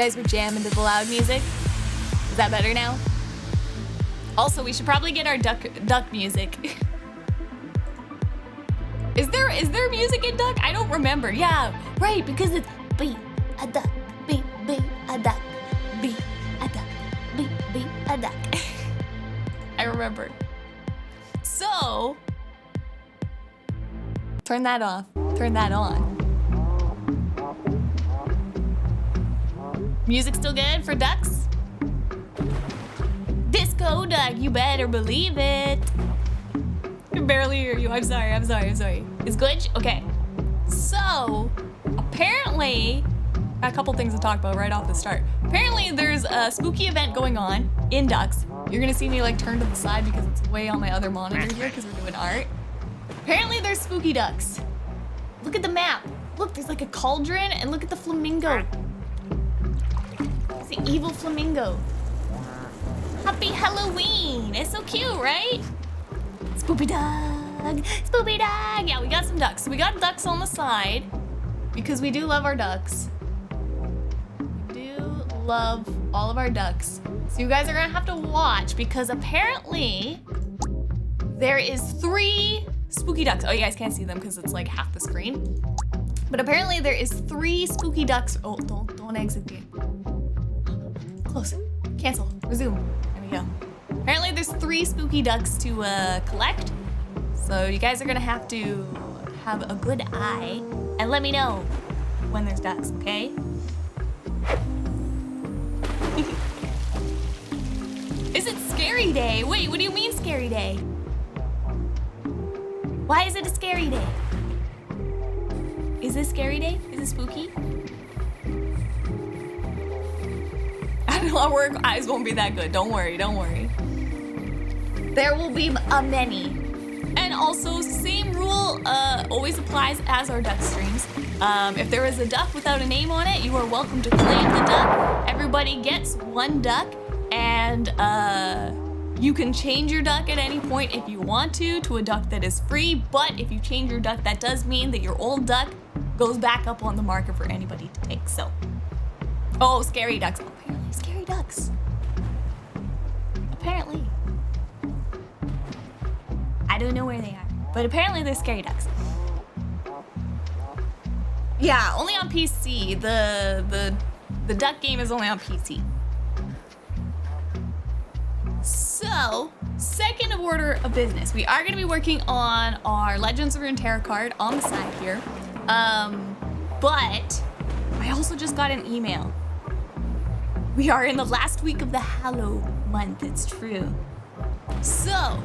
guys would jam into the loud music. Is that better now? Also, we should probably get our duck music. Is there music in duck? I don't remember. Yeah, right, because it's be a duck, be a duck, be a duck, be a duck. I remembered. So, turn that off, turn that on. Music still good for ducks? Disco duck, you better believe it. I can barely hear you. I'm sorry. It's glitch? Okay. So, apparently, a couple things to talk about right off the start. Apparently, there's a spooky event going on in ducks. You're gonna see me like turn to the side because it's way on my other monitor here because we're doing art. Apparently, there's spooky ducks. Look at the map. Look, there's like a cauldron and look at the flamingo. It's the evil flamingo. Happy Halloween. It's so cute, right? Spoopy dog, spoopy dog. Yeah, we got some ducks. So we got ducks on the side because we do love our ducks. We do love all of our ducks. So you guys are gonna have to watch because apparently there is 3 spooky ducks. Oh, you guys can't see them because it's like half the screen. But apparently there is 3 spooky ducks. Oh, don't exit the game. Close. Cancel. Resume. There we go. Apparently there's 3 spooky ducks to collect. So you guys are gonna have to have a good eye and let me know when there's ducks, okay? Is it scary day? Wait, what do you mean scary day? Why is it a scary day? Is this scary day? Is it spooky? I don't know, our work eyes won't be that good. Don't worry. There will be a many. And also, same rule always applies as our duck streams. If there is a duck without a name on it, you are welcome to claim the duck. Everybody gets 1 duck, and you can change your duck at any point if you want to a duck that is free, but if you change your duck, that does mean that your old duck goes back up on the market for anybody to take, so. Oh, scary ducks. Apparently scary ducks. Apparently. I don't know where they are, but apparently they're scary ducks. Yeah, only on PC. The duck game is only on PC. So, second of order of business, we are gonna be working on our Legends of Runeterra card on the side here. But I also just got an email. We are in the last week of the Hallow month, it's true. So,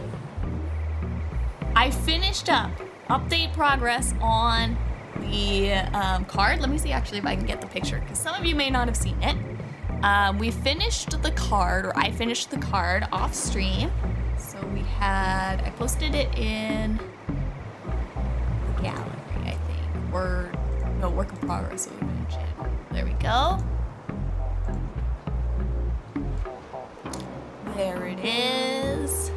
I finished up update progress on the card. Let me see actually if I can get the picture, because some of you may not have seen it. We finished the card, or I finished the card off stream. So I posted it in the gallery, I think. Or, no, work in progress, so we finished it. There we go. There it is.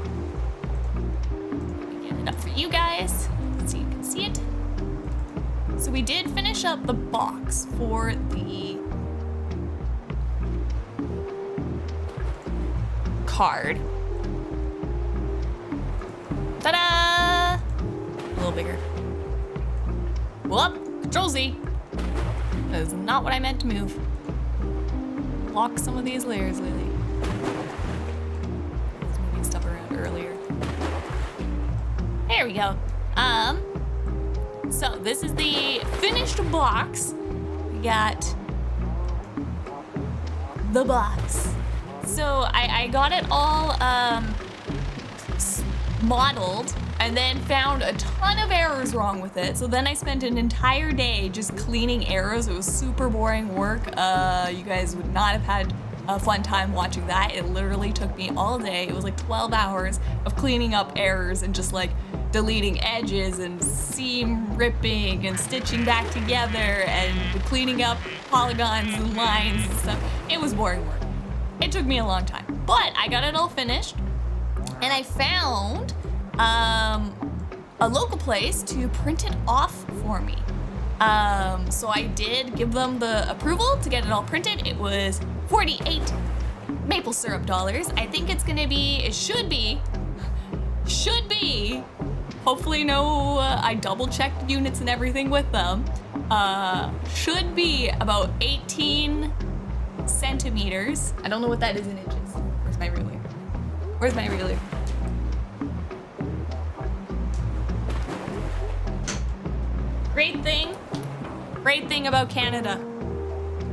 Let me get it up for you guys so you can see it. So we did finish up the box for the card. Ta-da! A little bigger. Whoop! Control Z. That is not what I meant to move. Lock some of these layers, Lily. I was moving stuff around earlier. There we go. So this is the finished box. We got the box. So I got it all modeled and then found a ton of errors wrong with it. So then I spent an entire day just cleaning errors. It was super boring work. You guys would not have had a fun time watching that. It literally took me all day. It was like 12 hours of cleaning up errors and just like deleting edges and seam ripping and stitching back together and cleaning up polygons and lines and stuff. It was boring work. It took me a long time, but I got it all finished, and I found a local place to print it off for me. So I did give them the approval to get it all printed. It was 48 maple syrup dollars. I think it's gonna be, it should be, hopefully no, I double checked units and everything with them. Should be about 18 centimeters. I don't know what that is in inches. Where's my ruler? Where's my ruler? Great thing about Canada.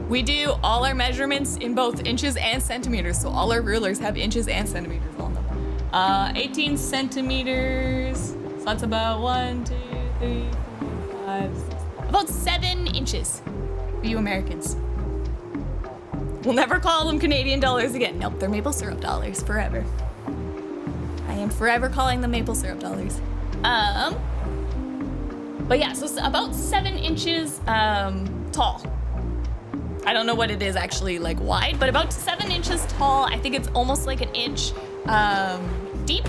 We do all our measurements in both inches and centimeters, so all our rulers have inches and centimeters on them. 18 centimeters, so that's about 1, 2, 3, 4, 5, 6, about 7 inches for you Americans. We'll never call them Canadian dollars again. Nope, they're maple syrup dollars forever. I am forever calling them maple syrup dollars. But yeah, so it's about 7 inches tall. I don't know what it is actually like wide, but about 7 inches tall. I think it's almost like an inch deep.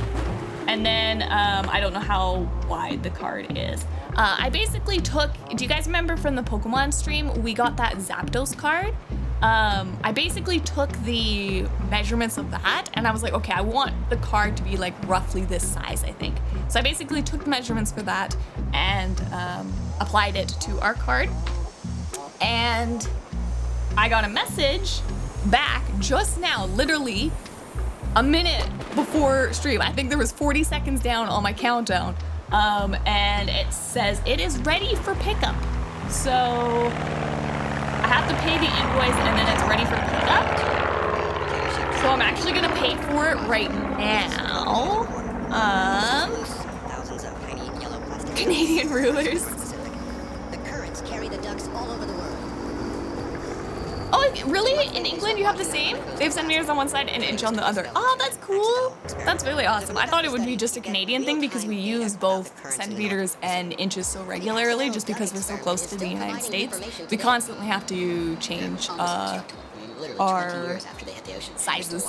And then I don't know how wide the card is. I basically took, do you guys remember from the Pokemon stream, we got that Zapdos card? I basically took the measurements of that and I was like, okay, I want the card to be like roughly this size, I think. So I basically took the measurements for that and applied it to our card. And I got a message back just now, literally a minute before stream. I think there was 40 seconds down on my countdown. And it says it is ready for pickup. So I have to pay the invoice and then it's ready for pickup. So I'm actually gonna pay for it right now. Canadian rulers. The currents carry the ducks all over the world. Oh, really? In England you have the same? They have centimeters on one side and inch on the other. Oh, that's cool. That's really awesome. I thought it would be just a Canadian thing because we use both centimeters and inches so regularly just because we're so close to the United States. We constantly have to change our sizes.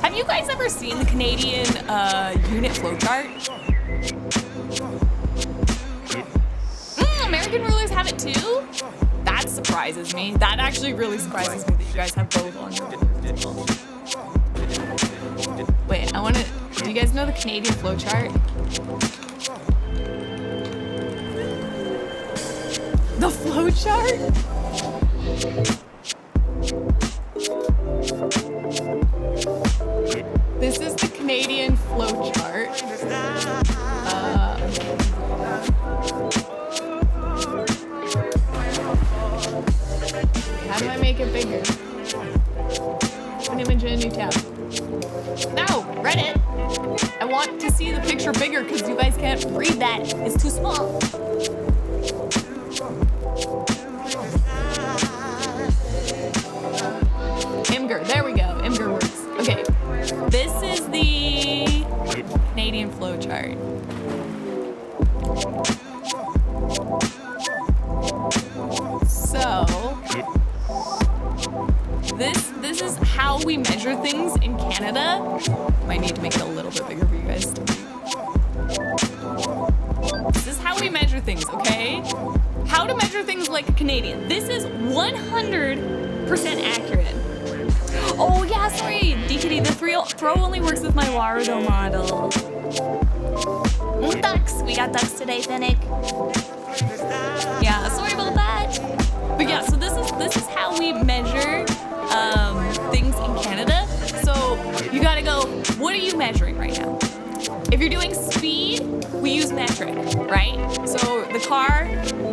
Have you guys ever seen the Canadian unit flowchart? American rulers have it too? That surprises me. That actually really surprises me that you guys have both on your rulers. Wait, I wanna, do you guys know the Canadian flowchart? The flowchart? This is the Canadian flowchart. How do I make it bigger? An image in a new tab. No, Reddit. I want to see the picture bigger because you guys can't read that. It's too small. Imgur, there we go. Imgur works. Okay, this is the Canadian flowchart. So, this is how we measure things in Canada. Might need to make it a little bit bigger for you guys to read. This is how we measure things, okay? How to measure things like a Canadian. This is 100% accurate. Oh yeah, sorry, DKD, the throw only works with my Warudo model. Ducks, we got ducks today, Finnick. Yeah, sorry about that. But yeah, so this is how we measure things in Canada. So you gotta go, what are you measuring right now? If you're doing speed, we use metric, right? So the car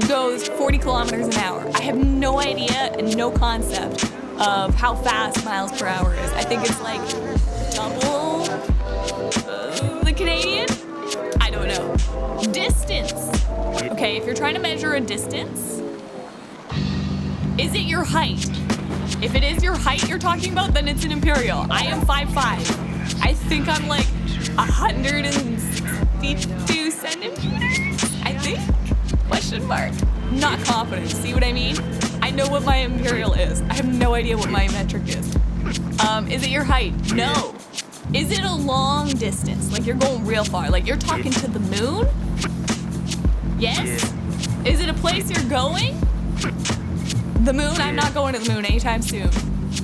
goes 40 kilometers an hour. I have no idea and no concept of how fast miles per hour is. I think it's like double the Canadian. I don't know. Distance. Okay, if you're trying to measure a distance, is it your height? If it is your height you're talking about, then it's an imperial. I am 5'5". I think I'm like 162 centimeters, I think? Question mark. Not confident. See what I mean? I know what my imperial is. I have no idea what my metric is. Is it your height? No. Is it a long distance? Like you're going real far? Like you're talking to the moon? Yes? Is it a place you're going? The moon? I'm not going to the moon anytime soon.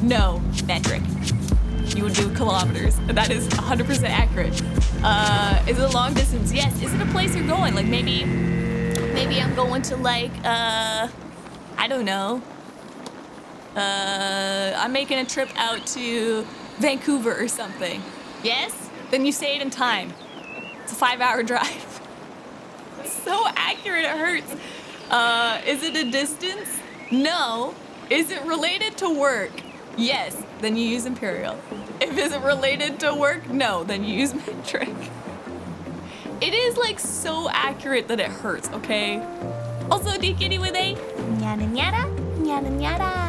No, metric. You would do kilometers. That is 100% accurate. Is it a long distance? Yes. Is it a place you're going? Like maybe I'm going to like, I don't know. I'm making a trip out to Vancouver or something. Yes? Then you say it in time. It's a 5-hour drive. So accurate, it hurts. Is it a distance? No. Is it related to work? Yes, then you use imperial. If it's related to work, no, then you use metric. It is like so accurate that it hurts, okay? Also, dikiri with a nyada nyada, nyada nyada.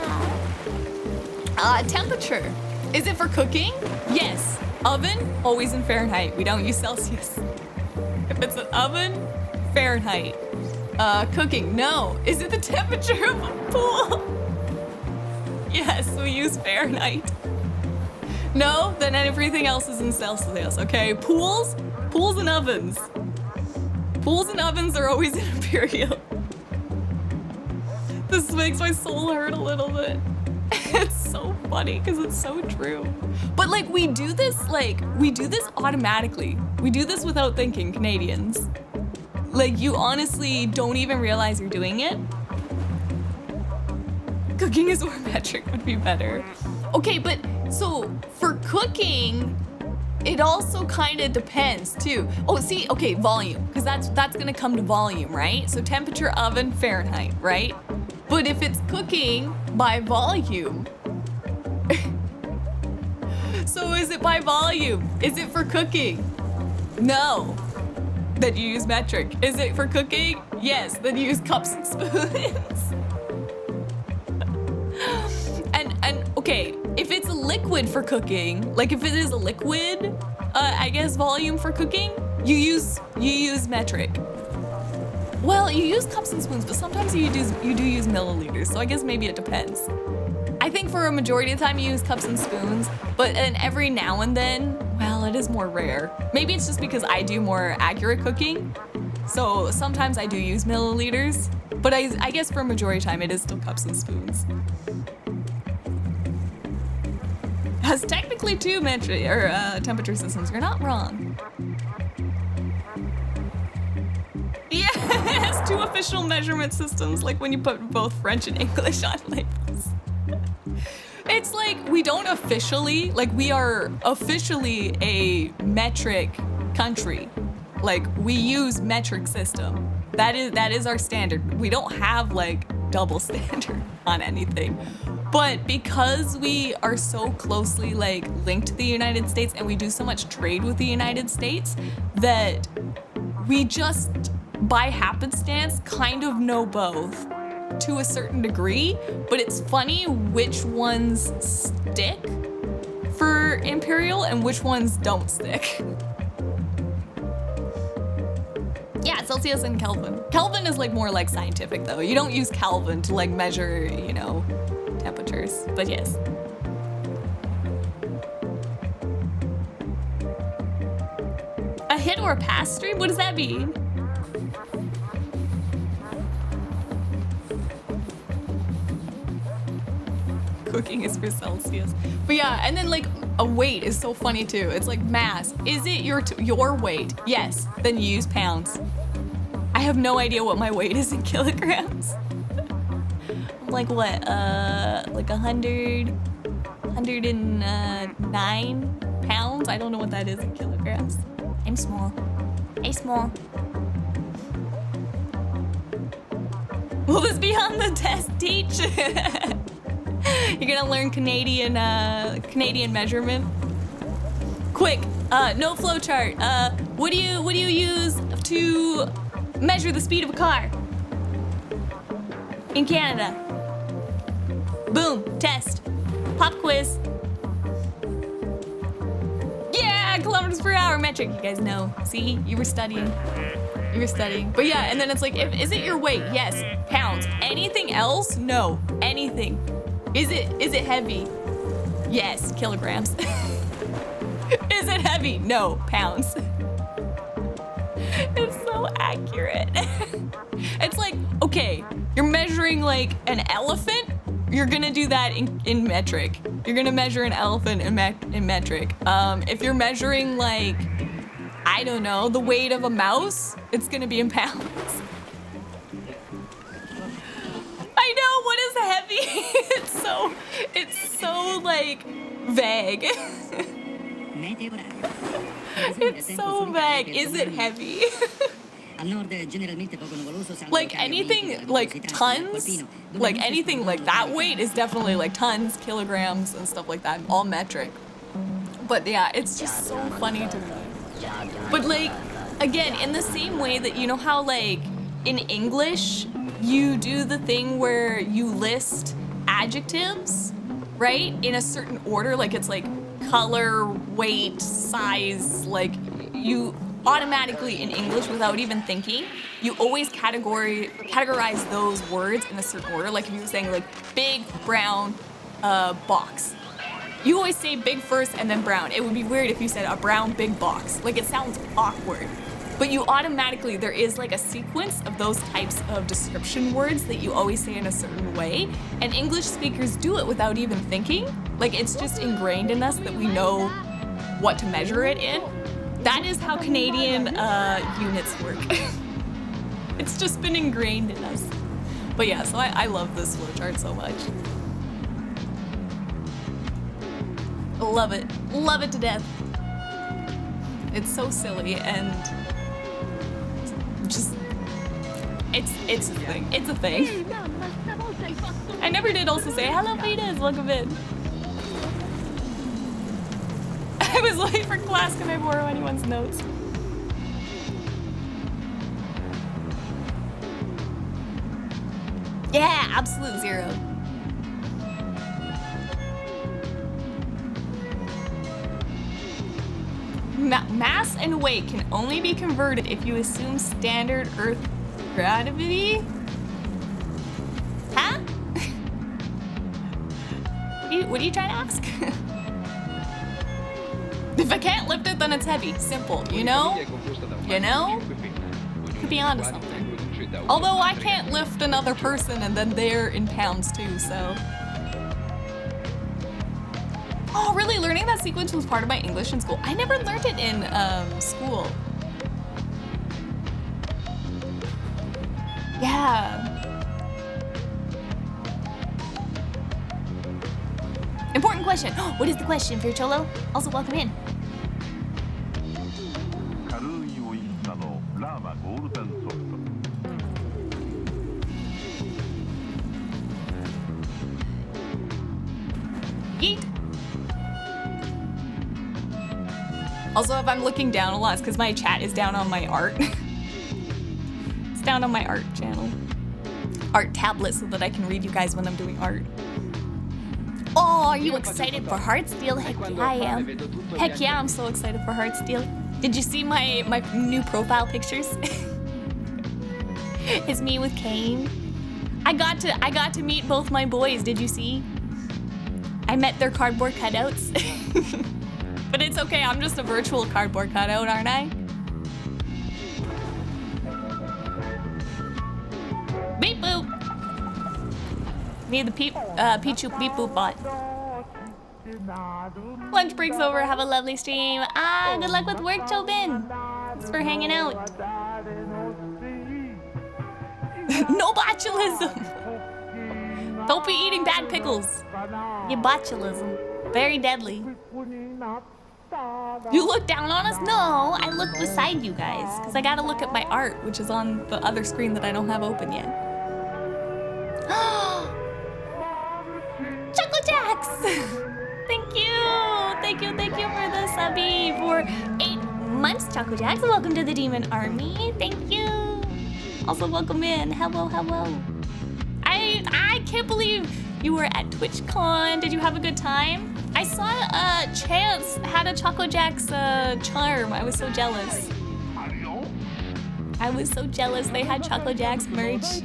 Temperature. Is it for cooking? Yes. Oven, always in Fahrenheit. We don't use Celsius. If it's an oven, Fahrenheit. Cooking, no. Is it the temperature of a pool? Yes, we use Fahrenheit. No, then everything else is in Celsius, okay? Pools and ovens. Pools and ovens are always in imperial. This makes my soul hurt a little bit. It's so funny because it's so true. But like we do this automatically. We do this without thinking, Canadians. Like you honestly don't even realize you're doing it. Cooking is where metric would be better. Okay, but so for cooking, it also kind of depends too. Oh, see, okay, volume, because that's gonna come to volume, right? So temperature, oven, Fahrenheit, right? But if it's cooking by volume, so is it by volume? Is it for cooking? No. Then you use metric. Is it for cooking? Yes. Then you use cups and spoons. and okay, if it's a liquid for cooking, like if it is a liquid, I guess volume for cooking, you use metric. Well, you use cups and spoons, but sometimes you do use milliliters, so I guess maybe it depends. I think for a majority of the time you use cups and spoons, but every now and then, well, it is more rare. Maybe it's just because I do more accurate cooking, so sometimes I do use milliliters, but I guess for a majority of the time it is still cups and spoons. Has technically two metric or temperature systems. You're not wrong. Yes, two official measurement systems, like when you put both French and English on labels. It's like we don't officially, like we are officially a metric country. Like we use metric system. That is our standard. We don't have like double standard on anything. But because we are so closely like linked to the United States and we do so much trade with the United States that we just by happenstance kind of know both to a certain degree, but it's funny which ones stick for imperial and which ones don't stick. Yeah, Celsius and Kelvin. Kelvin is like more like scientific though. You don't use Kelvin to like measure, you know, temperatures, but yes. A hit or a pass stream? What does that mean? Cooking is for Celsius. But yeah, and then like a weight is so funny too. It's like mass. Is it your weight? Yes. Then you use pounds. I have no idea what my weight is in kilograms. I'm like what? Like 109 pounds? I don't know what that is in kilograms. I'm small. I'm small. Will this be on the test, teach? You're gonna learn Canadian measurement. Quick, no flow chart. What do you use to measure the speed of a car in Canada? Boom, test, pop quiz. Yeah, kilometers per hour metric. You guys know. See, you were studying. You were studying. But yeah, and then it's like, is it your weight? Yes, pounds. Anything else? No, anything. Is it heavy? Yes, kilograms. Is it heavy? No, pounds. It's so accurate. It's like, okay, you're measuring like an elephant. You're gonna do that in metric. You're gonna measure an elephant in metric. If you're measuring like, I don't know, the weight of a mouse, it's gonna be in pounds. I know, what is heavy? It's so like vague. It's so vague. Is it heavy? Like anything like tons, like anything like that weight is definitely like tons, kilograms and stuff like that, all metric. But yeah, it's just so funny to me. But like, again, in the same way that you know how like in English, you do the thing where you list adjectives, right? In a certain order, like it's like color, weight, size, like you automatically in English without even thinking, you always categorize those words in a certain order. Like if you were saying like big brown box, you always say big first and then brown. It would be weird if you said a brown big box. Like it sounds awkward. But you automatically, there is like a sequence of those types of description words that you always say in a certain way. And English speakers do it without even thinking. Like it's just ingrained in us that we know what to measure it in. That is how Canadian units work. It's just been ingrained in us. But yeah, so I love this flowchart so much. Love it. Love it to death. It's so silly and just, it's a thing. It's a thing. I never did also say, hello VODs, welcome in. I was late for class, can I borrow anyone's notes? Yeah, absolute zero. Mass and weight can only be converted if you assume standard Earth gravity? Huh? What are you trying to ask? If I can't lift it, then it's heavy. Simple, you know? You know? Could be onto something. Although I can't lift another person and then they're in pounds too, so. Oh, really? Learning that sequence was part of my English in school. I never learned it in school. Yeah. Important question. What is the question, Fircholo? Also, welcome in. Yeet. Also, if I'm looking down a lot, it's because my chat is down on my art. It's down on my art channel. Art tablet so that I can read you guys when I'm doing art. Oh, are you excited for Heartsteel? Heck yeah, I am. Heck yeah, I'm so excited for Heartsteel. Did you see my new profile pictures? It's me with Kane. I got to meet both my boys, did you see? I met their cardboard cutouts. But it's okay, I'm just a virtual cardboard cutout, aren't I? Beep boop. Need the Pichu beep boop bot. Lunch break's over, have a lovely stream. Good luck with work, Tobin. Thanks for hanging out. No botulism. Don't be eating bad pickles. You botulism. Very deadly. You look down on us? No, I look beside you guys. Because I gotta look at my art, which is on the other screen that I don't have open yet. Choco Jacks! Thank you for the subby for 8 months, Choco Jacks. Welcome to the Demon Army. Thank you. Also, welcome in. Hello. I can't believe you were at TwitchCon. Did you have a good time? I saw Chance had a Choco Jacks charm. I was so jealous. They had Choco Jacks merch.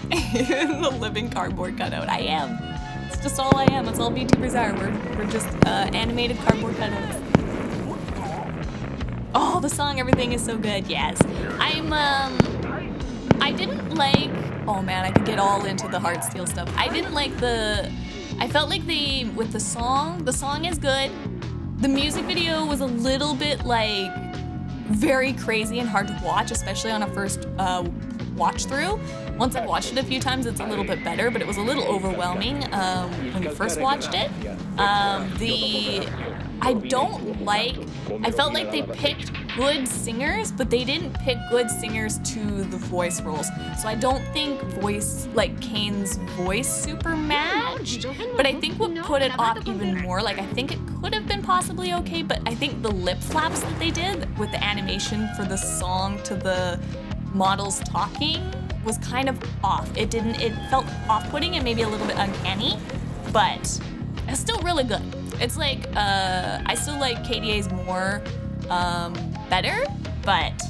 The living cardboard cutout. I am. That's just all I am. That's all VTubers are. We're just animated cardboard cutouts. Oh, the song, everything is so good. Yes, I didn't like. Oh man, I could get all into the Heartsteel stuff. I didn't like I felt like with the song is good. The music video was a little bit like very crazy and hard to watch, especially on a first watch through. Once I've watched it a few times, it's a little bit better, but it was a little overwhelming when you first watched it. I felt like they picked good singers, but they didn't pick good singers to the voice roles. So I don't think Kane's voice super matched, but I think what put it off even more, like I think it could have been possibly okay, but I think the lip flaps that they did with the animation for the song to the models talking was kind of off. It felt off-putting and maybe a little bit uncanny, but it's still really good. It's like, I still like KDA's more better, but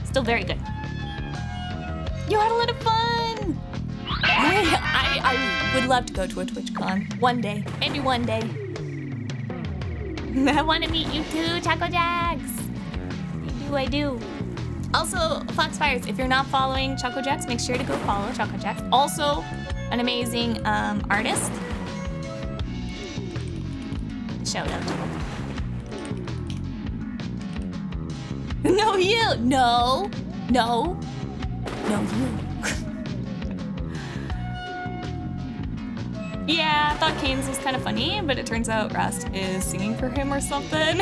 still very good. You had a lot of fun! I would love to go to a TwitchCon one day, maybe one day. I want to meet you too, Choco Jax. I do. Also, Foxfires, if you're not following Choco Jax, make sure to go follow Choco Jax. Also, an amazing artist. Shout out. No, you. No, you. Yeah, I thought Kane's was kind of funny, but it turns out Rast is singing for him or something.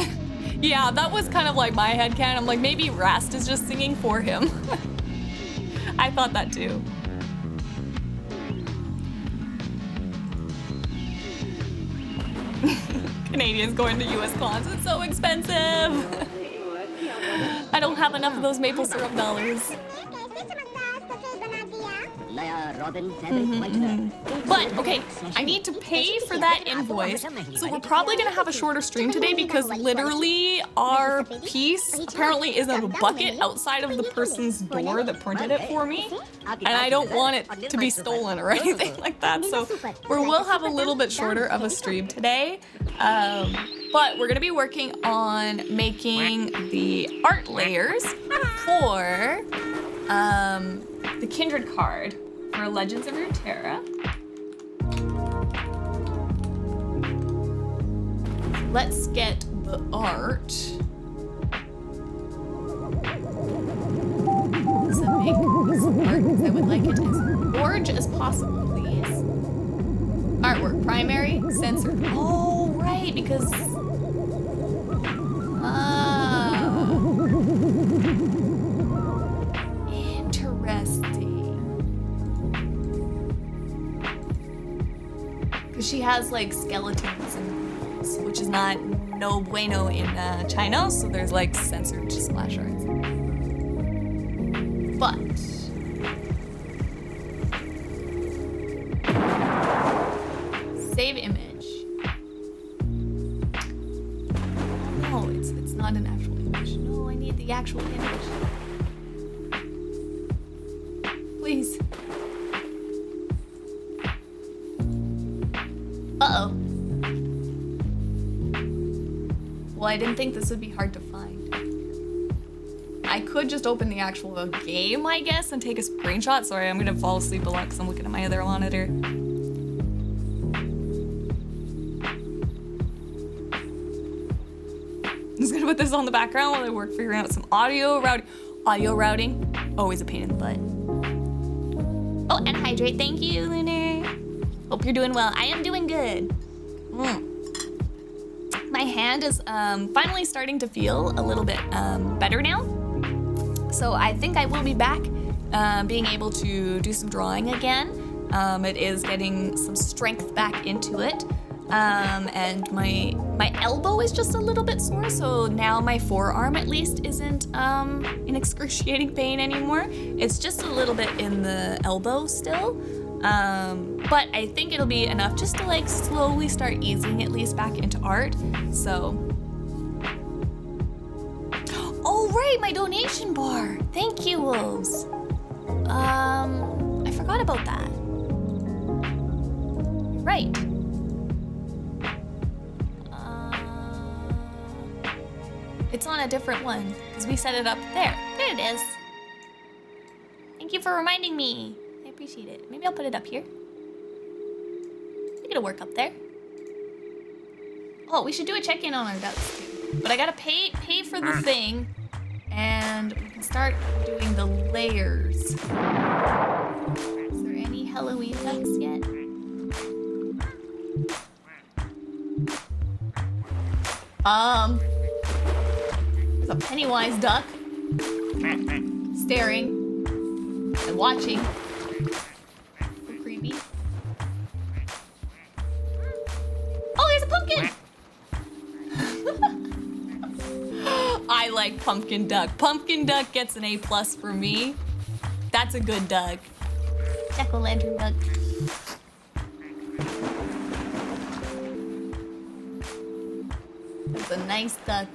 Yeah, that was kind of like my headcanon. I'm like, maybe Rast is just singing for him. I thought that too. Canadians going to US cons, it's so expensive. I don't have enough of those maple syrup dollars. But, okay, I need to pay for that invoice, so we're probably gonna have a shorter stream today because literally our piece apparently is in a bucket outside of the person's door that printed it for me, and I don't want it to be stolen or anything like that, so we will have a little bit shorter of a stream today, but we're gonna be working on making the art layers for the Kindred card for Legends of Runeterra. Let's get the art. Does it make this art? Because I would like it as large as possible, please. Artwork, primary, censored. Oh, right, because... She has like skeletons, which is not no bueno in China, so there's like censored splash arts. But save image. No, it's not an actual image. No, I need the actual image. Please. Uh-oh. Well, I didn't think this would be hard to find. I could just open the actual game, I guess, and take a screenshot. Sorry, I'm gonna fall asleep a lot because I'm looking at my other monitor. I'm just gonna put this on the background while I work figuring out some audio routing. Audio routing, always a pain in the butt. Oh, and hydrate, thank you, Lunar. Hope you're doing well. I am doing good. My hand is finally starting to feel a little bit better now. So I think I will be back being able to do some drawing again. It is getting some strength back into it. And my elbow is just a little bit sore, so now my forearm at least isn't in excruciating pain anymore. It's just a little bit in the elbow still. But I think it'll be enough just to like slowly start easing at least back into art. So, oh right, my donation bar. Thank you, Wolves. I forgot about that. Right. on a different one because we set it up there. There it is. Thank you for reminding me. I appreciate it. Maybe I'll put it up here. I think it'll work up there. Oh, we should do a check-in on our ducks too. But I gotta pay for the thing, and we can start doing the layers. Is there any Halloween ducks yet? There's a Pennywise duck staring and watching. So creepy. Oh, there's a pumpkin! I like pumpkin duck. Pumpkin duck gets an A+ for me. That's a good duck. Jack-o'-lantern duck. That's a nice duck.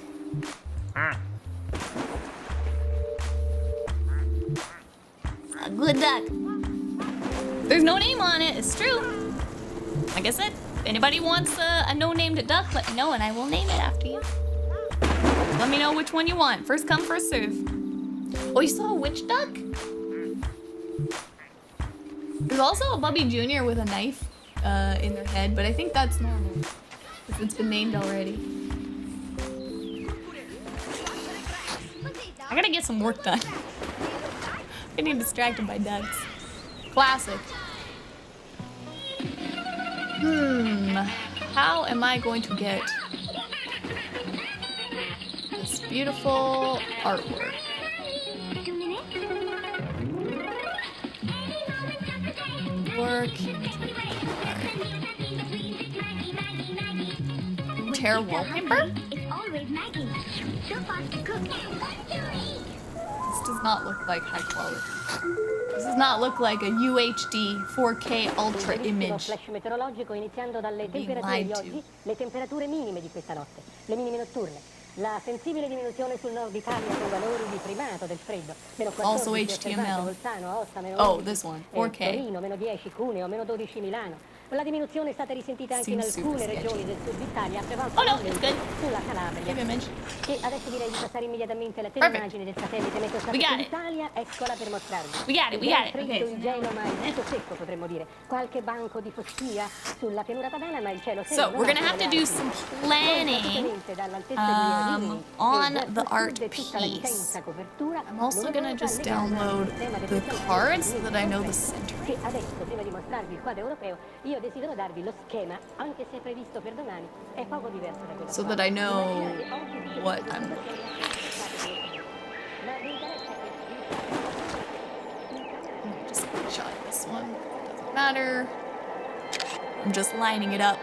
A good duck. There's no name on it, it's true. Like I said, if anybody wants a no-named duck, let me know and I will name it after you. Let me know which one you want. First come, first serve. Oh, you saw a witch duck? There's also a Bubby Jr. with a knife in their head, but I think that's normal because it's been named already. I gotta get some work done. I'm getting distracted by ducks. Classic. How am I going to get this beautiful artwork? Tear wallpaper? This does not look like high quality. This does not look like a UHD 4K ultra image. Flash meteorologico iniziando dalle Being temperature lied di to. oggi, le temperature minime di questa notte, le minime notturne. La sensibile diminuzione sul nord Italia con valori di primato del freddo. Meno 14 Also osservate HTML. Bolzano, Aosta, meno Oh, 11, this one. e 4K. Torino, meno 10, Cuneo, meno 12 Milano. La diminuzione è stata risentita anche in Seems super alcune sketchy. regioni del sud Italia, Oh no, it's prevalentemente good. sulla Calabria. Give image. E adesso direi di passare immediatamente alla Perfect. teleimmagine del satellite meteostato We got it. Italia, eccola per mostrarvi. We got it, we Il got it. freddo, Okay. il gelo, ma il tutto secco potremmo dire. Qualche banco di fostia sulla pianura padana, ma il cielo So sereno we're gonna dalle have to do Alpi. some planning Praticamente dall'altezza di Rimini on e verso the art sud tutta la piece. intensa copertura I'm also gonna luminosa just legata al download sistema the detectore cards so di that I know the freddo. center. Che adesso, prima di mostrarvi il quadro europeo, io desidero darvi lo schema, anche se previsto per domani, è poco diverso da quello So attuale. that I know Immaginate oggi tutte le what situazioni I'm- ma vi interessa che Just screenshot this one. Doesn't matter. I'm just lining it up.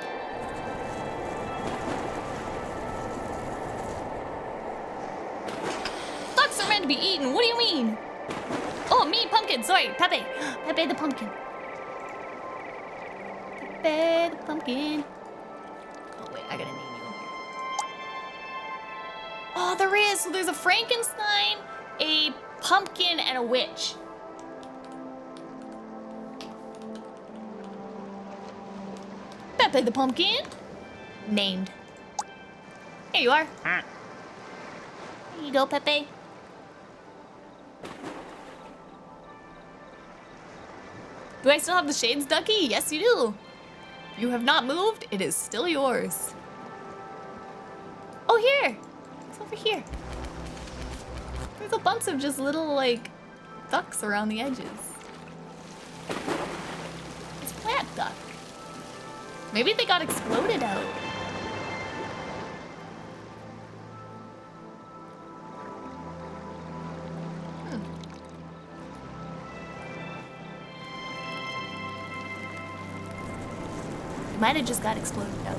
Ducks are meant to be eaten. What do you mean? Oh, me, pumpkin. Sorry, Pepe. Pepe the pumpkin. Pepe the pumpkin. Oh, wait, I gotta name you in here. Oh, there is. So there's a Frankenstein, a pumpkin, and a witch. Pepe the pumpkin. Named. Here you are. Here you go, Pepe. Do I still have the shades, Ducky? Yes, you do. You have not moved. It is still yours. Oh, here. It's over here. There's a bunch of just little, like, ducks around the edges. It's plant duck. Maybe they got exploded out. Might have just got exploded out.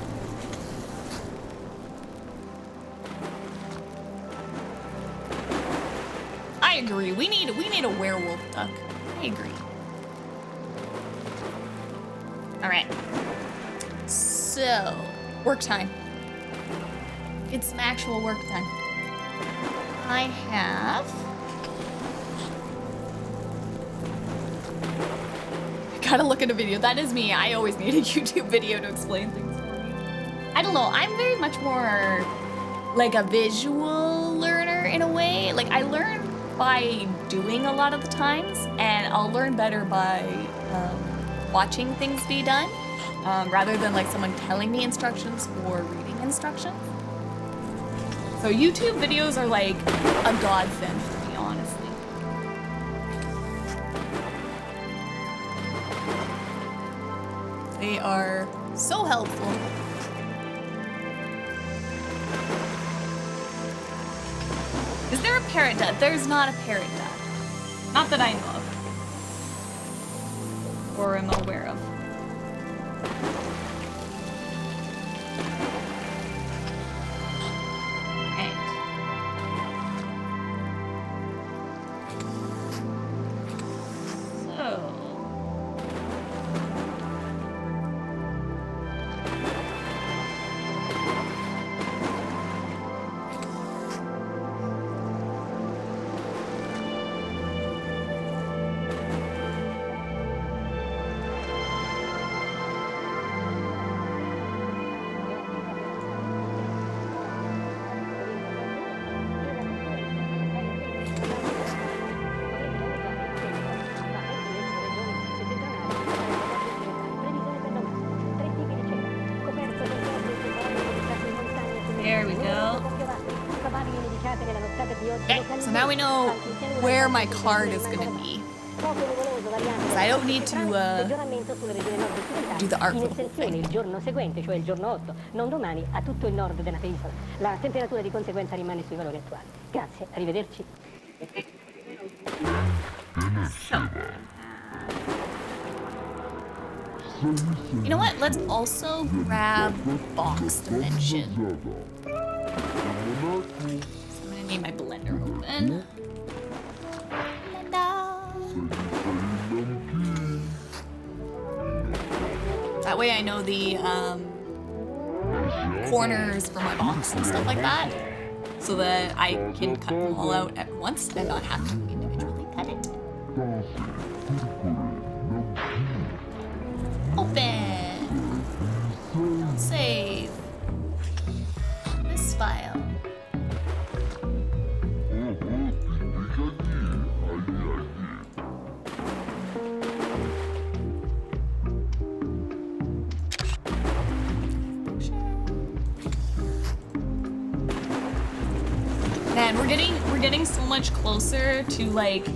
I agree. We need a werewolf duck. I agree. All right. So, work time. It's some actual work done. I have. Gotta look at a video. That is me. I always need a YouTube video to explain things for me. I don't know. I'm very much more like a visual learner in a way. Like, I learn by doing a lot of the times, and I'll learn better by watching things be done, rather than like someone telling me instructions or reading instructions. So YouTube videos are like a godsend for me, honestly. They are so helpful. Is there a parrot duck? There's not a parrot duck. Not that I know of. Or am aware of. Right. So... There we go. Okay, so now we know where my card is gonna be. Because I don't need to do the art for the whole thing. Il giorno seguente, cioè il giorno 8, non domani, a tutto il nord della penisola. La temperatura di conseguenza rimane sui valori attuali. Grazie, arrivederci. You know what? Let's also grab box dimension. So I'm gonna need my blender open. That way I know the corners for my box and stuff like that, so that I can cut them all out at once and not have to individually cut it. Open. Save. This file. Man, we're getting so much closer to like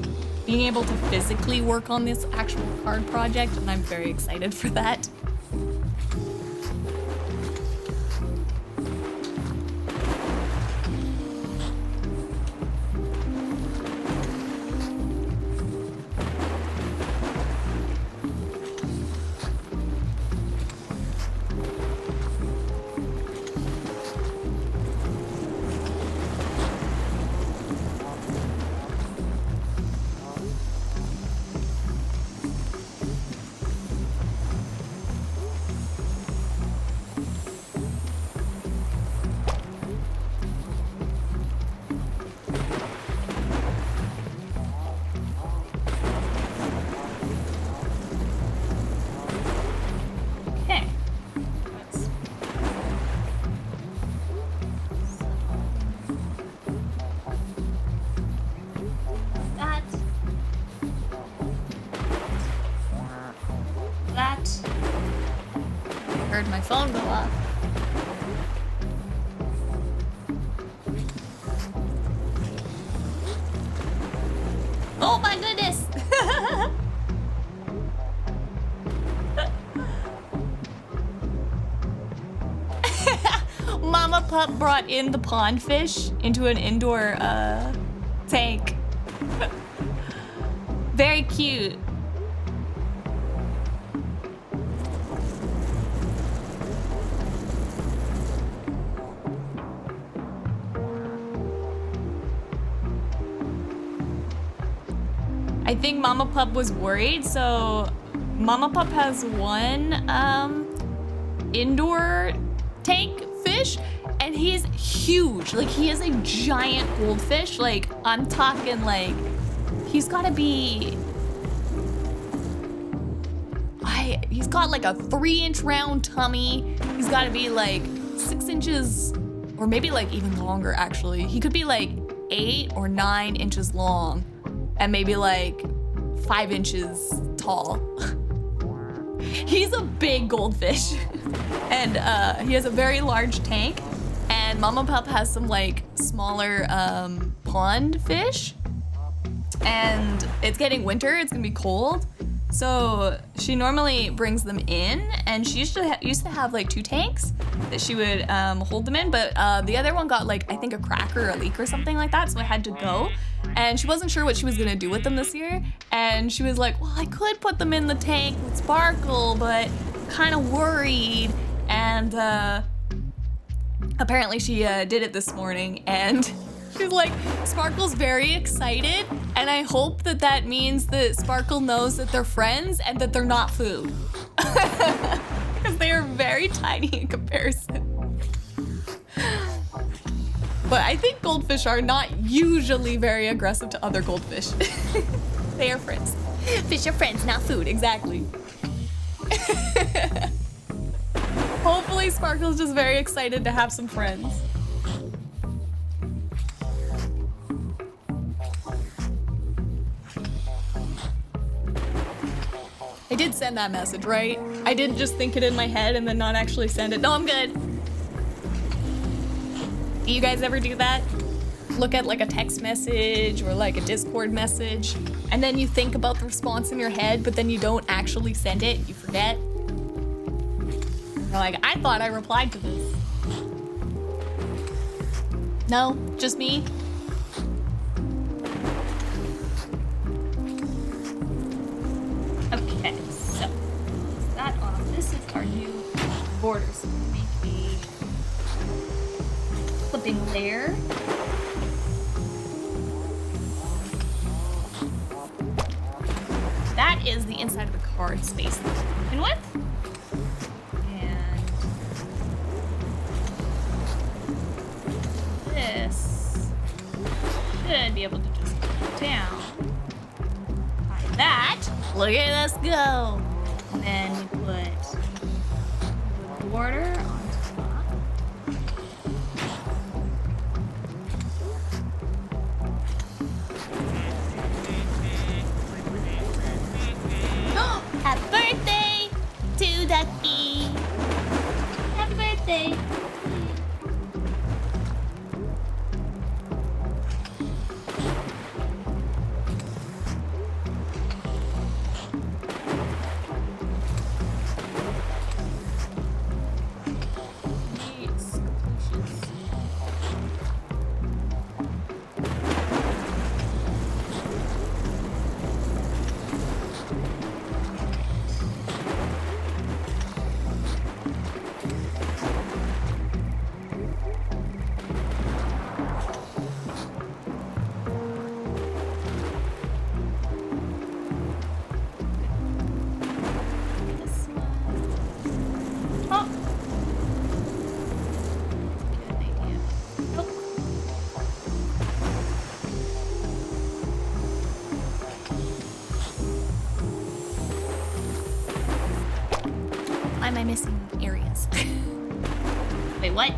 being able to physically work on this actual card project, and I'm very excited for that. Heard my phone go off. Oh my goodness! Mama Pup brought in the pond fish into an indoor tank. Very cute. I think Mama Pup was worried, so Mama Pup has one indoor tank fish, and he's huge. Like, he is a giant goldfish. Like, I'm talking like, he's gotta be, he's got like a 3-inch round tummy. He's gotta be like 6 inches, or maybe like even longer actually. He could be like 8 or 9 inches long and maybe like 5 inches tall. He's a big goldfish. And he has a very large tank. And Mama Pup has some like smaller pond fish. And it's getting winter, it's gonna be cold. So she normally brings them in, and she used to have like 2 tanks that she would hold them in, but the other one got like, I think a crack or a leak or something like that, so I had to go. And she wasn't sure what she was gonna do with them this year, and she was like, well, I could put them in the tank with Sparkle, but kind of worried. And apparently she did it this morning, and she's like, Sparkle's very excited, and I hope that that means that Sparkle knows that they're friends and that they're not food. Because they are very tiny in comparison. But I think goldfish are not usually very aggressive to other goldfish. They are friends. Fish are friends, not food, exactly. Hopefully Sparkle's just very excited to have some friends. I did send that message, right? I didn't just think it in my head and then not actually send it. No, I'm good. Do you guys ever do that? Look at like a text message or like a Discord message, and then you think about the response in your head, but then you don't actually send it, you forget. You're like, I thought I replied to this. No, just me? Okay, so is that off? This is our new border. So we make a clipping layer. That is the inside of the card space that we're working with. And this should be able to just go down. Like that. Look at us go. And then we put the border on top. Happy birthday to Ducky. Happy birthday. Why am I missing areas? Wait, what?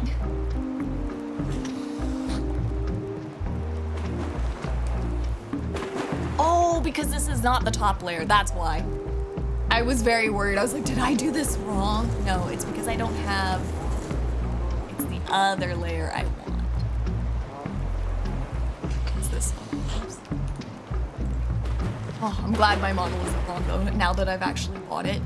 Oh, because this is not the top layer, that's why. I was very worried. I was like, did I do this wrong? No, it's because I don't have... It's the other layer I want. It's this one. Oops. Oh, I'm glad my model isn't wrong though, now that I've actually bought it.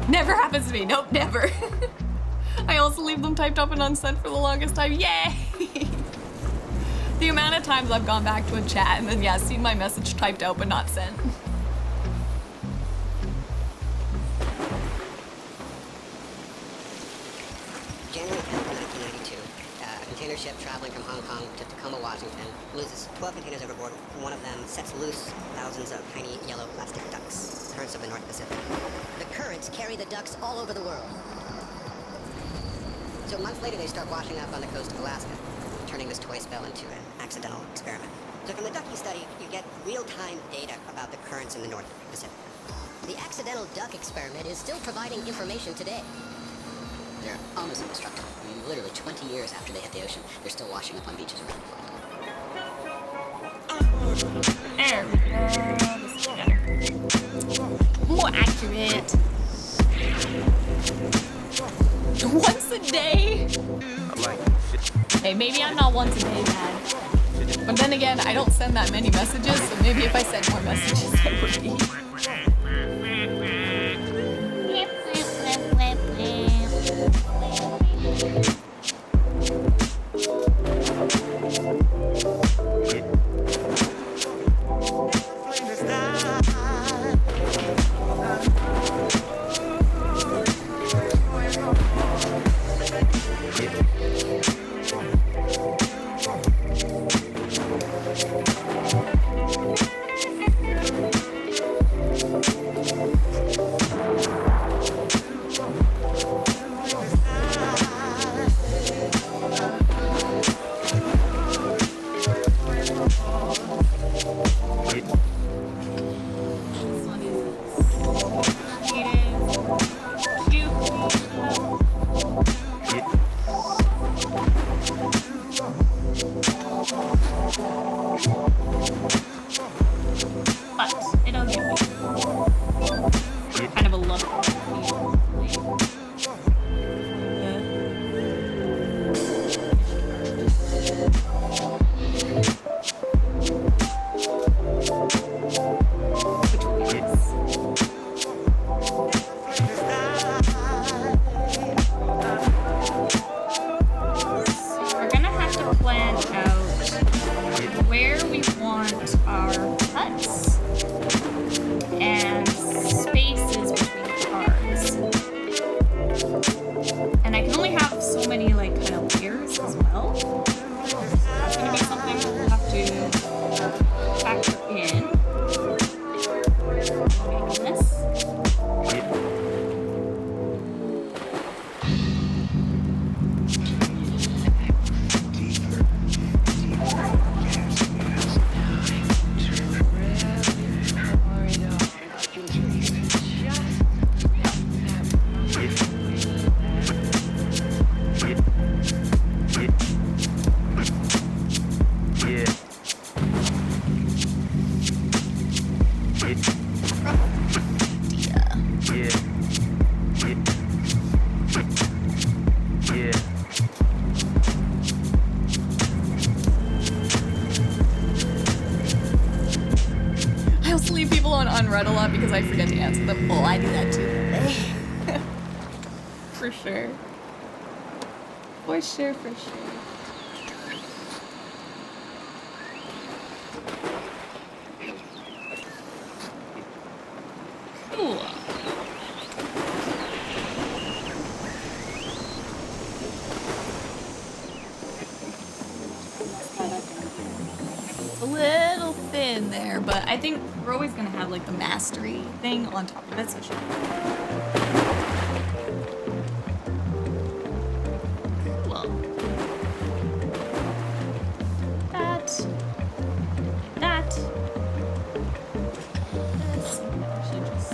Never happens to me. Nope, never. I also leave them typed up and unsent for the longest time. Yay! The amount of times I've gone back to a chat and then, yeah, seen my message typed out but not sent. January 10th, 1992. A container ship traveling from Hong Kong to Tacoma, Washington, loses 12 containers overboard. One of them sets loose thousands of tiny yellow plastic ducks, currents of the North Pacific. The currents carry the ducks all over the world. So months later, they start washing up on the coast of Alaska, turning this toy spell into an accidental experiment. So from the ducky study, you get real-time data about the currents in the North Pacific. The accidental duck experiment is still providing information today. They're almost indestructible. I mean, literally 20 years after they hit the ocean, they're still washing up on beaches around the world. There we go. This is better. More accurate. Once a day? Hey, maybe I'm not once a day bad. But then again, I don't send that many messages, so maybe if I sent more messages, I would be. Unread a lot because I forget to answer them. Oh, I do that too. For sure. For sure, for sure. Cool. A little thin there, but I think we're always gonna have like the mastery thing on top of it, so sure. Well, this should just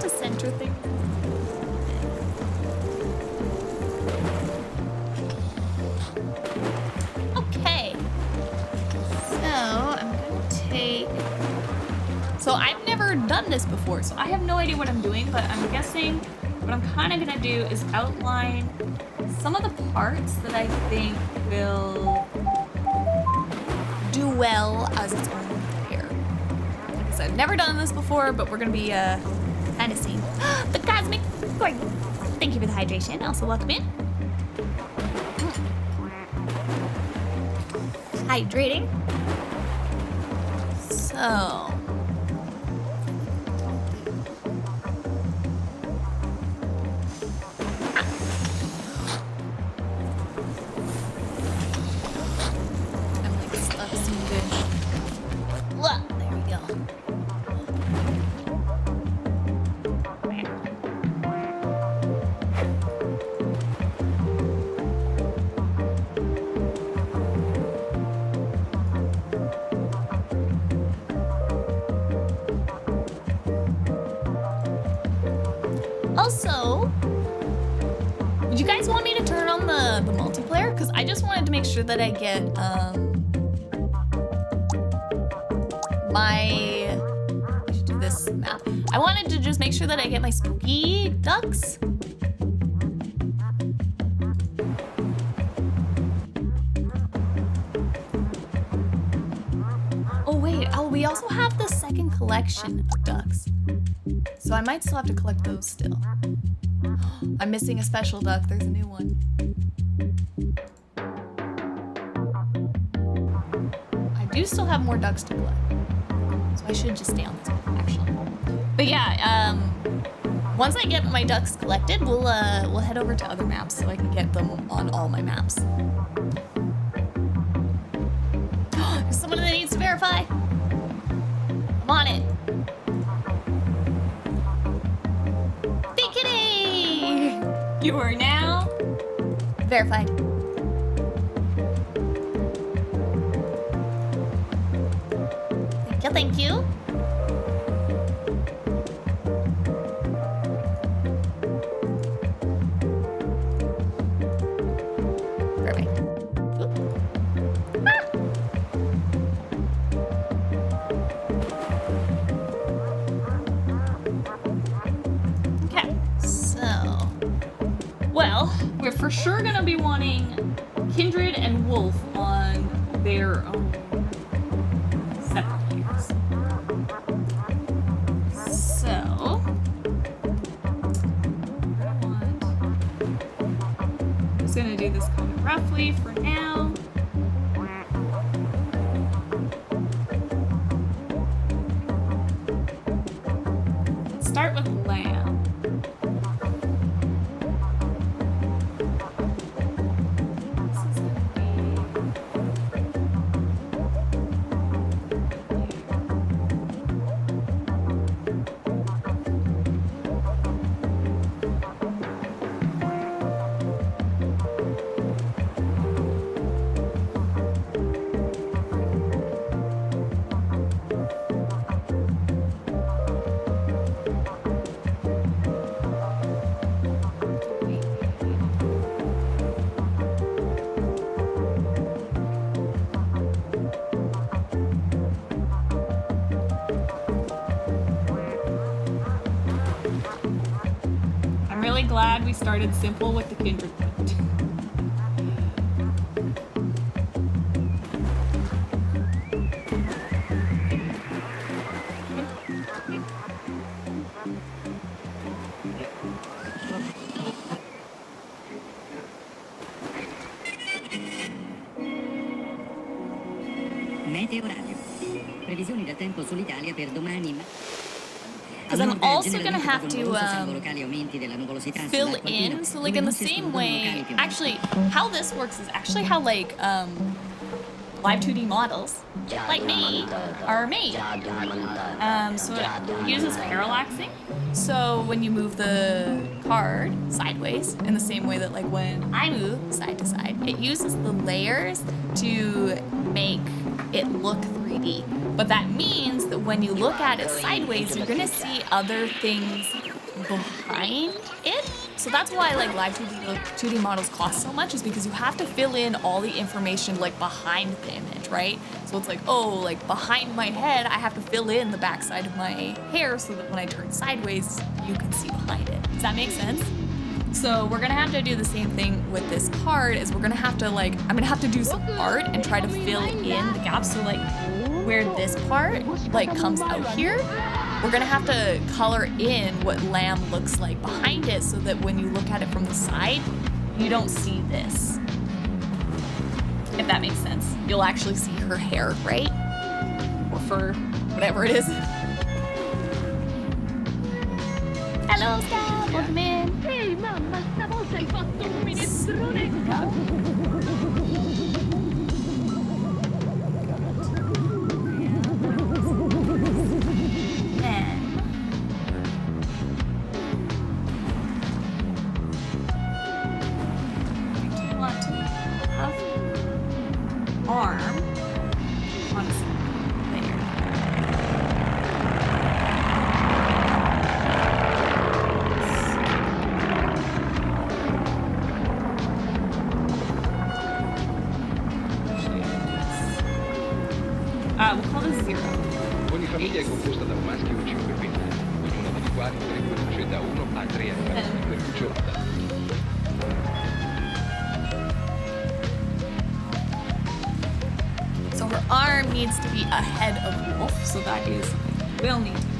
a center thing. Okay. So I've never done this before, so I have no idea what I'm doing, but I'm guessing what I'm kind of gonna do is outline some of the parts that I think will do well as its own player. So I've never done this before, but we're gonna be kind of seeing the cosmic Gordon. Thank you for the hydration. Also welcome in. Hydrating. So. just wanted to make sure that I get I should do this map. I wanted to just make sure that I get my spooky ducks. Oh wait, oh, we also have the second collection of ducks. So I might still have to collect those still. I'm missing a special duck, there's a new one. I do still have more ducks to collect. So I should just stay on this one, actually. But yeah, once I get my ducks collected, we'll head over to other maps so I can get them on all my maps. There's someone that needs to verify. I'm on it. Bikini! You are now verified. Thank you. Perfect. Ah. Okay, so, well, we're for sure gonna be wanting Kindred and Wolf on their own separate. Gonna do this kind of roughly for now. Let's start with lamb. Glad we started simple with the Kindred point. Meteo radio. Previsioni del tempo sull'Italia per domani. Because I'm also gonna have to fill in, so like in the same way, actually, how this works is actually how like live 2D models, like me, are made. So it uses parallaxing. So when you move the card sideways, in the same way that like when I move side to side, it uses the layers to make it look 3D. But that means that when you look at it sideways, you're gonna see other things behind it. So that's why like live 2D models cost so much, is because you have to fill in all the information like behind the image, right? So it's like, oh, like behind my head, I have to fill in the backside of my hair so that when I turn sideways, you can see behind it. Does that make sense? So we're gonna have to do the same thing with this card, is we're gonna have to like, I'm gonna have to do some art and try to fill in the gaps. So like where this part like comes out here, we're gonna have to color in what lamb looks like behind it so that when you look at it from the side, you don't see this. If that makes sense. You'll actually see her hair, right? Or fur, whatever it is. Hello, Scott, welcome in. Ehi mamma, stavolta hai fatto un minestrone. Arm on a layer. We'll call this 0. Ogni famiglia è composta da un maschio e 5 femmine, ognuna delle quali riproduce da 1 a 3 animali per cucciolata. So her arm needs to be ahead of wolf, so that is something we'll need to do.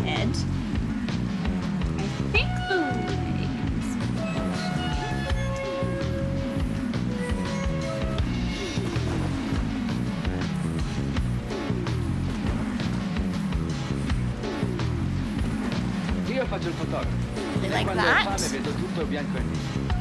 Head. I think the legs. Io faccio il fotografo. They E like quando ho that? fame vedo tutto bianco e nero.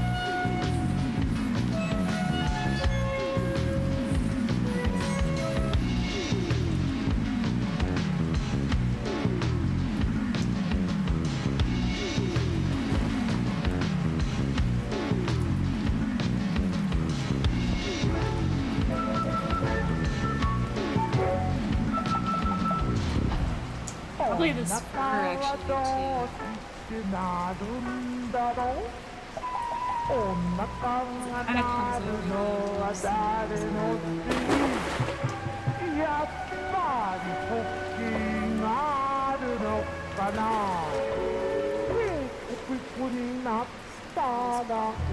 Probably this her actually too.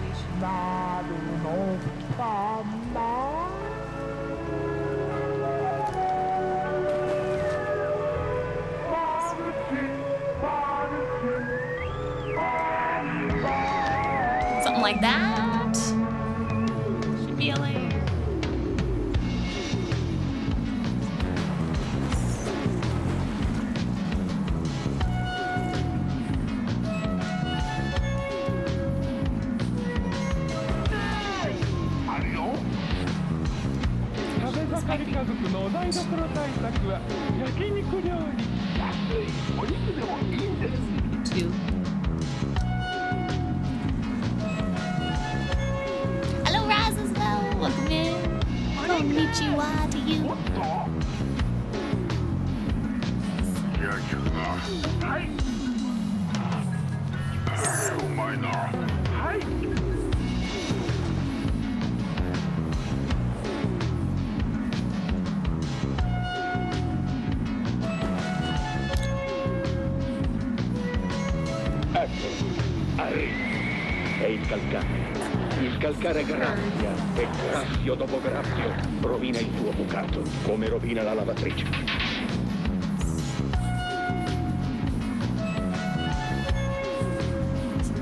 Kind of comes over. Something like that. Should be a layer. Two. Hello, Raz as well. Welcome in. Konnichiwa to you. È il calcare. Il calcare graffia e graffio dopo graffio rovina il tuo bucato, come rovina la lavatrice.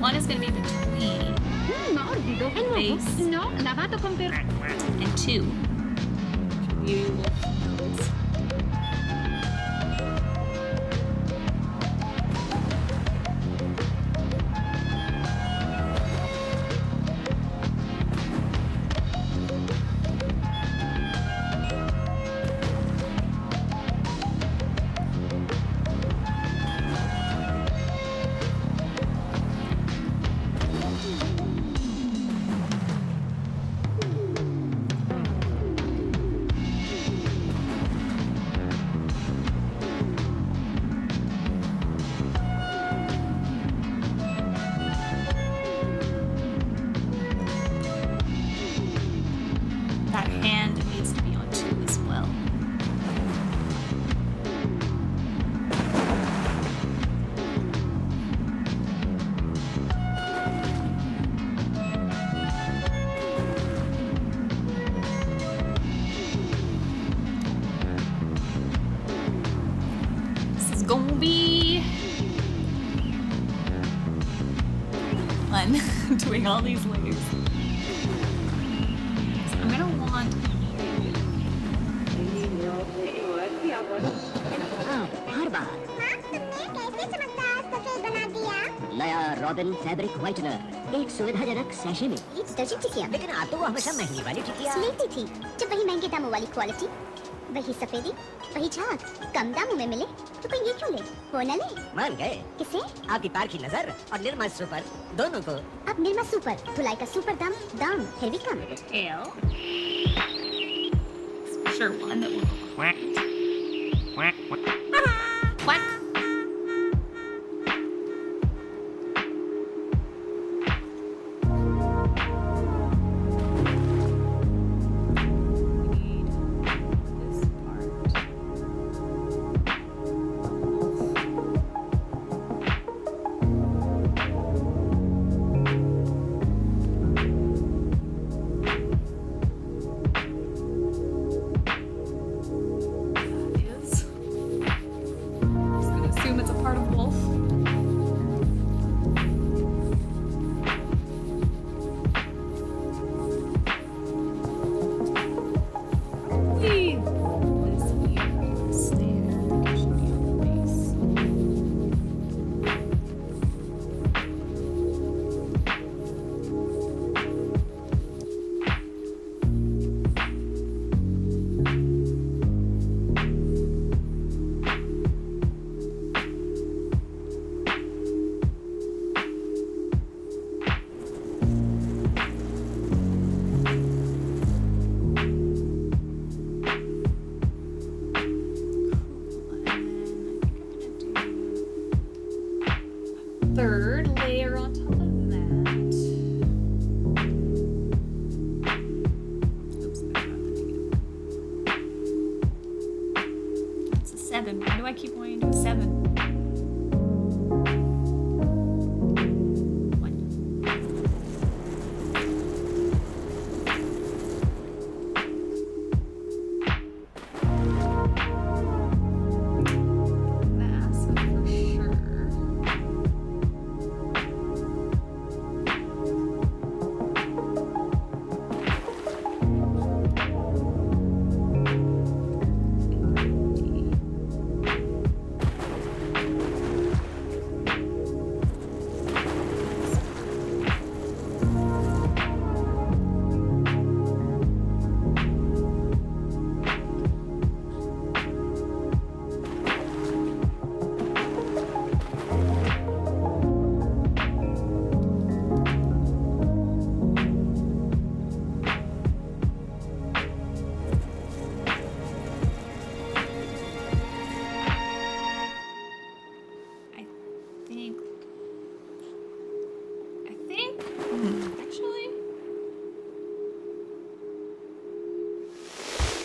One is going to be between Morbido, è nuovo? Face. No, lavato con and 2. You will that hand needs to be on 2 as well. This is gonna be fun doing all these layers. So I'm gonna want Harba. नया robin fabric whitener एक सुविधाजनक sachet में detergent की थी, लेकिन आप तो वो हमेशा महंगी वाली टिकिया स्लीपी थी जब वही महंगे दामों वाली क्वालिटी वही सफेदी, वही झाग, कम दामों में मिले तो कोई ये क्यों ले? वो न ले। मान गए किसे? आपकी पार की नजर और निर्मा सुपर दोनों को। अब निर्मा सुपर, धुलाई का सुपर दाम, दाम फिर भी कम। Ew. For sure one that will. What? Third layer on top of that. Oops, I forgot the negative. That's a 7. Why do I keep wanting to do a 7? 1. Massive for sure. Actually,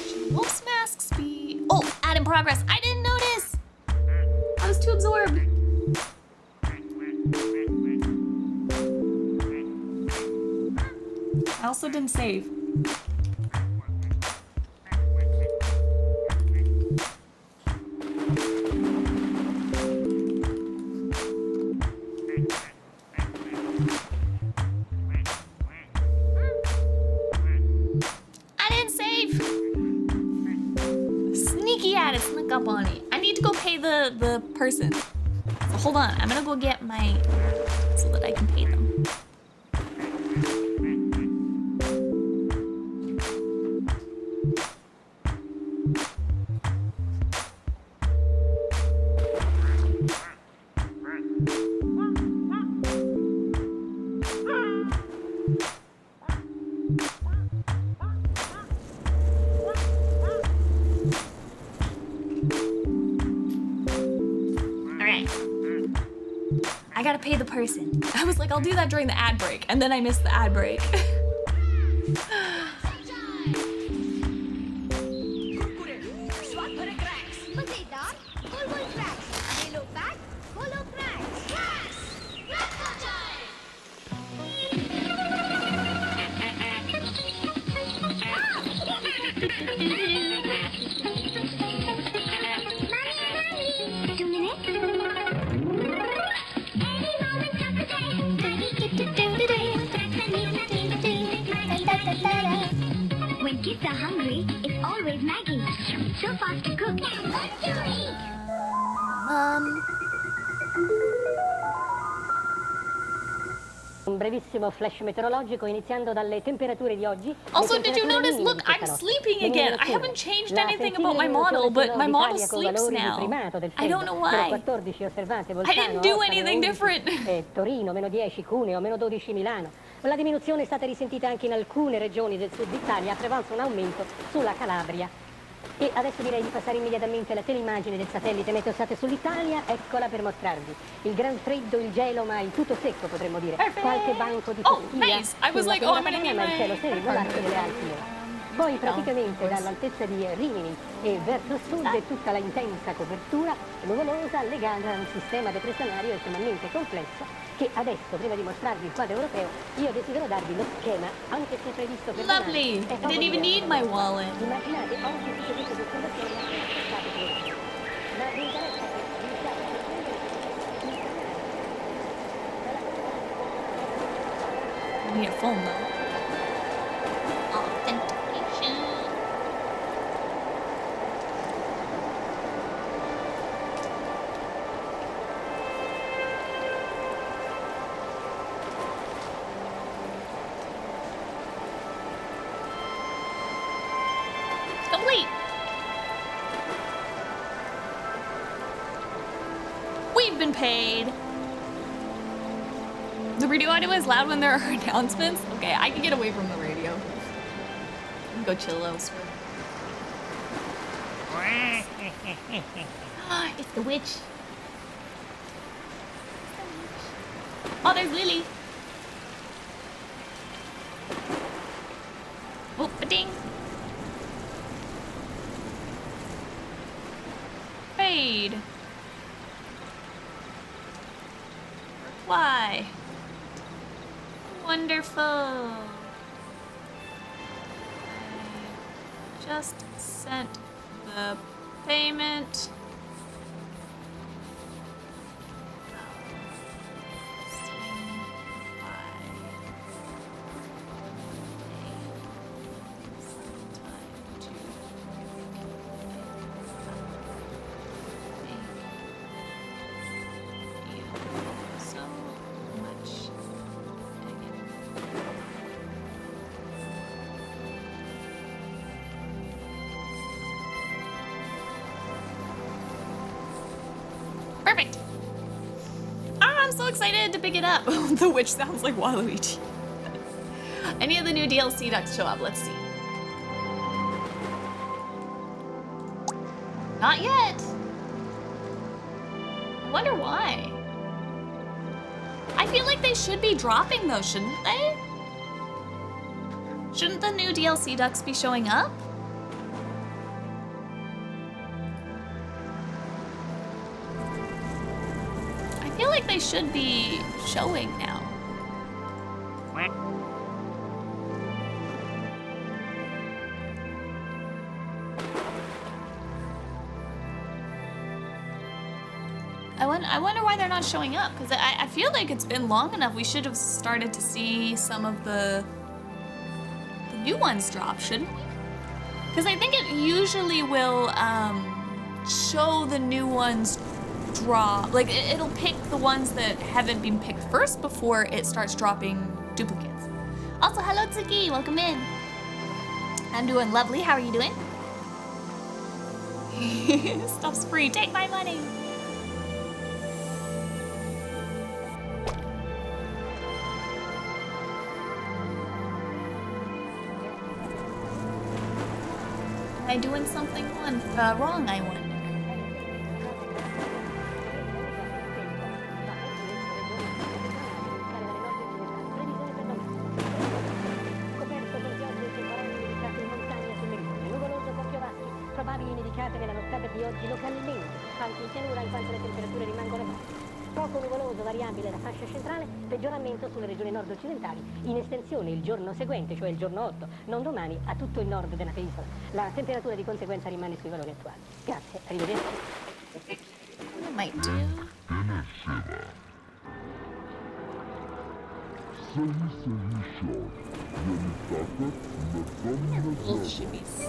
should wolf's masks be? Oh, add in progress. I didn't notice. I was too absorbed. I also didn't save. Snuck up on it. I need to go pay the person. So hold on, I'm gonna go get my so that I can pay them. I gotta pay the person. I was like, I'll do that during the ad break, and then I missed the ad break. When kids are hungry, it's always Maggie. So fast to cook. Un brevissimo flash meteorologico iniziando dalle temperature di oggi. Also, did you notice? Look, I'm sleeping again. I haven't changed anything about my model, but my model sleeps now. I don't know why. 14 osservate I didn't do anything different. Torino, meno 10, Cuneo, meno 12 Milano. La diminuzione è stata risentita anche in alcune regioni del sud d'Italia, prevalso un aumento sulla Calabria. E adesso direi di passare immediatamente alla teleimmagine del satellite Meteosat sull'Italia, eccola per mostrarvi. Il gran freddo, il gelo, ma il tutto secco potremmo dire. Qualche banco di foschia. Nice. I was like, oh, I'm gonna need ma il cielo sereno, l'arco delle Alpi. Poi praticamente dall'altezza di Rimini e verso sud è tutta la intensa copertura nuvolosa legata a un sistema depressionario estremamente complesso che adesso, prima di mostrarvi il quadro europeo, io desidero darvi lo schema, anche se previsto per Lovely! I didn't even need my wallet. Immaginate oggi tutte queste osservazioni state per ma vi interessa che I need a phone though. Authentication. Complete. We've been paid. The radio audio is loud when there are announcements. Okay, I can get away from the radio. I can go chill elsewhere. It's the witch. Oh, there's Lily. Whoop a ding. Paid. Why? Wonderful. I just sent the payment. Perfect. I'm so excited to pick it up. The witch sounds like Waluigi. Any of the new DLC ducks show up? Let's see. Not yet. I wonder why. I feel like they should be dropping those, shouldn't they? Shouldn't the new DLC ducks be showing up? I feel like they should be showing now. I wonder why they're not showing up, because I feel like it's been long enough. We should have started to see some of the new ones drop, shouldn't we? Because I think it usually will show the new ones drop. Like, it'll pick the ones that haven't been picked first before it starts dropping duplicates. Also, hello Tsuki, welcome in. I'm doing lovely, how are you doing? Stuff's free, take my money. Am I doing something wrong, I wonder? Probabili nevicate nella nottata di oggi localmente, anche in pianura in quanto le temperature rimangono basse. Poco nuvoloso variabile la fascia centrale, peggioramento sulle regioni nord-occidentali, in estensione il giorno seguente, cioè il giorno 8, non domani, a tutto il nord della penisola. La temperatura di conseguenza rimane sui valori attuali. Grazie, arrivederci. What might do? Little shimmies.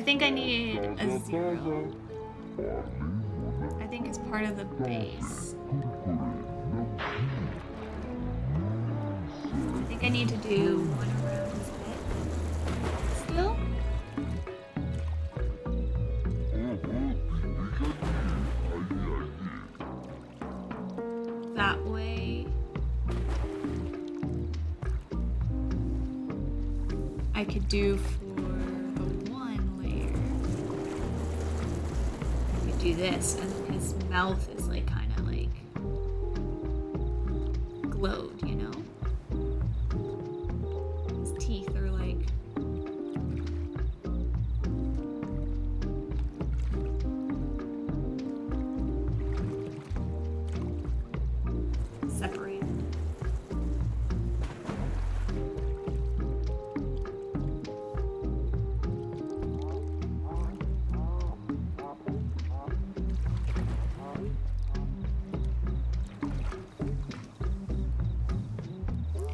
think I need a 0. I think it's part of the base. I think I need to do 1 around his head. Still? That way. I could do for the 1 layer. I could do this, and then his mouth is like kind of like glowed, you know? His teeth are like separated.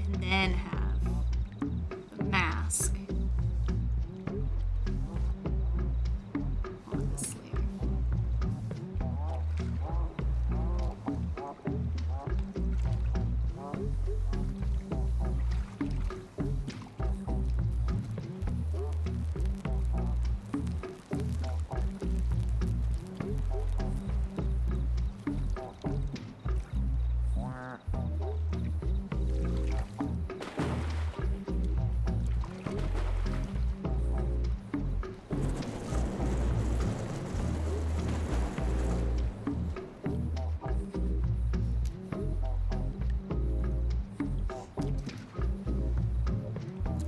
And then have the mask on this layer.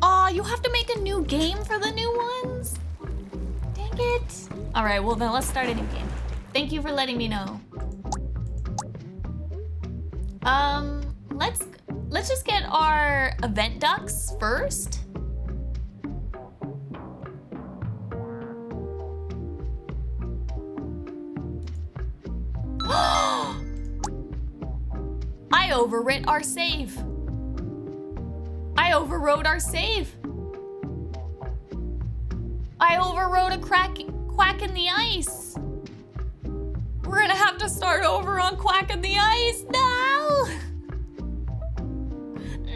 Aw, you have to make a new game for the new ones? Dang it. All right, well then let's start a new game. Thank you for letting me know. Let's just get our event ducks first. I overwrit our save. I overrode our save. I overrode a quack in the ice. We're gonna have to start over on Quack in the Ice. No!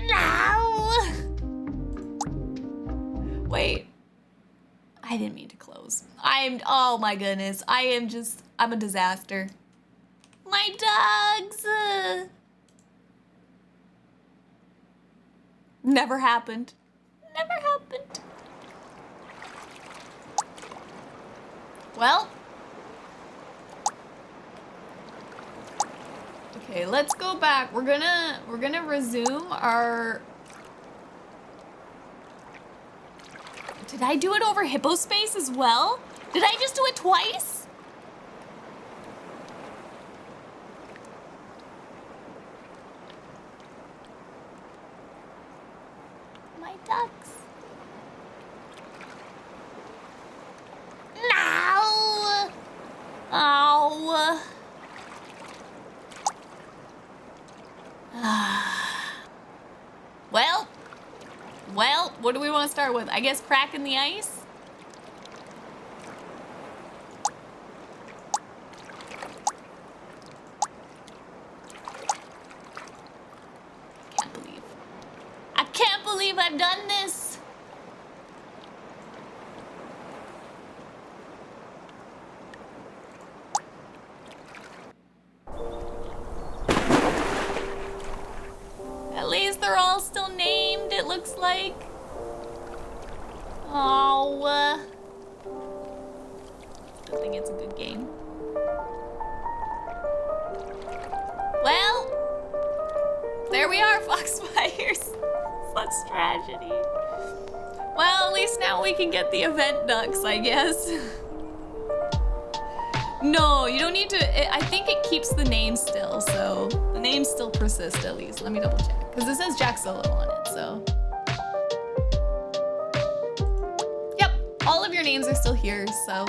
No! Wait. I didn't mean to close. Oh my goodness. I'm a disaster. My dogs! Never happened. Never happened. Well. Okay, let's go back. We're gonna resume our... Did I do it over Hippospace as well? Did I just do it twice? My ducks. No! Oh. Well, what do we want to start with? I guess Crack in the Ice? I can't believe I've done this. At least they're all still named, it looks like. Oh. I think it's a good game. Well, there we are, Foxfires. Such tragedy. Well, at least now we can get the event ducks, I guess. No, you don't need to. I think it keeps the name still, so the names still persist at least. Let me double check. Because it says Jack Solo on it, so. Yep, all of your names are still here, so.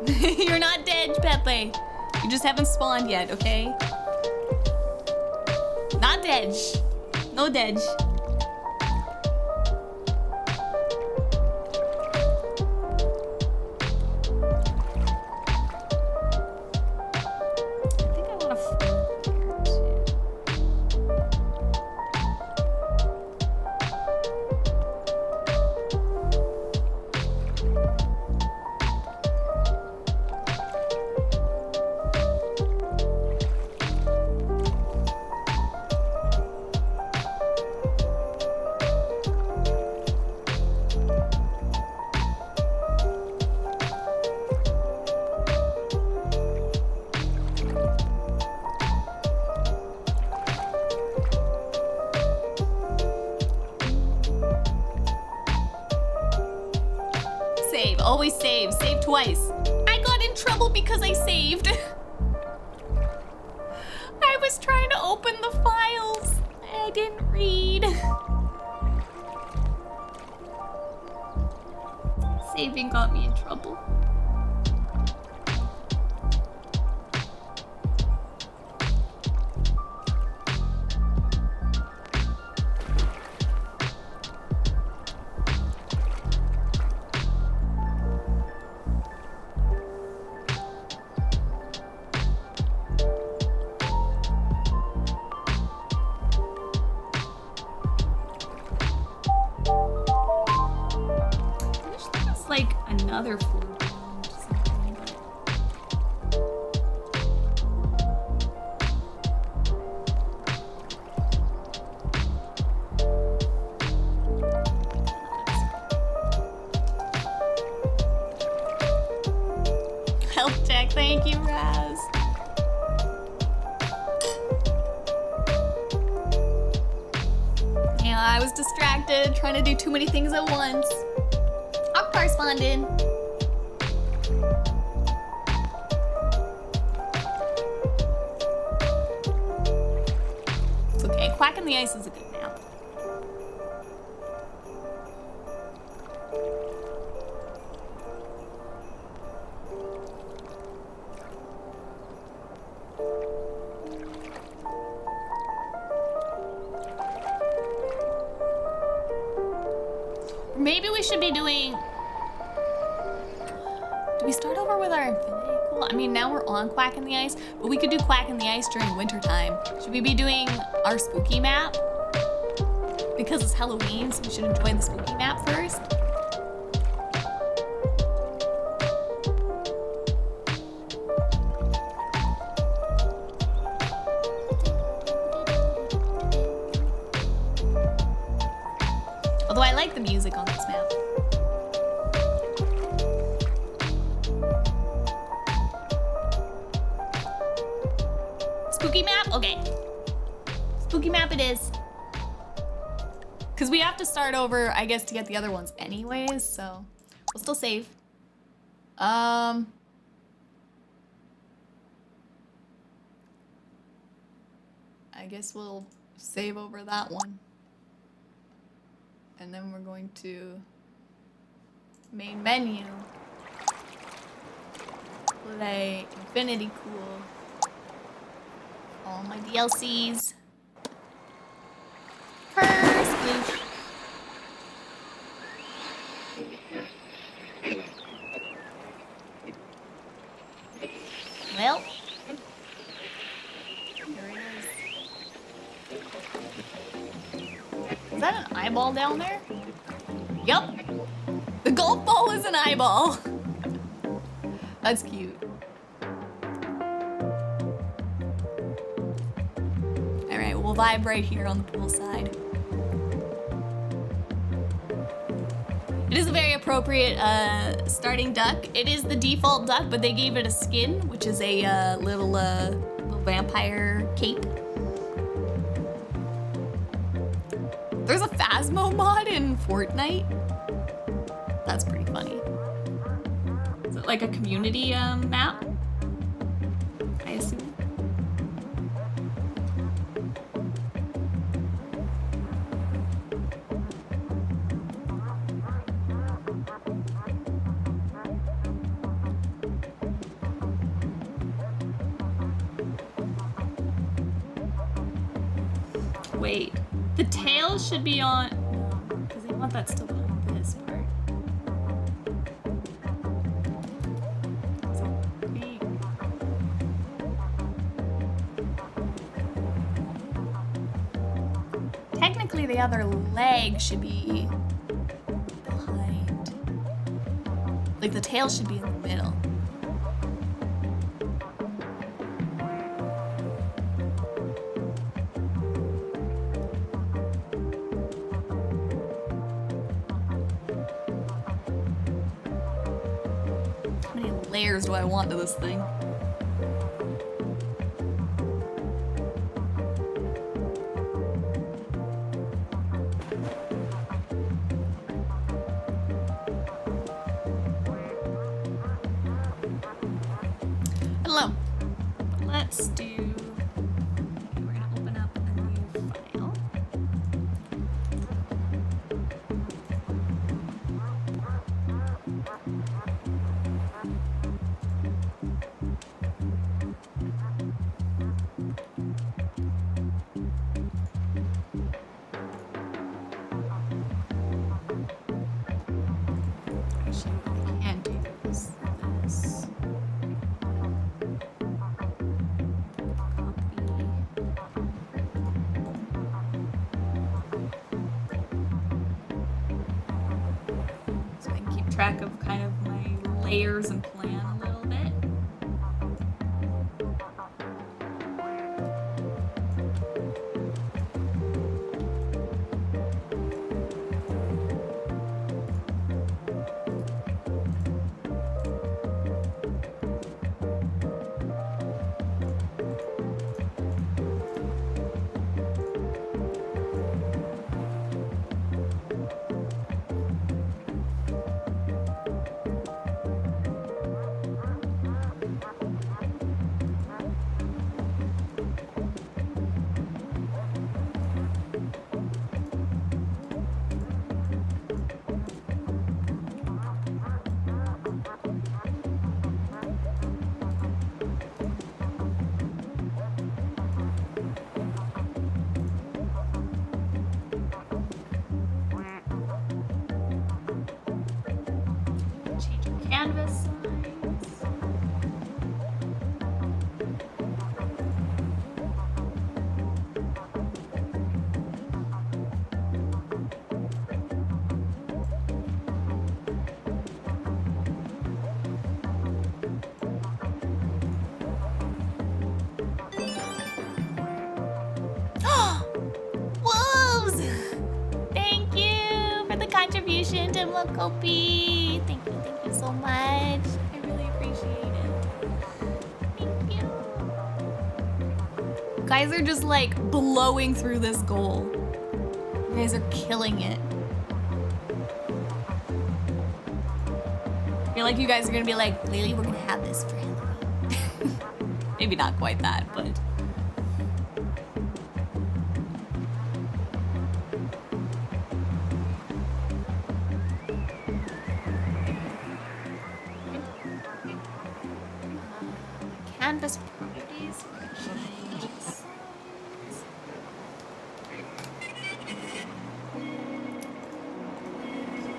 You're not dead, Pepe. You just haven't spawned yet, okay? Not dead. No dead. Always save. Save twice. I got in trouble because I saved. I was trying to open the files. I didn't read. Saving got me in trouble. Like another floor beyond something, but... Health check, thank you, Raz. Yeah, I was distracted trying to do too many things at once. I'm corresponding. It's okay. Quack in the ice is a good nap. Maybe we should be doing... Do we start over with our infinity? Cool. I mean, now we're on Quack in the Ice, but we could do Quack in the Ice during wintertime. Should we be doing our spooky map? Because it's Halloween, so we should enjoy the spooky map first. Although I like the music on this map. Spooky map? Okay. Spooky map it is. Because we have to start over, I guess, to get the other ones anyways, so we'll still save. I guess we'll save over that one. And then we're going to main menu. Play Infinity Cool. All my DLCs. First bloosh. Well, here it is. Is that an eyeball down there? Yup. The golf ball is an eyeball. That's cute. Alright, we'll vibe right here on the pool side. It is a very appropriate starting duck. It is the default duck, but they gave it a skin, which is a little vampire cape. There's a Phasmo mod in Fortnite. That's pretty funny. Is it like a community map? I assume. Wait, the tail should be on, because I want that still behind this part. Technically, the other leg should be behind. Like the tail should be in the middle. How many layers do I want to this thing? let's do. We're gonna open up a new file. Actually, I can do this. So I can keep track of kind of my layers and plan a little bit. Change your canvas size. Wolves! Thank you for the contribution to Mokopi. Thank you so much. I really appreciate it. Thank you. You guys are just like blowing through this goal. You guys are killing it. I feel like you guys are gonna be like, Lily, we're gonna have this for Halloween. Maybe not quite that, but. Canvas properties.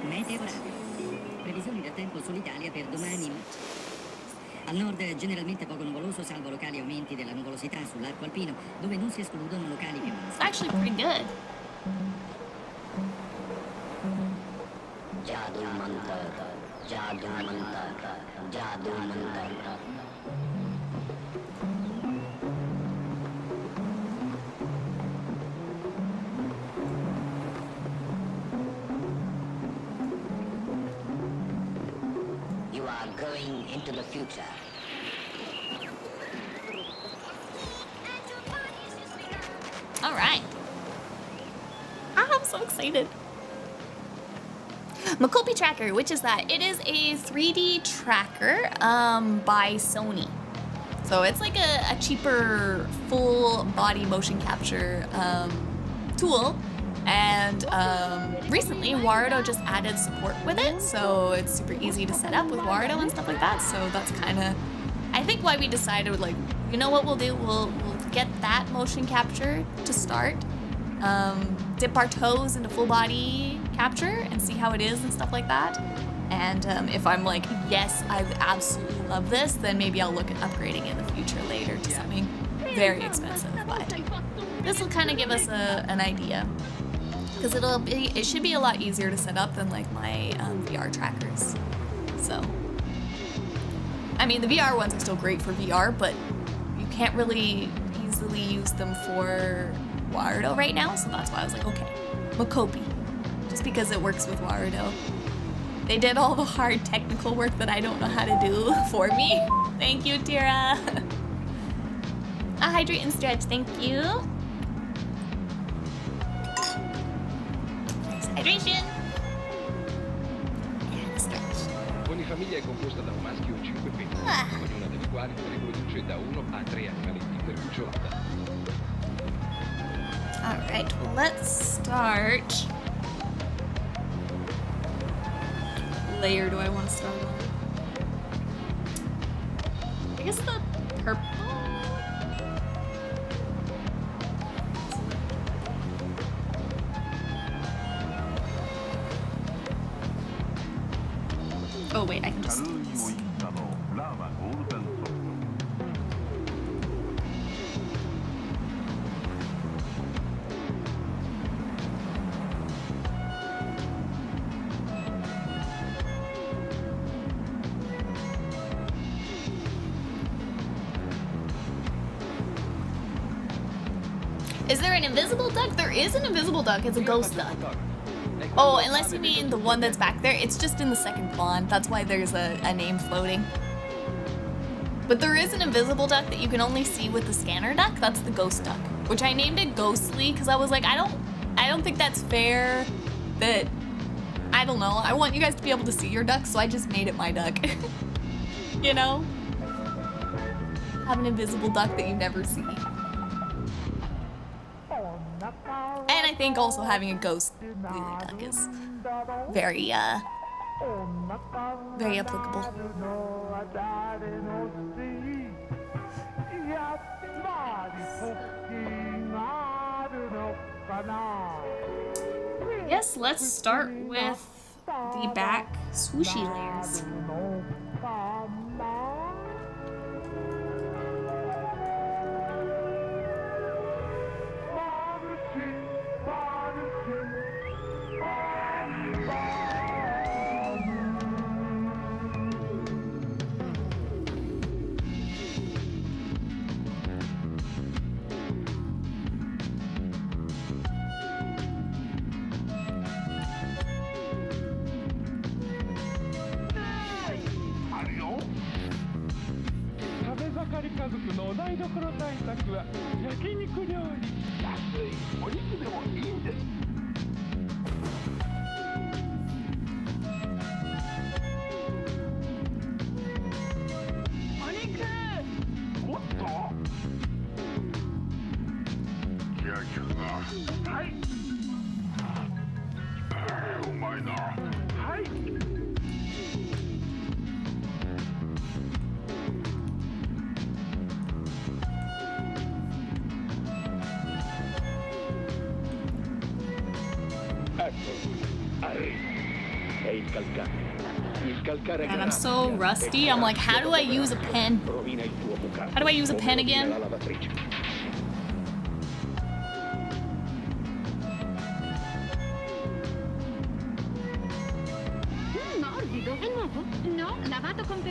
Meteo radio. Previsioni del tempo sull'Italia per domani. Al nord generalmente poco nuvoloso, salvo locali aumenti della nuvolosità sull'arco alpino, dove non si escludono locali piovaschi. It's actually pretty good. Jadoo Mantara, Jadoo Mantara, Jadoo Mantara. You are going into the future. All right. I'm so excited. Mokopi Tracker, which is that? It is a 3D tracker by Sony. So it's like a cheaper full body motion capture tool. And recently, Warudo just added support with it. So it's super easy to set up with Warudo and stuff like that. So that's kind of, I think, why we decided, like, you know what we'll do? We'll get that motion capture to start. Dip our toes into full body capture and see how it is and stuff like that. And if I'm like, yes, I absolutely love this, then maybe I'll look at upgrading in the future later to something very expensive. But this will kind of give us an idea, because it should be a lot easier to set up than like my VR trackers. So, I mean, the VR ones are still great for VR, but you can't really easily use them for Warudo right now, so that's why I was like, okay, Mokopi, just because it works with Warudo. They did all the hard technical work that I don't know how to do for me. Thank you, Tira. Hydrate and stretch, thank you. Nice hydration. And stretch. Ogni famiglia è composta da un maschio e 5 femmine, ognuna delle quali riproduce da 1 a 3 animali let's start. What layer do I want to start on? I guess the purple. Oh wait, I can just do this. Is there an invisible duck? There is an invisible duck. It's a ghost duck. Oh, unless you mean the one that's back there. It's just in the second pond. That's why there's a name floating. But there is an invisible duck that you can only see with the scanner duck. That's the ghost duck, which I named it Ghostly because I was like, I don't think that's fair. That I don't know. I want you guys to be able to see your duck, so I just made it my duck. You know, have an invisible duck that you never see. And I think also having a ghost lily duck is very very applicable. Yes, let's start with the back swooshy layers. And I'm so rusty. I'm like, how do I use a pen? How do I use a pen again? Morbido, è nuovo? No, lavato con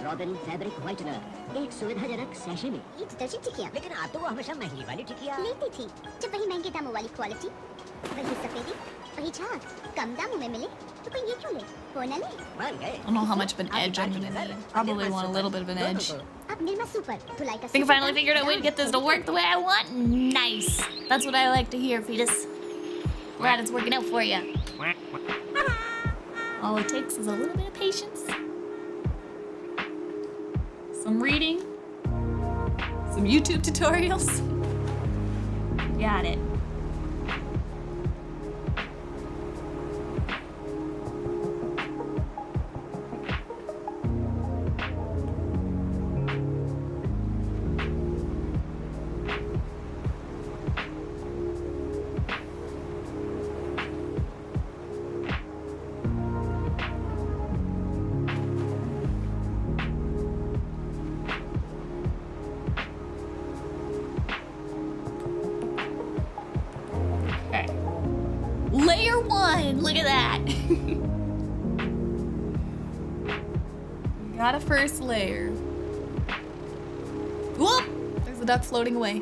robin fabric whitener, एक सुविधाजनक sachet में। ये detergent टिकिया, लेकिन आप तो वो हमेशा महंगी वाली टिकिया लेती थी। जब वही महंगे दामों वाली क्वालिटी, वही सफेदी, वही झाग कम दामों में मिले तो कोई ये क्यों ले? वो न ले। I don't know how much of an edge I'm gonna need. Probably want a little bit of an edge. अब निर्मा सुपर धुलाई का। I think I finally figured out a way to get this to work the way I want. Nice. That's what I like to hear, fetus. Glad it's working out for you. All it takes is a little bit of patience, some reading, some YouTube tutorials. Got it. Layer 1, look at that. Got a first layer. Whoop! There's a duck floating away.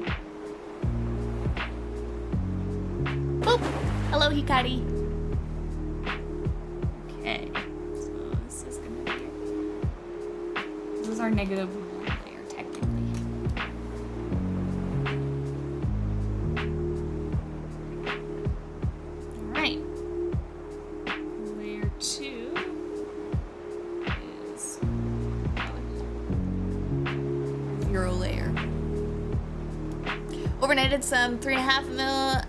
Boop! Hello, Hikari. Okay, so this is gonna be. This is our negative layer, technically. Alright. Layer 2 is 0 layer. Overnighted some 3.5 mil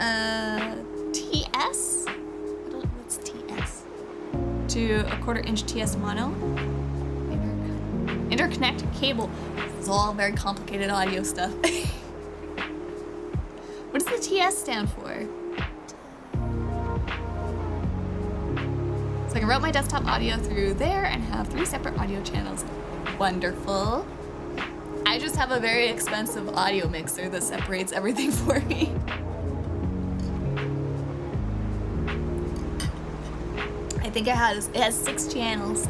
TS? What's TS? To a 1/4 inch TS mono. Interconnect cable. This is all very complicated audio stuff. What does the TS stand for? So I can route my desktop audio through there and have 3 separate audio channels. Wonderful. I just have a very expensive audio mixer that separates everything for me. I think it has 6 channels.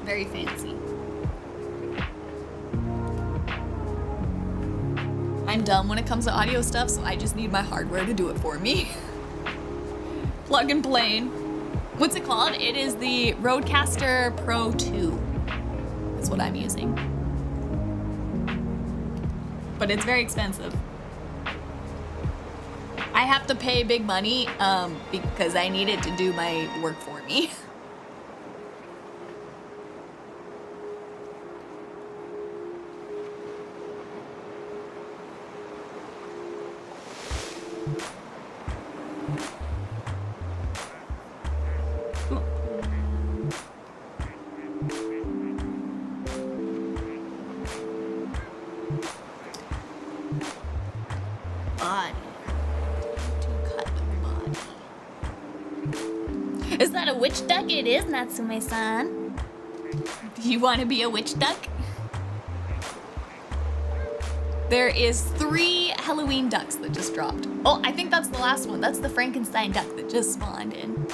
Very fancy. I'm dumb when it comes to audio stuff, so I just need my hardware to do it for me. Plug and play. What's it called? It is the Rodecaster Pro 2. Is what I'm using. But it's very expensive. I have to pay big money because I need it to do my work for me. Is that a witch duck? It is, Natsume-san. Do you want to be a witch duck? There is 3 Halloween ducks that just dropped. Oh, I think that's the last one. That's the Frankenstein duck that just spawned in.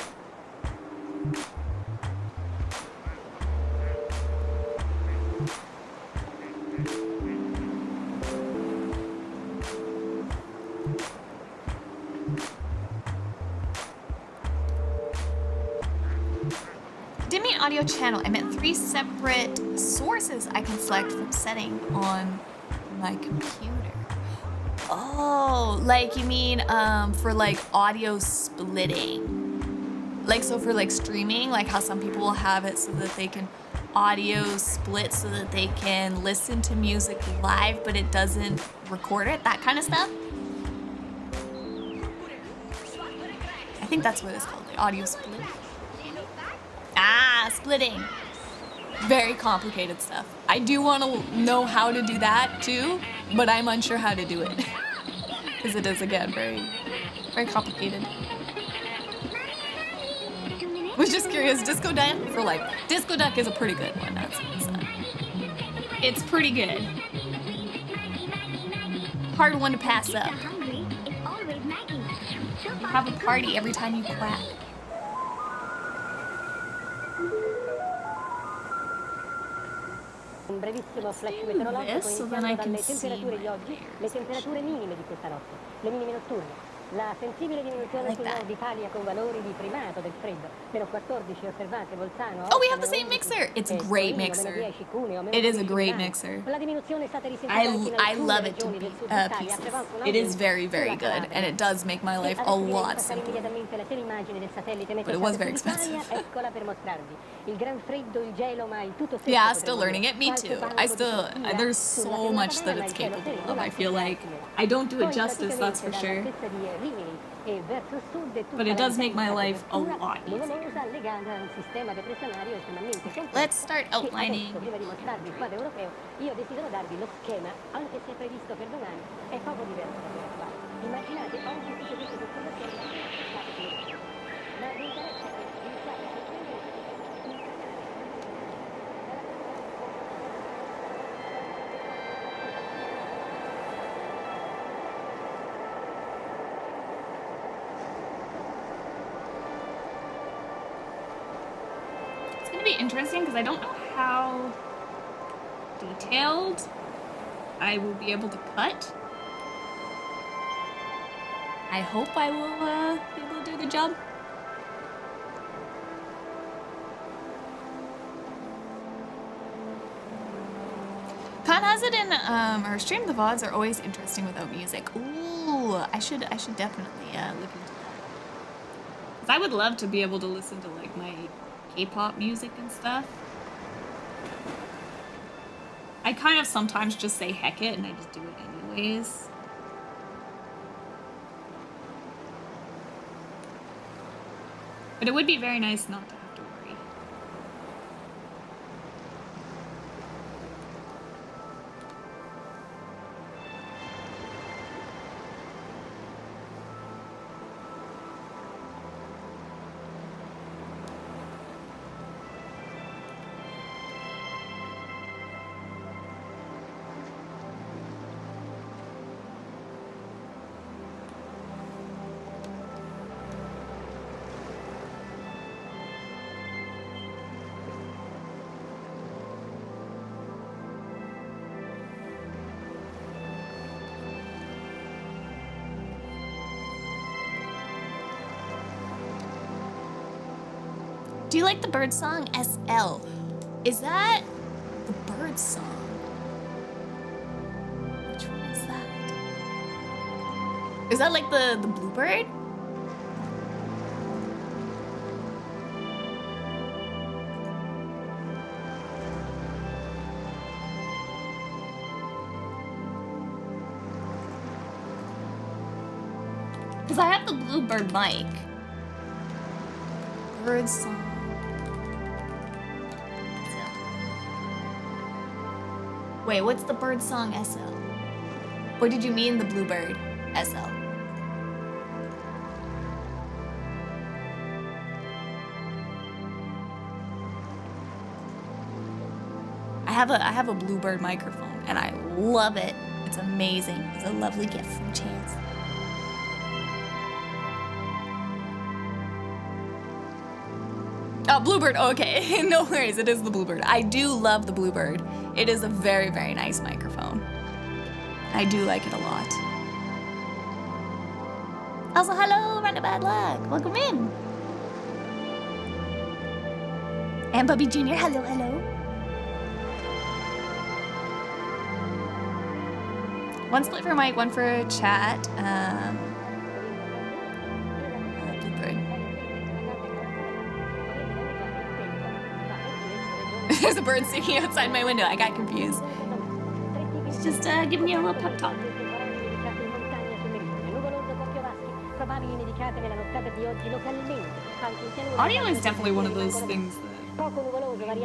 Didn't mean audio channel. I meant 3 separate sources I can select from setting on my computer. Oh, like you mean for like audio splitting. Like so for like streaming, like how some people will have it so that they can audio split so that they can listen to music live but it doesn't record it, that kind of stuff. I think that's what it's called, the audio split. Ah, splitting. Very complicated stuff. I do want to know how to do that too, but I'm unsure how to do it. Because it is, again, very, very complicated. Was just curious, Disco Duck for like, Disco Duck is a pretty good one, that's it's pretty good. Hard one to pass up. Have a party every time you quack. Un brevissimo flash meteorologico So then I iniziando can dalle see temperature di my oggi, le temperature minime di questa notte, le minime notturne. La sensibile diminuzione like sul that. nord Italia con valori di primato del freddo. Meno 14 osservate Bolzano. Oh, we have Ostia, the same meno 11, mixer. It's a e great Torino, mixer. meno 10, Cuneo, meno It is a 12 great Milano. mixer. La diminuzione è stata risentita anche in I alcune love it to regioni del sud pieces. Italia. Ha prevalso un It is aumento very, sulla very good, Calabria. and it does make my life a Adesso direi di lot passare simpler. immediatamente alle teleimmagini del satellite But it was Meteosat very sull'Italia. expensive. Eccola per mostrarvi. Il gran freddo, il gelo, ma il tutto secco. Yeah, still potremmo learning dire. it. Me Qualche too. banco I di still, Turchia there's sulla so pianura much that padana, it's il cielo capable sereno, of. I l'altro feel like grazie. I don't do it Poi justice, that's for praticamente sure. dall'altezza di Rimini e verso sud è tutta But it does la make my intensa life a copertura lot easier. nuvolosa legata a un sistema depressionale estremamente complesso. Let's start Che outlining. adesso, prima di mostrarvi il quadro europeo, io desidero darvi lo schema, anche se previsto per domani, è poco diverso da quello attuale. Immaginate oggi tutte queste osservazioni da una passata di Europa. Ma vi interessa che iniziate a comprendere il canale. It's gonna be interesting because I don't know how detailed I will be able to cut. I hope I will be able to do a good job. Khan has it in our stream. The VODs are always interesting without music. Ooh, I should definitely look into that. 'Cause I would love to be able to listen to like my K-pop music and stuff. I kind of sometimes just say heck it and I just do it anyways. But it would be very nice not to have to worry. Do you like the bird song SL? Is that the bird song? Which one is that? Is that like the bluebird? Because I have the bluebird mic. Bird song. Wait, what's the bird song SL? Or did you mean the bluebird SL? I have a bluebird microphone and I love it. It's amazing. It's a lovely gift from Chance. Oh, bluebird. Oh, okay. No worries. It is the bluebird. I do love the bluebird. It is a very, very nice microphone. I do like it a lot. Also, hello, Random Bad Luck. Welcome in. And Bubby Jr. Hello, hello. One split for mic, one for chat. Bluebird. There's a bird singing outside my window. I got confused. It's just giving you a little pep talk. Audio is definitely one of those things that I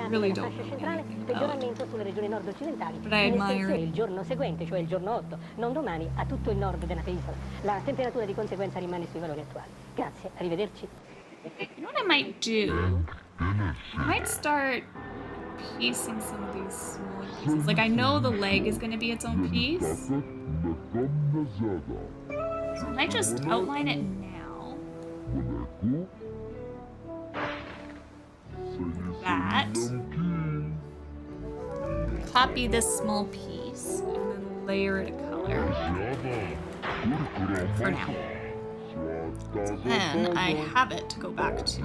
really don't know anything about. But I admire it. Il giorno seguente, cioè il giorno 8, non domani, a tutto il nord della penisola. La temperatura di conseguenza rimane sui valori attuali. Grazie, arrivederci. You know what I might do? I might start piecing some of these smaller pieces. Like, I know the leg is going to be its own piece. So I might just outline it now. Like that. Copy this small piece and then layer it a color. For now. Then I have it to go back to.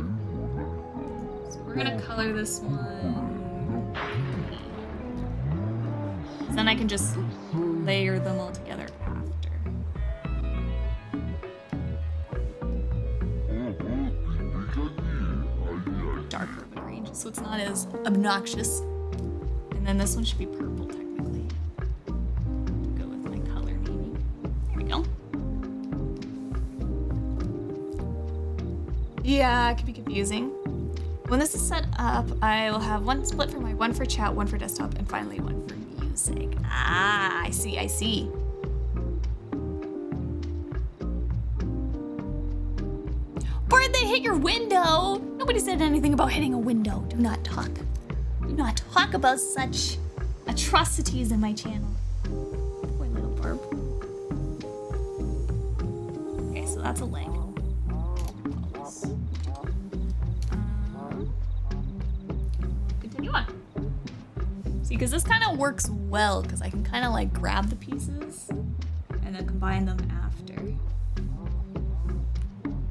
So we're gonna color this one. Then I can just layer them all together after. Darker of a green, just so it's not as obnoxious. And then this one should be purple technically. Go with my color naming. There we go. Yeah, it can be confusing. When this is set up, I will have one split for one for chat, one for desktop, and finally one for music. Ah, I see, I see. Bird, they hit your window! Nobody said anything about hitting a window. Do not talk. Do not talk about such atrocities in my channel. Poor little Barb. Okay, so that's a leg. Continue on. See, because this kind of works well, because I can kind of like grab the pieces and then combine them after.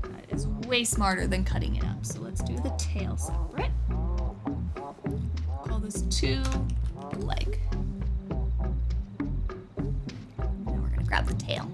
That is way smarter than cutting it up. So let's do the tail separate. Call this 2 leg. Now we're gonna grab the tail.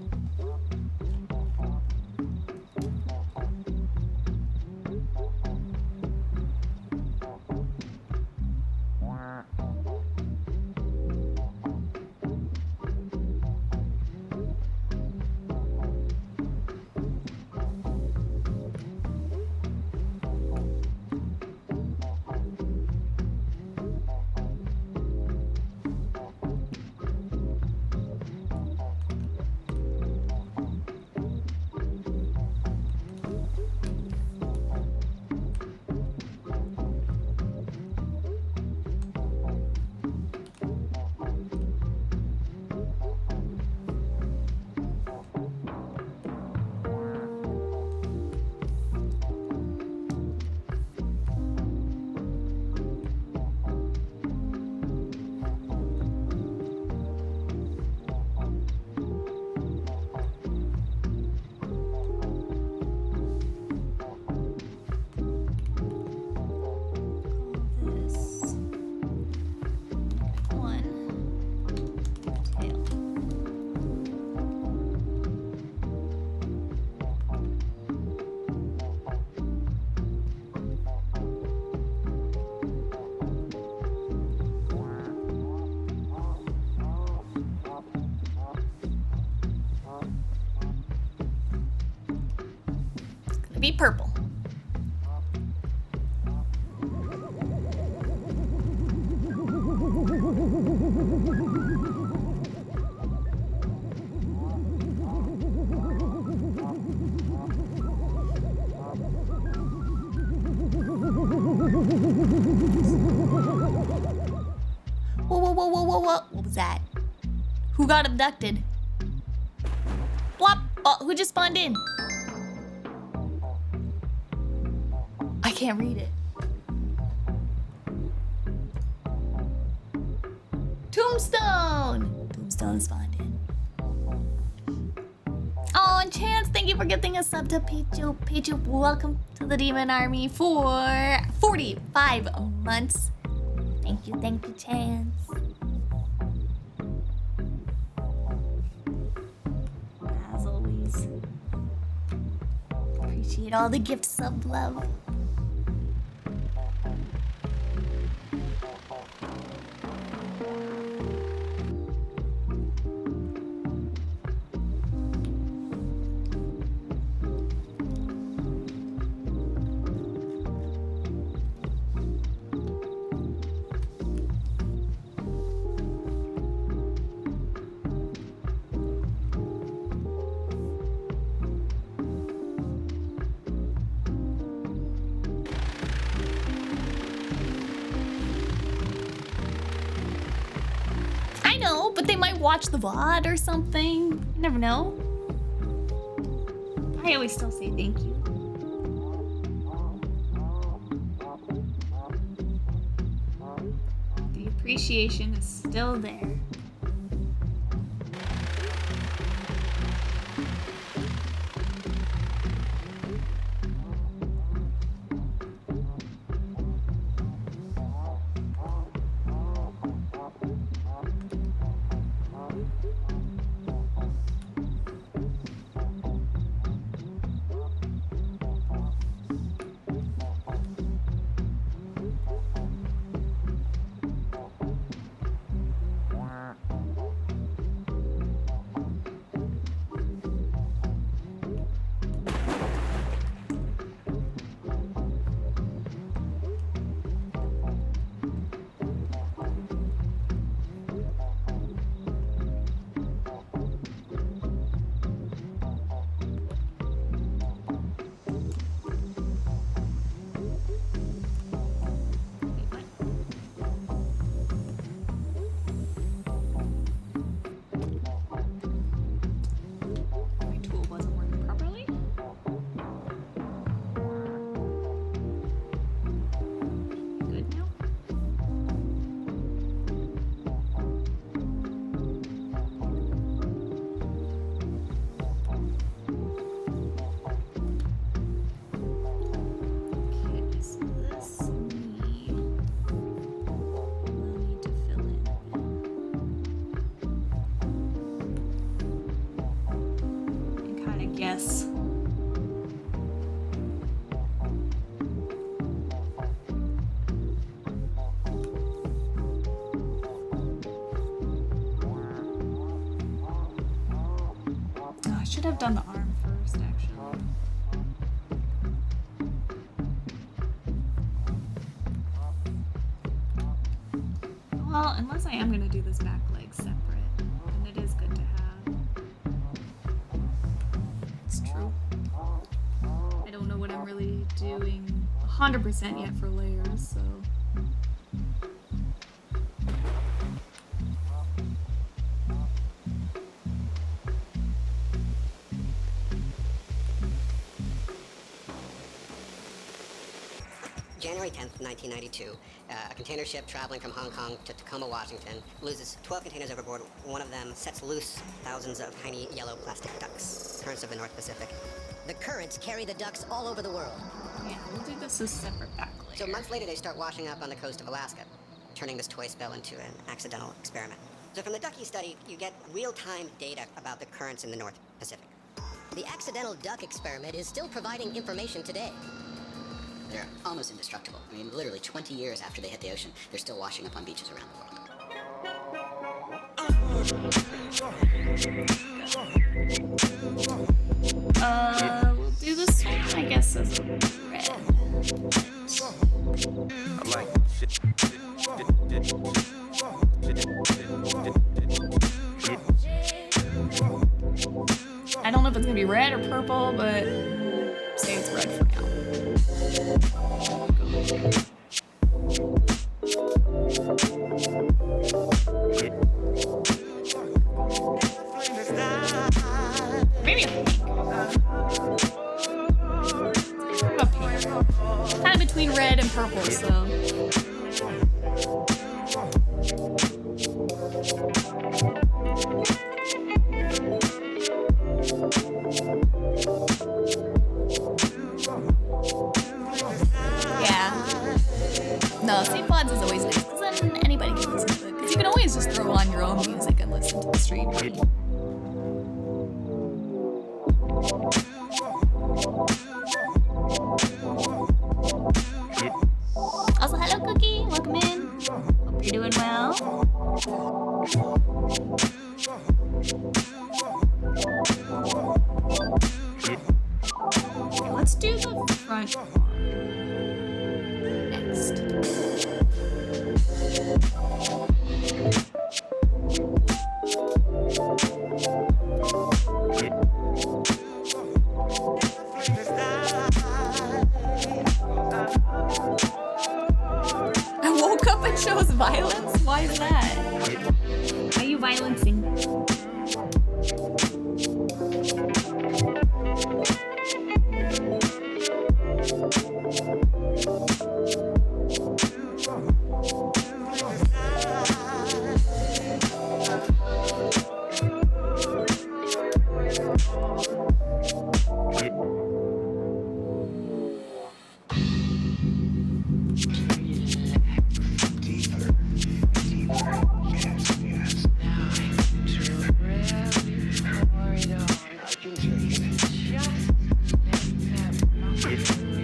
Be purple. Whoa. What was that? Who got abducted? Blop! Oh, who just spawned in? I can't read it. Tombstone! Tombstone spawned in. Oh, and Chance, thank you for gifting a sub to Pichu. Welcome to the Demon Army for 45 months. Thank you, Chance. As always, appreciate all the gift sub love. But they might watch the VOD or something. You never know. I always still say thank you. The appreciation is still there. guess. Oh, I should have done the arm first, actually. Well, unless I am gonna do this back leg separate, and it is good to have. It's true. I don't know what I'm really doing 100% yet for layers, so. January 10th, 1992, a container ship traveling from Hong Kong to Tacoma, Washington, loses 12 containers overboard. One of them sets loose thousands of tiny yellow plastic ducks, currents of the North Pacific. The currents carry the ducks all over the world. Yeah, we'll do this as separate back layer. So months later, they start washing up on the coast of Alaska, turning this toy spell into an accidental experiment. So from the ducky study, you get real-time data about the currents in the North Pacific. The accidental duck experiment is still providing information today. They're almost indestructible. I mean, literally 20 years after they hit the ocean, they're still washing up on beaches around the world. We'll do this one, I guess, as a red. I don't know if it's gonna be red or purple, but say it's red for now. Maybe a pink. Kind of between red and purple, so. Yeah. No, see, VODs is always nice, because then anybody can listen to it. Because you can always just throw on your own music and listen to the stream. Also, hello, Cookie. Welcome in. Hope you're doing well. Okay, let's do the front one next. I woke up and shows violence? Why is that? Why are you violencing?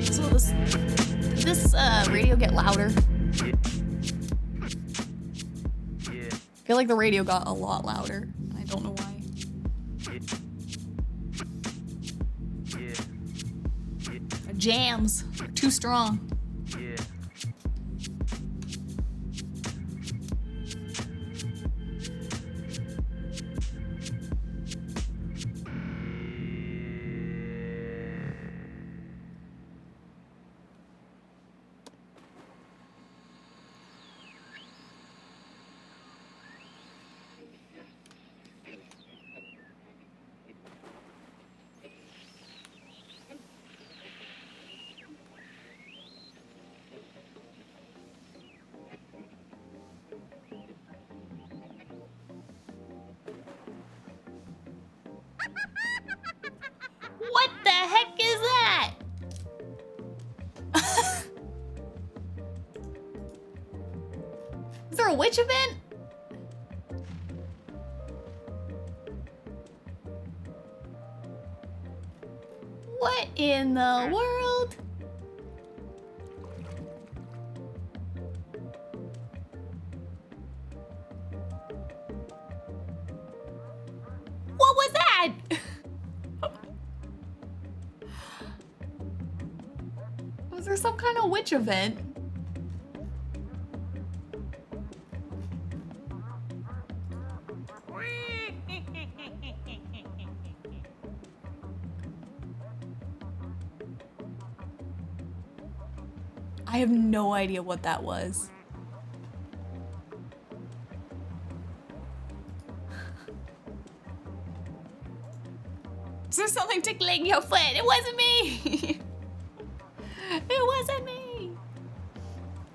So did this radio get louder? I feel like the radio got a lot louder. I don't know why. The jams are too strong. What the heck is that? Is there a witch event? in the world? What was that? Was there some kind of witch event? I have no idea what that was. Is there something tickling your foot? It wasn't me! It wasn't me!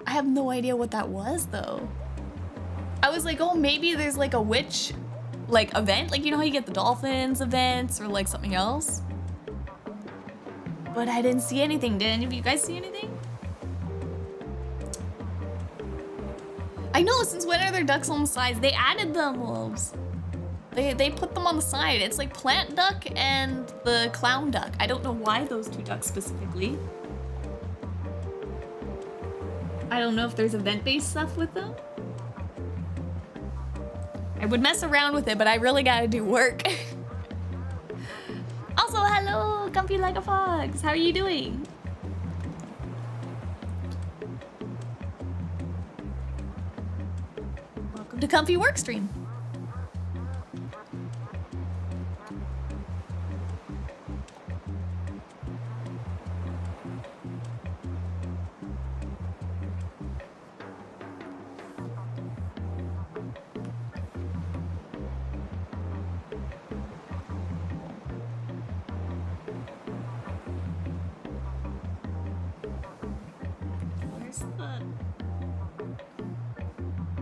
I have no idea what that was though. I was like, oh, maybe there's like a witch like event. Like, you know how you get the dolphins events or like something else? But I didn't see anything. Did any of you guys see anything? I know, since when are there ducks on the sides? They added them, wolves. They put them on the side. It's like plant duck and the clown duck. I don't know why those two ducks specifically. I don't know if there's event-based stuff with them. I would mess around with it, but I really gotta do work. Also, hello, Comfy Like a Fox. How are you doing? Welcome to Comfy Work Stream.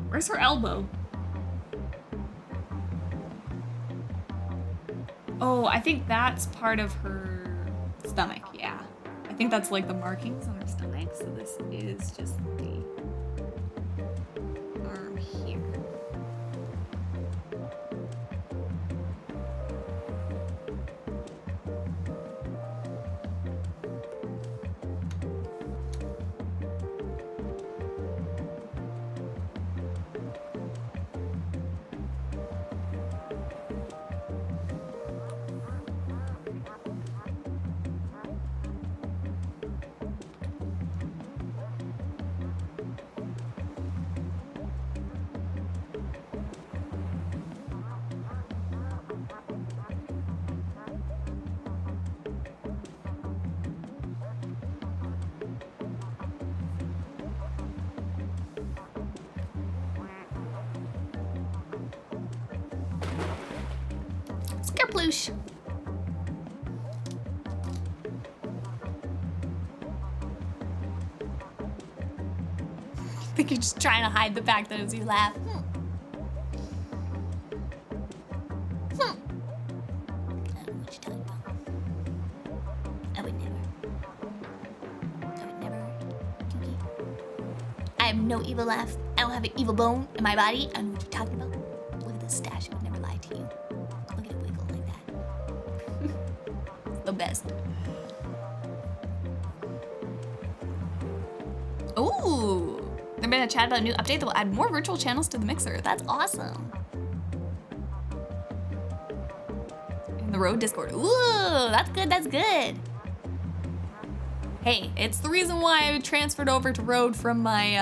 Where's her elbow? Oh, I think that's part of her stomach, yeah. I think that's like the markings on her stomach, so this is just the arm here. Scareploosh. I think you're just trying to hide the fact that it was you laugh. I don't know what you're talking about. I would never. Kinky. I have no evil laugh. I don't have an evil bone in my body. I don't know what you're talking about. Look at this stash. I would never lie to you. Look at it wiggle like that. The best. Ooh. There's been a chat about a new update that will add more virtual channels to the mixer. That's awesome. In the Rode Discord. Ooh, that's good, that's good. Hey, it's the reason why I transferred over to Rode from my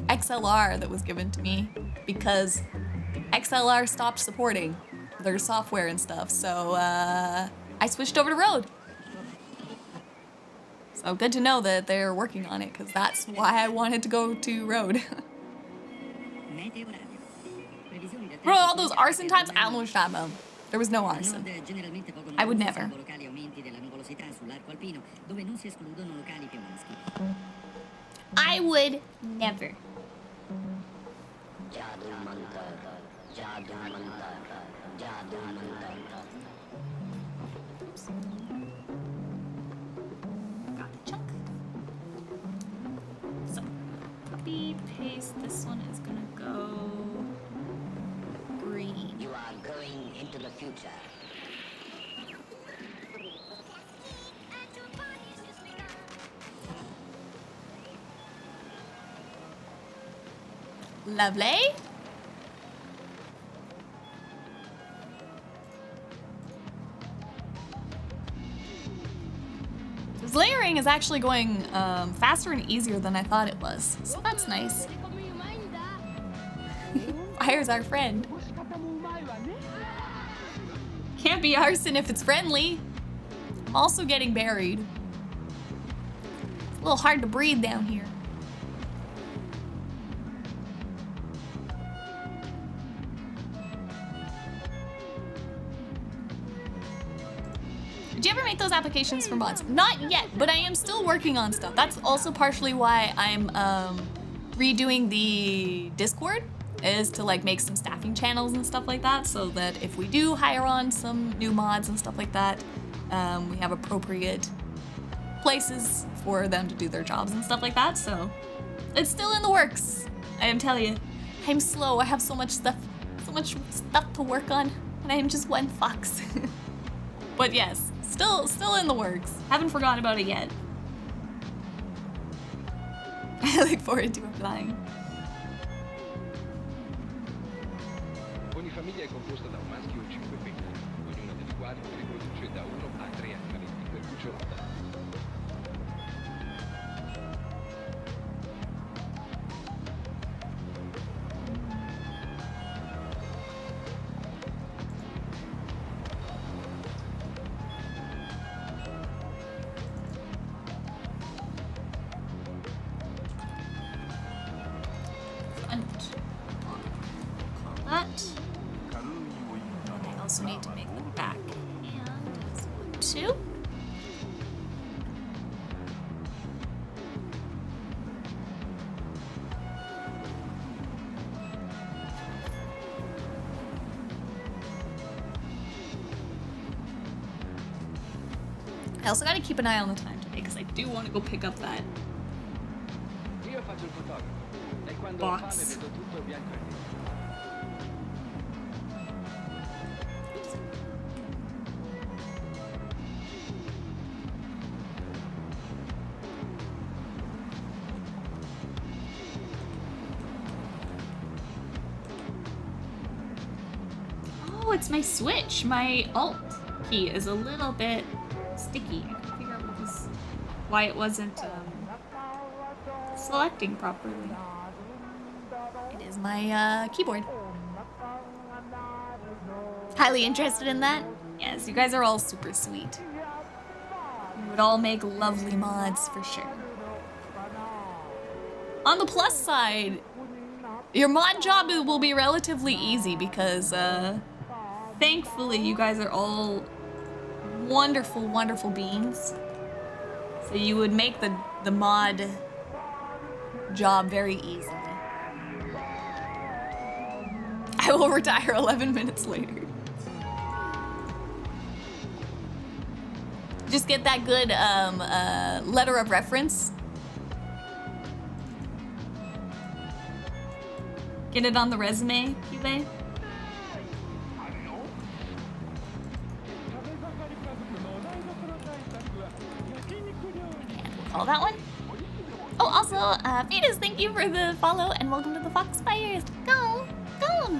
XLR that was given to me, because XLR stopped supporting their software and stuff, so I switched over to Rode. So good to know that they're working on it, because that's why I wanted to go to Rode. Bro, all those arson times, I don't know what you're talking about. There was no arson. I would never. I would never. Got the chunk. So, copy, paste. This one is gonna go green. You are going into the future. Lovely. This layering is actually going faster and easier than I thought it was, so that's nice. Fire's our friend. Can't be arson if it's friendly. I'm also getting buried. It's a little hard to breathe down here. Did you ever make those applications for mods? Not yet, but I am still working on stuff. That's also partially why I'm redoing the Discord, is to like make some staffing channels and stuff like that, so that if we do hire on some new mods and stuff like that, we have appropriate places for them to do their jobs and stuff like that. So it's still in the works. I am telling you, I'm slow. I have so much stuff to work on, and I am just one fox. But yes, still in the works. Haven't forgotten about it yet. I look forward to applying. Ogni famiglia è composta da un maschio e 5 femmine, ognuna delle quali riproduce da 1 a 3 animaletti per cucciolata. I also need to make the back and two. I also gotta keep an eye on the time today because I do want to go pick up that Io faccio il fotografo e quando ho fame box. vedo tutto bianco e nero. Oh, it's my switch. My alt key is a little bit sticky. I couldn't figure out why it wasn't selecting properly. It is my keyboard. Highly interested in that? Yes, you guys are all super sweet. You would all make lovely mods for sure. On the plus side, your mod job will be relatively easy because thankfully you guys are all wonderful, wonderful beings. So you would make the mod job very easily. I will retire 11 minutes later. Just get that good letter of reference. Get it on the resume, Cube. Call that one. Oh, also, Fetus, thank you for the follow and welcome to the Foxfires. Go, go.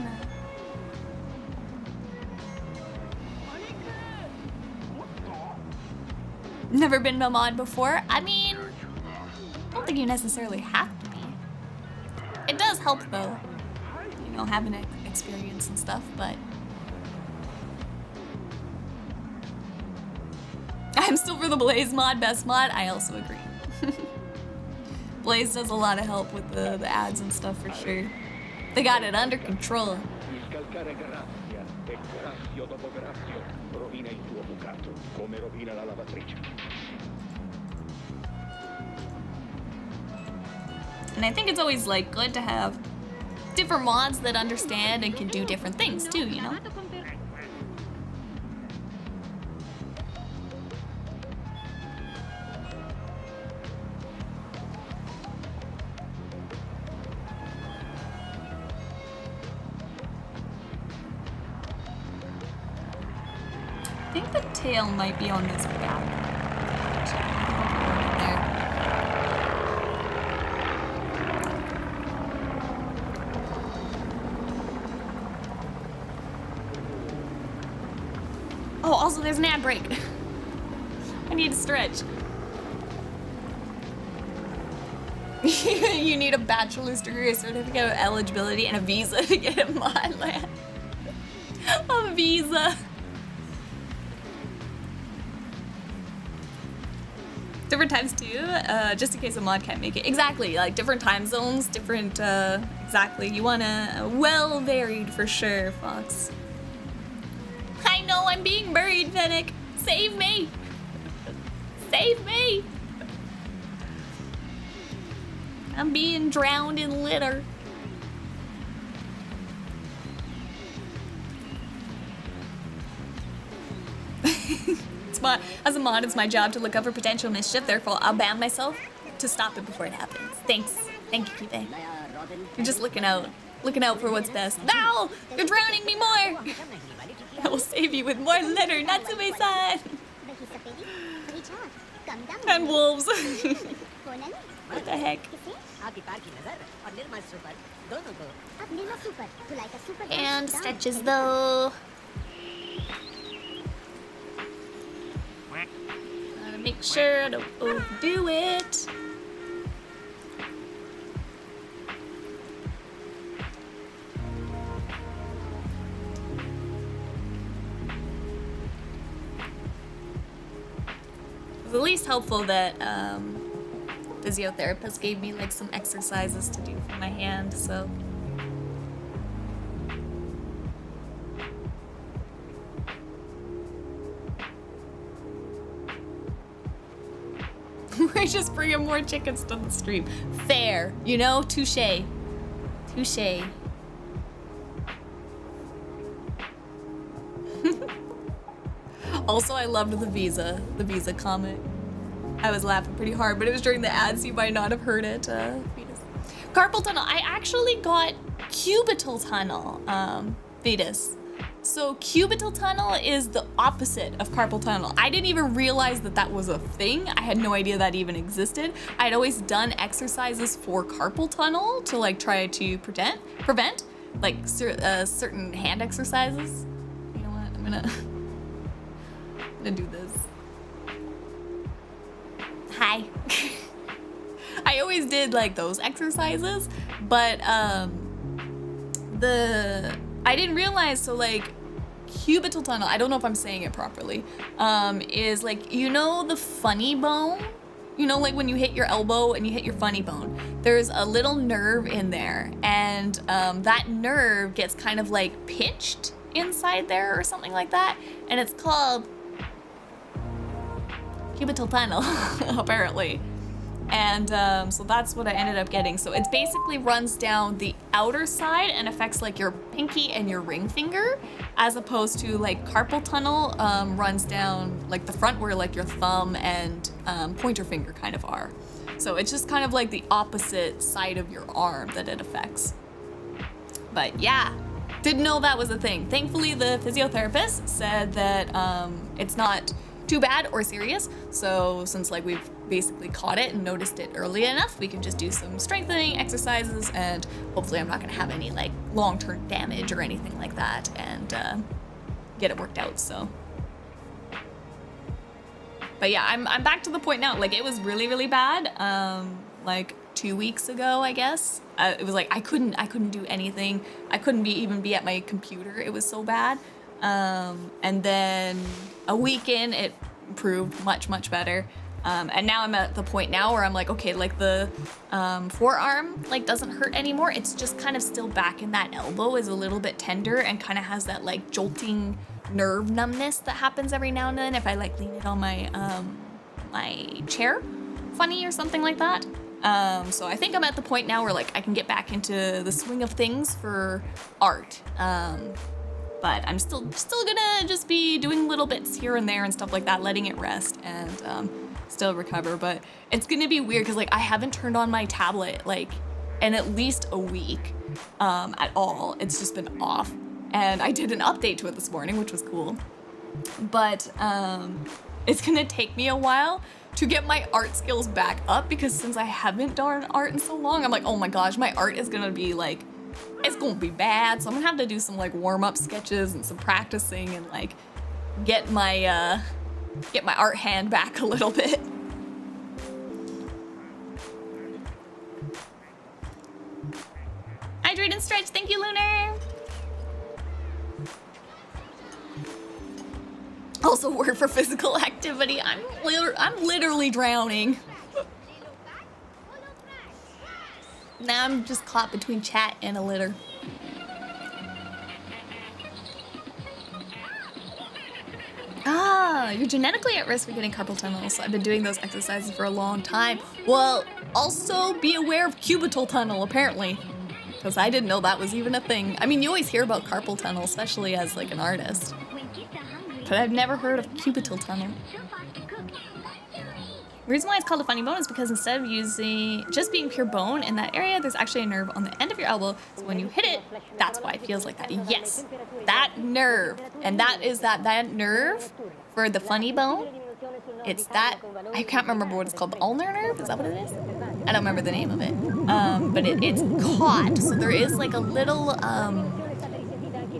Never been a mod before. I mean, I don't think you necessarily have to be. It does help though, you know, having experience and stuff, but I'm still for the Blaze mod, best mod. I also agree. Blaze does a lot of help with the ads and stuff for sure. They got it under control. And I think it's always like good to have different mods that understand and can do different things too, you know? I think the tail might be on this back. Also, there's an ad break. I need to stretch. You need a bachelor's degree, a certificate of eligibility, and a visa to get in mod land. A visa. Different times too, just in case a mod can't make it. Exactly, like different time zones, different, exactly. You want a well varied for sure, Fox. I know I'm being buried, Fennec. Save me. Save me. I'm being drowned in litter. As a mod, it's my job to look out for potential mischief. Therefore, I'll ban myself to stop it before it happens. Thanks. Thank you, Kibe. You're just looking out for what's best. No! You're drowning me more! I will save you with more litter, Natsume-san! And wolves. What the heck? And stretches though. Gotta make sure I don't overdo it. It's at least helpful that physiotherapist gave me like some exercises to do for my hand, so. We're just bringing more chickens to the stream. Fair, you know, touche. Touche. Also, I loved the visa comment. I was laughing pretty hard, but it was during the ads, so you might not have heard it. Fetus. Carpal tunnel. I actually got cubital tunnel, Fetus. So cubital tunnel is the opposite of carpal tunnel. I didn't even realize that that was a thing. I had no idea that even existed. I'd always done exercises for carpal tunnel to like try to prevent like certain hand exercises. You know what? I'm gonna do this. Hi. I always did like those exercises, but I didn't realize, so like cubital tunnel, I don't know if I'm saying it properly, is like, you know the funny bone? You know, like when you hit your elbow and you hit your funny bone, there's a little nerve in there, and that nerve gets kind of like pinched inside there or something like that, and it's called cubital tunnel, apparently. And so that's what I ended up getting. So it basically runs down the outer side and affects like your pinky and your ring finger, as opposed to like carpal tunnel runs down like the front where like your thumb and pointer finger kind of are. So it's just kind of like the opposite side of your arm that it affects. But yeah, didn't know that was a thing. Thankfully, the physiotherapist said that it's not too bad or serious. So since like we've basically caught it and noticed it early enough, we can just do some strengthening exercises, and hopefully I'm not gonna have any like long-term damage or anything like that, and get it worked out. So, but yeah, I'm back to the point now. Like it was really, really bad. Like 2 weeks ago, I guess. It was like I couldn't do anything. I couldn't even be at my computer. It was so bad. And then a week in, it improved much better. And now I'm at the point now where I'm like, okay, like the forearm like doesn't hurt anymore. It's just kind of still back in that elbow is a little bit tender and kind of has that like jolting nerve numbness that happens every now and then if I like lean it on my my chair funny or something like that. So I think I'm at the point now where like I can get back into the swing of things for art. But I'm still gonna just be doing little bits here and there and stuff like that, letting it rest and still recover. But it's gonna be weird because like I haven't turned on my tablet like in at least a week at all. It's just been off, and I did an update to it this morning, which was cool. But it's gonna take me a while to get my art skills back up, because since I haven't done art in so long, I'm like, oh my gosh, my art is gonna be like, it's gonna be bad. So I'm gonna have to do some like warm-up sketches and some practicing and like get my art hand back a little bit. Hydrate and stretch, thank you, Lunar. Also work for physical activity. I'm literally drowning. Now I'm just caught between chat and a litter. Ah, you're genetically at risk for getting carpal tunnel, so I've been doing those exercises for a long time. Well, also be aware of cubital tunnel, apparently. Because I didn't know that was even a thing. I mean, you always hear about carpal tunnel, especially as like an artist. But I've never heard of cubital tunnel. The reason why it's called a funny bone is because instead of using just being pure bone in that area, there's actually a nerve on the end of your elbow. So when you hit it, that's why it feels like that. Yes, that nerve. And that is that nerve for the funny bone. It's that, I can't remember what it's called, the ulnar nerve? Is that what it is? I don't remember the name of it. But it's caught. So there is like a little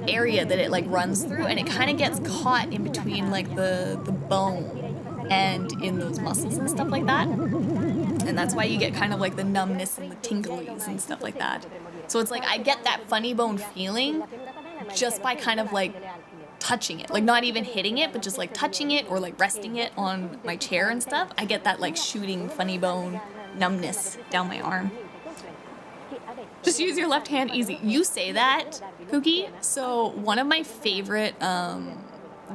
area that it like runs through, and it kind of gets caught in between like the bone and in those muscles and stuff like that. And that's why you get kind of like the numbness and the tinglies and stuff like that. So it's like I get that funny bone feeling just by kind of like touching it, like not even hitting it, but just like touching it or like resting it on my chair and stuff. I get that like shooting funny bone numbness down my arm. Just use your left hand easy. You say that, Cookie. So one of my favorite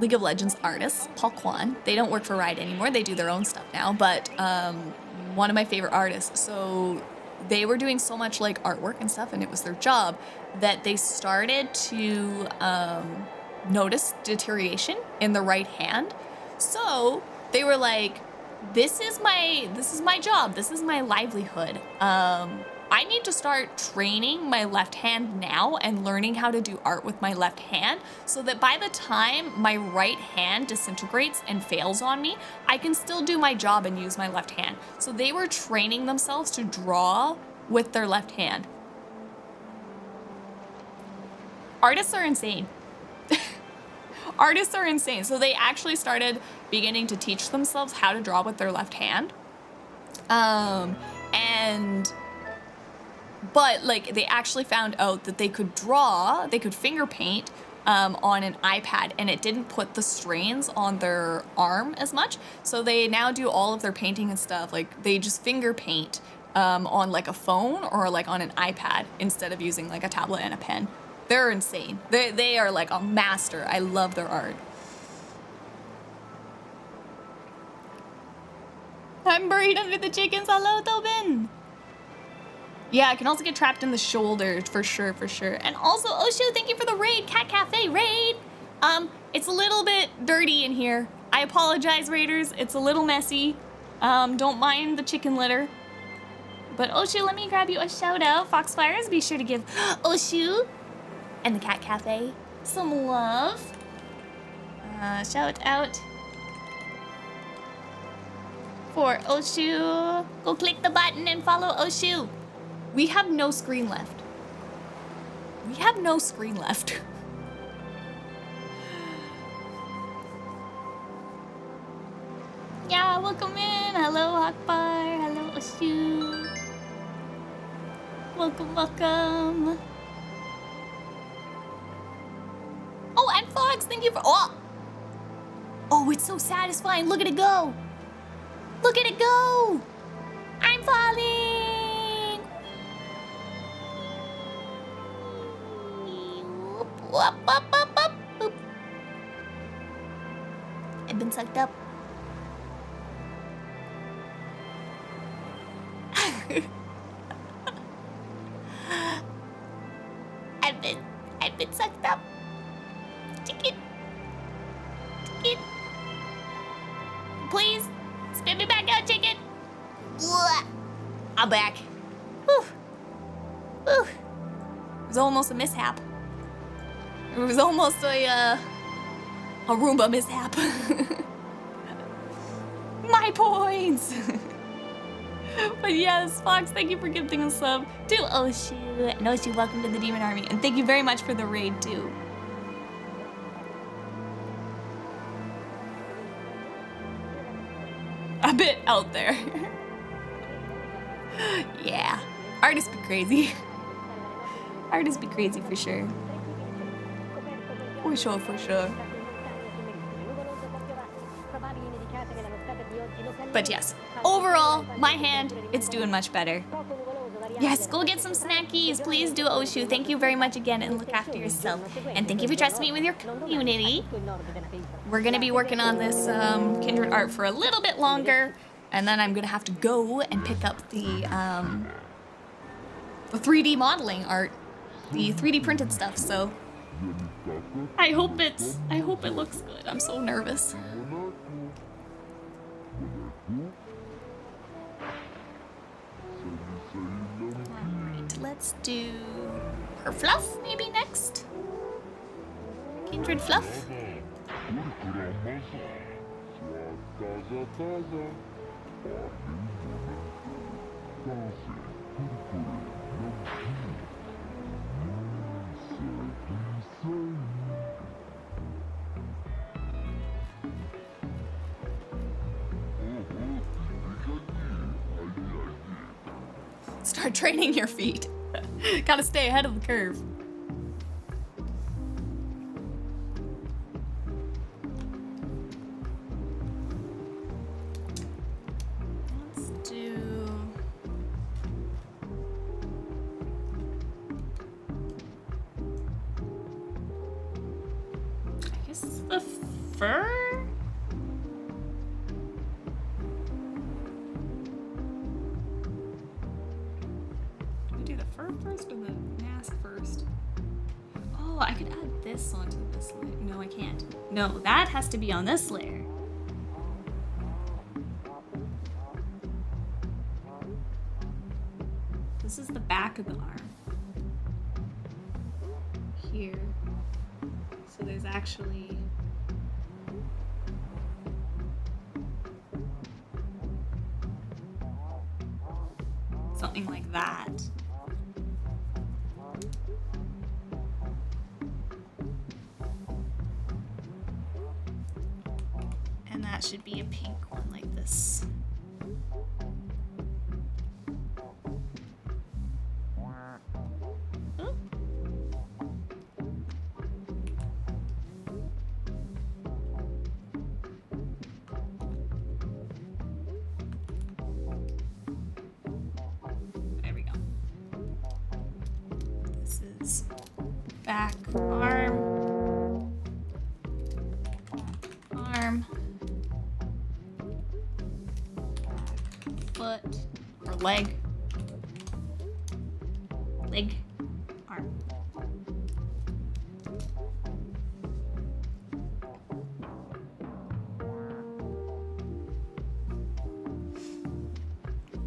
League of Legends artists, Paul Kwan, they don't work for Riot anymore. They do their own stuff now, but one of my favorite artists. So they were doing so much like artwork and stuff, and it was their job, that they started to notice deterioration in the right hand. So they were like, this is my job. This is my livelihood. I need to start training my left hand now and learning how to do art with my left hand so that by the time my right hand disintegrates and fails on me, I can still do my job and use my left hand. So they were training themselves to draw with their left hand. Artists are insane. Artists are insane. So they actually started beginning to teach themselves how to draw with their left hand. But like they actually found out that they could finger paint on an iPad, and it didn't put the strains on their arm as much. So they now do all of their painting and stuff, like they just finger paint on like a phone or like on an iPad instead of using like a tablet and a pen. They're insane. They are like a master. I love their art. I'm buried under the chickens. Hello, Tobin. Yeah, I can also get trapped in the shoulder, for sure. And also, Oshu, thank you for the raid, Cat Cafe raid. It's a little bit dirty in here. I apologize, raiders. It's a little messy. Don't mind the chicken litter. But Oshu, let me grab you a shout out. Foxfires, be sure to give Oshu and the Cat Cafe some love. Shout out for Oshu. Go click the button and follow Oshu. We have no screen left. Yeah, welcome in. Hello, Akbar. Hello, Oshu. Welcome. Oh, and Fox, thank you for... Oh, it's so satisfying. Look at it go. I'm falling. Up. I've been sucked up. I've been sucked up. Chicken. Please, spit me back out, chicken. I'm back. Whew. It was almost a mishap. It was almost a Roomba mishap. My points. But yes, Fox, thank you for gifting a sub to Oshu. And Oshu, welcome to the Demon Army. And thank you very much for the raid, too. bit out there. Yeah, artists be crazy. Artists be crazy for sure. For sure, for sure. But yes, overall, my hand, it's doing much better. Yes, go get some snackies. Please do, Oshu. Thank you very much again, and look after yourself. And thank you for trusting me with your community. We're gonna be working on this Kindred art for a little bit longer, and then I'm gonna have to go and pick up the 3D modeling art, the 3D printed stuff. So I hope it looks good. I'm so nervous. Alright, let's do her fluff maybe next. Kindred fluff. Start training your feet. Gotta stay ahead of the curve. Let's do... I guess the fur? First or the mask first? Oh, I could add this onto this layer. No, I can't. No, that has to be on this layer. This is the back of the arm. Here. So there's actually... something like that. And that should be a pink one like this. Oh. There we go. This is back arm. Arm. Foot or leg. Leg. Arm.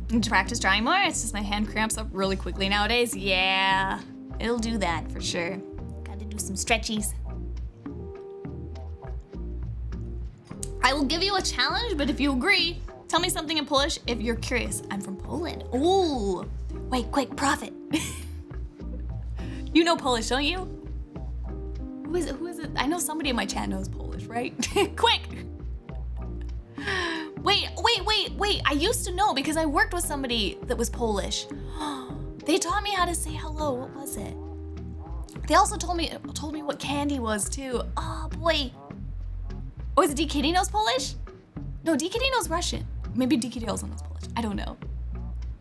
Need to practice drawing more. It's just my hand cramps up really quickly nowadays. Yeah, it'll do that for sure. Gotta do some stretchies. I will give you a challenge, but if you agree, tell me something in Polish if you're curious. I'm from Poland. Ooh, wait, quick, Prophet. You know Polish, don't you? Who is it? Who is it? I know somebody in my chat knows Polish, right? Quick. Wait. I used to know because I worked with somebody that was Polish. They taught me how to say hello. What was it? They also told me what candy was too. Oh boy. Oh, is it DKD knows Polish? No, DKD knows Russian. Maybe DKD also knows Polish. I don't know.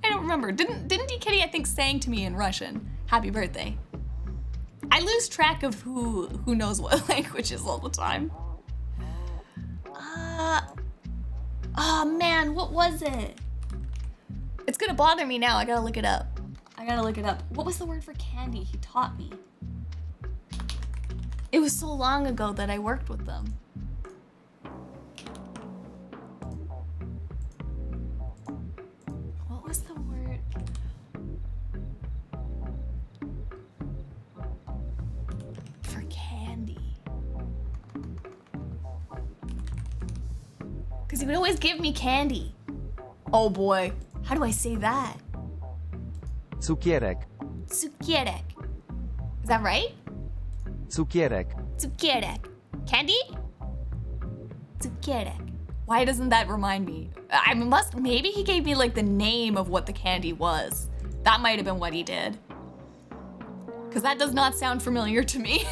I don't remember. Didn't DKD, I think, sang to me in Russian, happy birthday. I lose track of who knows what languages all the time. Oh man, what was it? It's gonna bother me now. I gotta look it up. What was the word for candy he taught me? It was so long ago that I worked with them. What was the word? For candy. Because he would always give me candy. Oh boy, how do I say that? Cukierek. Cukierek. Is that right? Cukierek. Cukierek. Candy? Cukierek. Why doesn't that remind me? Maybe he gave me like the name of what the candy was. That might have been what he did. Because that does not sound familiar to me.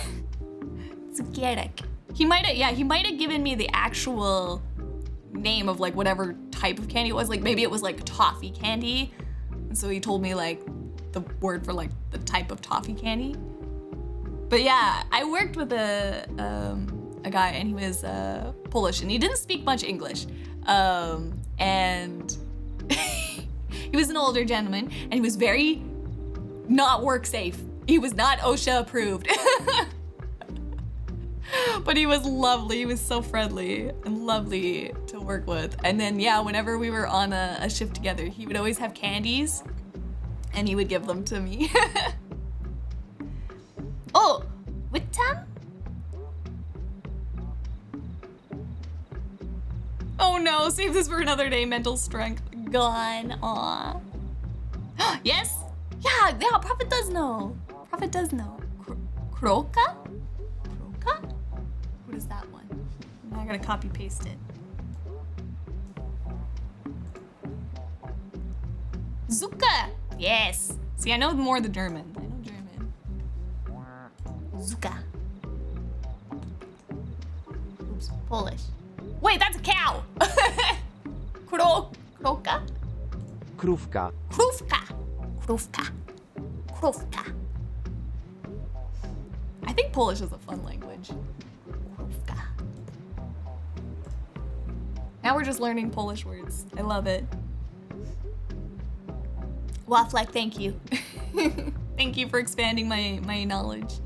Cukierek. He might have given me the actual name of like whatever type of candy it was. Like maybe it was like toffee candy. And so he told me like the word for like the type of toffee candy. But yeah, I worked with a guy and he was Polish and he didn't speak much English. And he was an older gentleman and he was very not work safe. He was not OSHA approved. But he was lovely. He was so friendly and lovely to work with. And then, yeah, whenever we were on a shift together, he would always have candies and he would give them to me. Oh, Wittam? Oh no, save this for another day. Mental strength gone. Aw. Yes? Yeah, Prophet does know. Prophet does know. Kroka? Kroka? What is that one? Now I gotta copy paste it. Zuka! Yes! See, I know more the German. I know German. Zuka. Oops, Polish. Wait, that's a cow! Kroka? Krówka. Krówka. Krówka. Krówka. I think Polish is a fun language. Krówka. Now we're just learning Polish words. I love it. Waflak, thank you. Thank you for expanding my knowledge.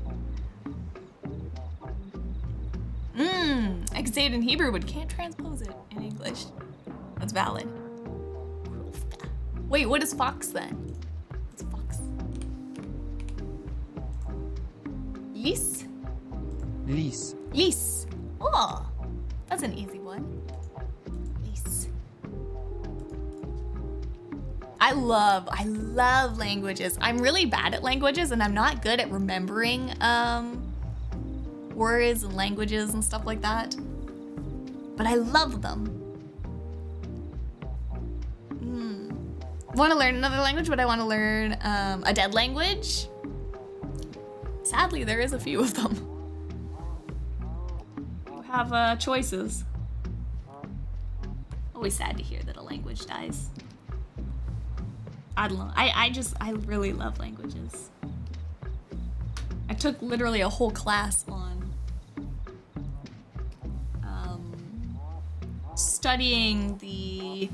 I can say it in Hebrew, but can't transpose it in English. That's valid. Krówka. Wait, what is fox then? What's fox? Lis? Lis. Lis. Oh, that's an easy one. Lis. I love languages. I'm really bad at languages and I'm not good at remembering words and languages and stuff like that. But I love them. Want to learn another language, but I want to learn a dead language. Sadly, there is a few of them. You have choices. Always sad to hear that a language dies. I don't know. I really love languages. I took literally a whole class on studying the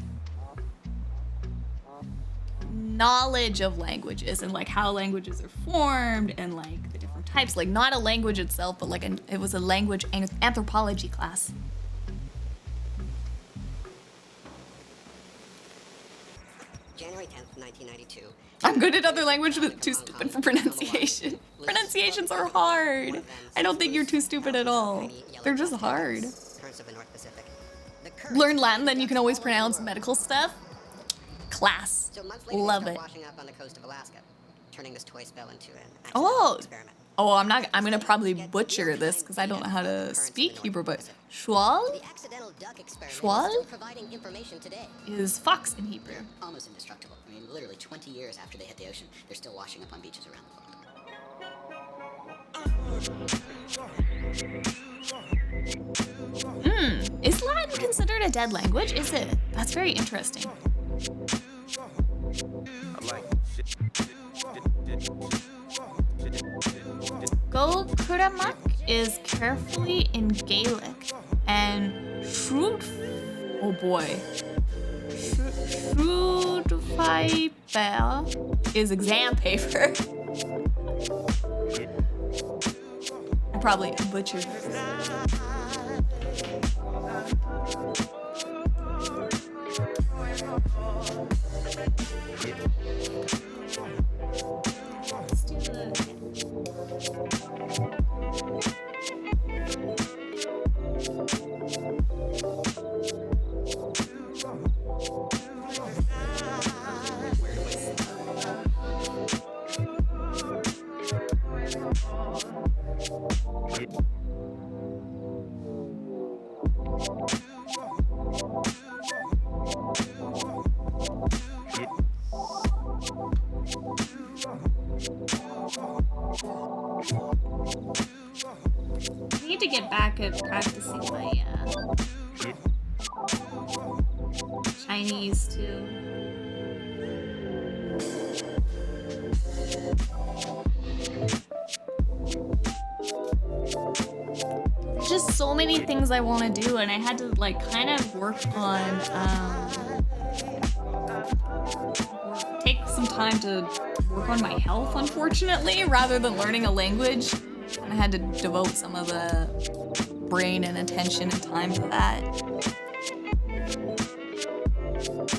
knowledge of languages and like how languages are formed and like the different types. Like not a language itself, but like it was a language anthropology class. January 10th, 1992. I'm good at other languages, but too stupid for pronunciation. Pronunciations are hard. I don't think you're too stupid at all. They're just hard. Currents of the North Pacific. Learn Latin, then you can always pronounce medical stuff. Class. So months later, Love they it. start washing up on the coast of Alaska, turning this toy spell into an accidental experiment. Oh, I'm gonna probably butcher this because I don't know how to speak Hebrew, but Schwal? The accidental duck experiment Schwal? is still providing information today. Is fox in Hebrew. Almost indestructible. I mean, literally 20 years after they hit the ocean, they're still washing up on beaches around the world. Is Latin considered a dead language? Is it? That's very interesting. Go Kuramak is carefully in Gaelic, and Shrewd, oh boy, Shrewdfiber is exam paper. I probably butchered this. back at practicing my Chinese too. There's just so many things I want to do, and I had to like kind of work on take some time to work on my health, unfortunately, rather than learning a language. And I had to devote some of the brain and attention and time to that.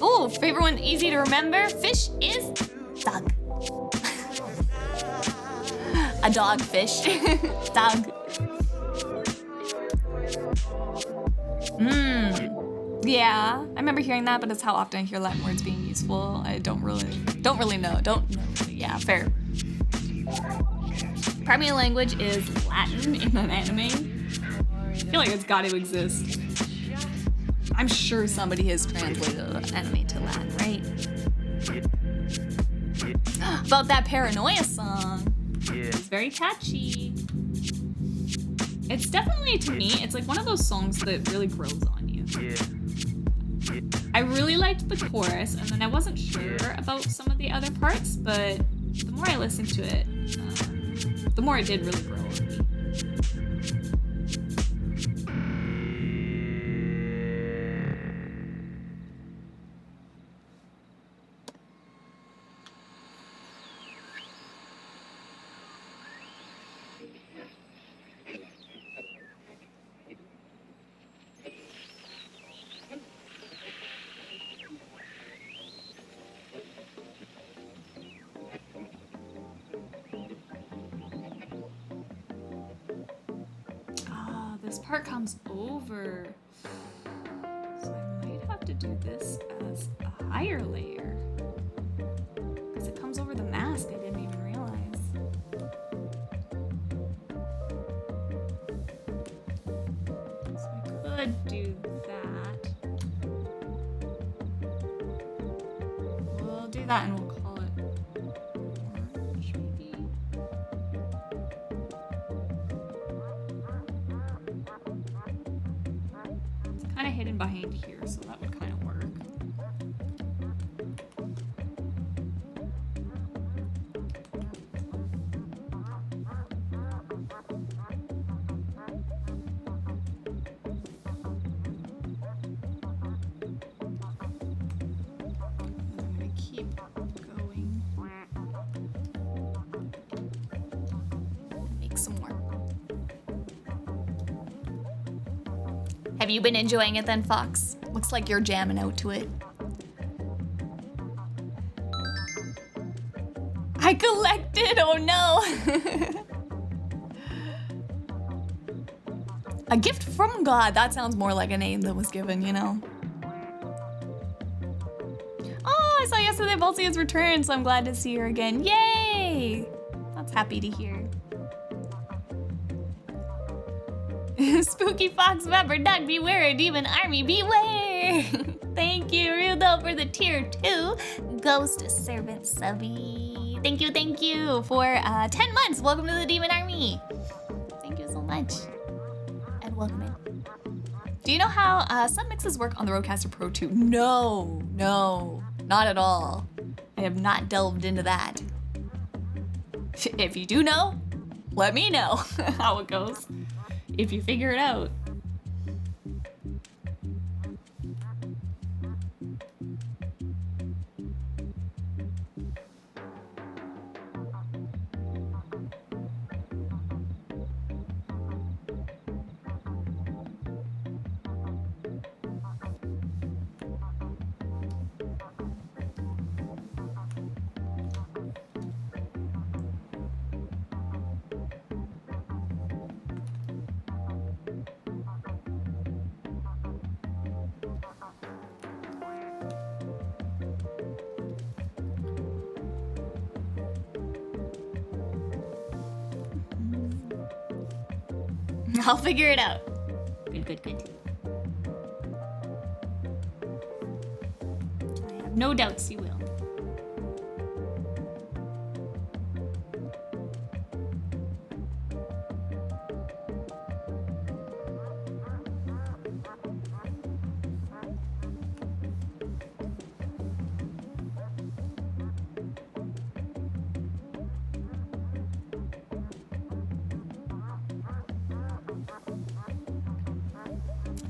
Oh, favorite one, easy to remember. Fish is dog. A dogfish. Dog. Yeah, I remember hearing that, but it's how often I hear Latin words being useful. I don't really know. Yeah, fair. Primary language is Latin in an anime. I feel like it's got to exist. I'm sure somebody has translated an anime to Latin, right? About that Paranoia song. It's very catchy. It's definitely, to me, it's like one of those songs that really grows on you. I really liked the chorus, and then I wasn't sure about some of the other parts, but the more I listened to it, the more it did really grow on me. This part comes over, so I might have to do this as a higher layer, because it comes over the mask. I didn't even realize. So I could do that. We'll do that and we'll call it orange, maybe. Kind of hidden behind here, so that would kind of work. I'm gonna keep going. Make some more. Have you been enjoying it then, Fox? Looks like you're jamming out to it. I collected, oh no! A gift from God, that sounds more like a name that was given, you know? Oh, I saw yesterday Volsy has returned, so I'm glad to see her again. Yay! That's happy to hear. Spooky Fox Vapor Duck, beware, Demon Army, beware! Thank you, Rudo, for the tier 2 Ghost Servant Subby. Thank you for 10 months. Welcome to the Demon Army. Thank you so much. And welcome in. Do you know how submixes work on the Rodecaster Pro 2? No, not at all. I have not delved into that. If you do know, let me know how it goes. If you figure it out. I'll figure it out. Good. I have no doubts you will.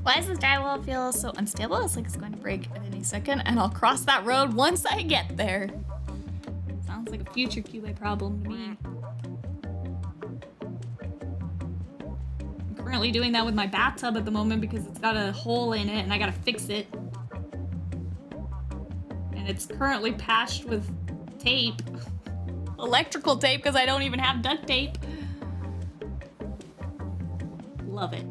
Why does this drywall feel so unstable? It's like it's going to break at any second, and I'll cross that road once I get there. Sounds like a future QA problem to me. I'm currently doing that with my bathtub at the moment because it's got a hole in it and I gotta fix it. And it's currently patched with tape. Electrical tape because I don't even have duct tape. Love it.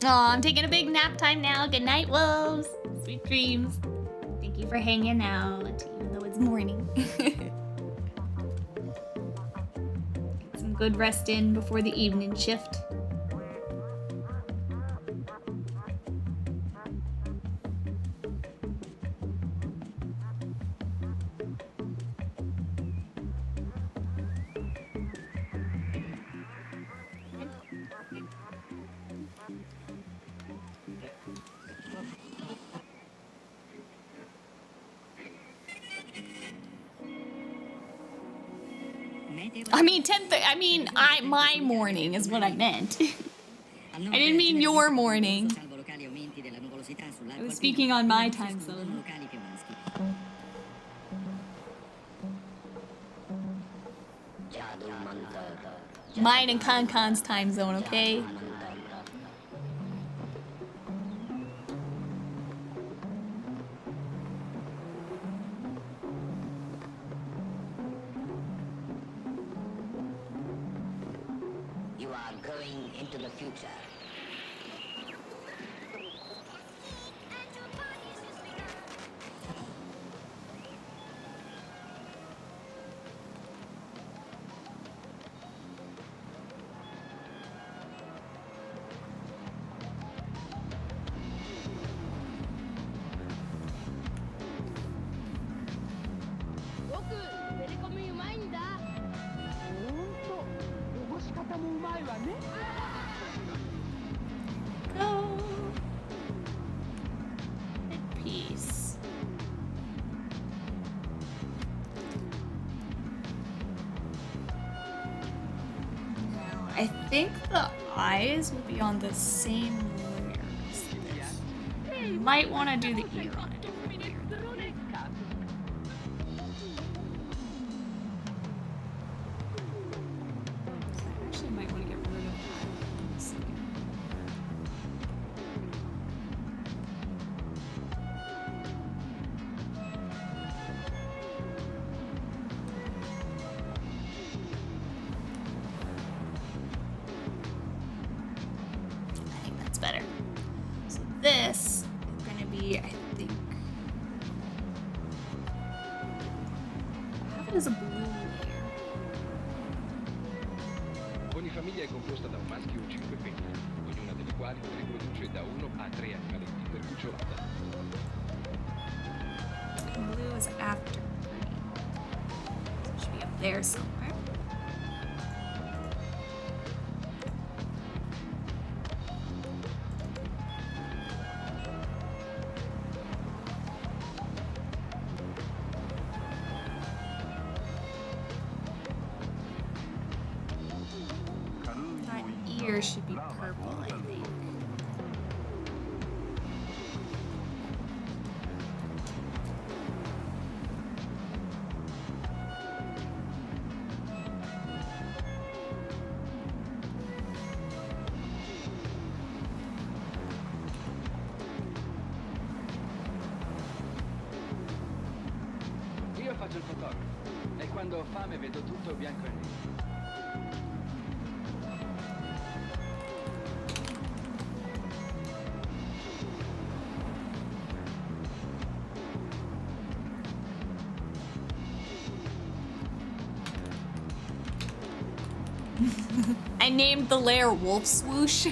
Aw, I'm taking a big nap time now. Good night, wolves. Sweet dreams. Thank you for hanging out, even though it's morning. Get some good rest in before the evening shift. I mean, my morning is what I meant. I didn't mean your morning. I was speaking on my time zone. Mine and Kankan's time zone, okay? You are going into the future. Go. In peace. Now, I think the eyes will be on the same layer as this. You might want to do the ear on a different layer. I actually might want to get rid of that. I think that's better. So this is going to be, I think, I have it as a blue layer. Ogni famiglia è composta da un maschio o 5 femmine, ognuna delle quali riproduce da 1 a 3 animaletti per cucciolata. Blue is after green. So it should be up there somewhere. That ear should be purple, I think. Io faccio il fotografo e quando ho fame vedo tutto bianco e nero. I named the layer Wolf Swoosh.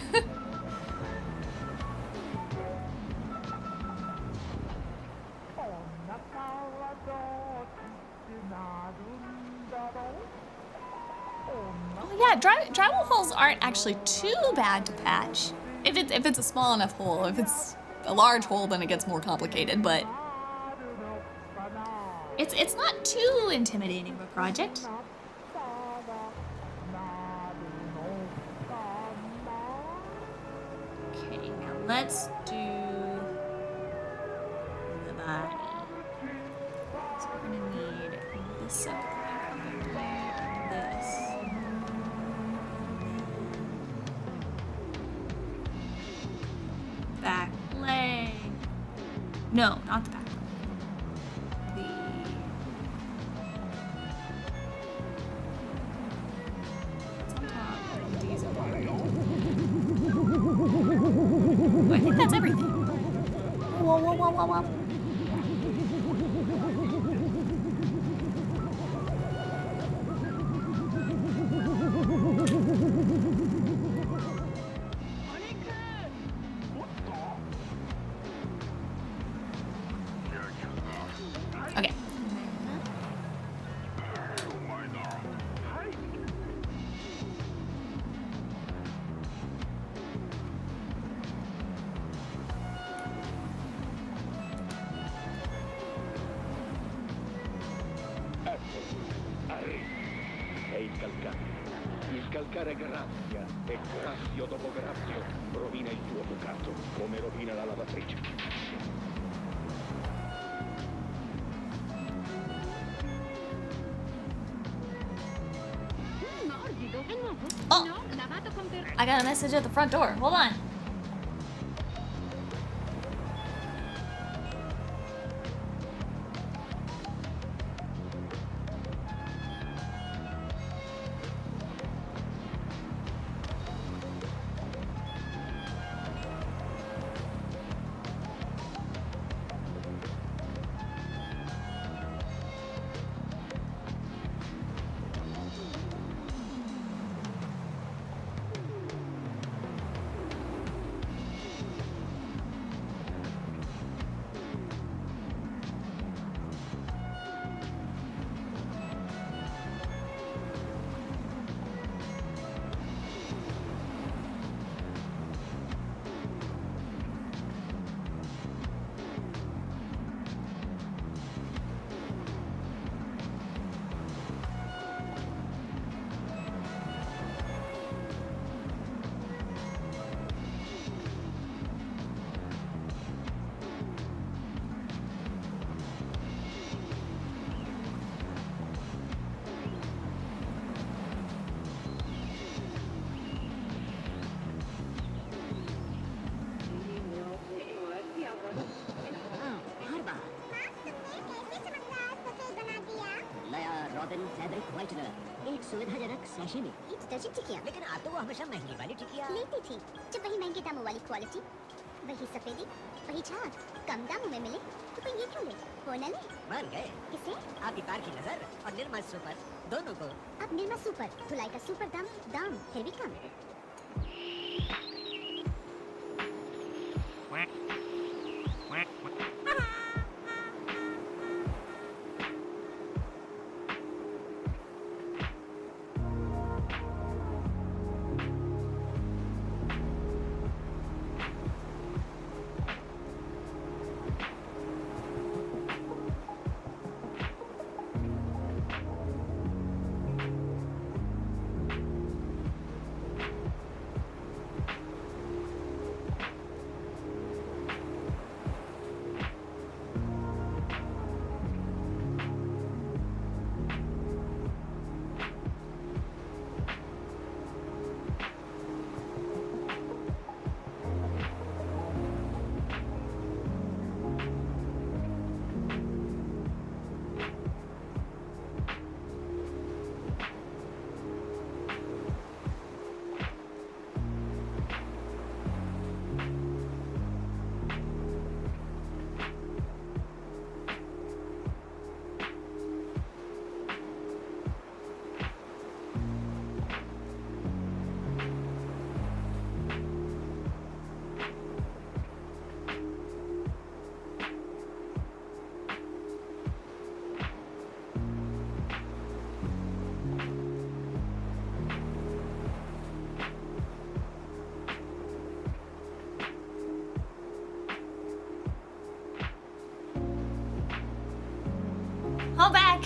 Oh yeah, drywall holes aren't actually too bad to patch. If it's a small enough hole. If it's a large hole, then it gets more complicated, but it's not too intimidating of a project. Okay, now let's do the body. So we're gonna need this side, probably this. Back leg. No, not the back leg. What's on top? These are I think that's everything. Whoa, whoa, whoa, whoa, whoa. Okay. È il calcare. Il calcare grazia e graffio dopo graffio rovina il tuo bucato, come rovina la lavatrice. Morbido, è nuovo? Oh. No, lavato con I got a message at the front door. Hold on. Robin fabric whitener एक सुविधाजनक sachet में। ये detergent टिकिया, लेकिन आप तो वो हमेशा महंगी वाली टिकिया लेती थी। जब वही महंगे दामों वाली क्वालिटी, वही सफेदी, वही झाग कम दामों में मिले तो कोई ये क्यों ले? वो न ले। मान गए किसे? आपकी कार की नजर और निर्मा सुपर दोनों को। अब निर्मा सुपर धुलाई का सुपर दाम फिर भी कम। I'm back.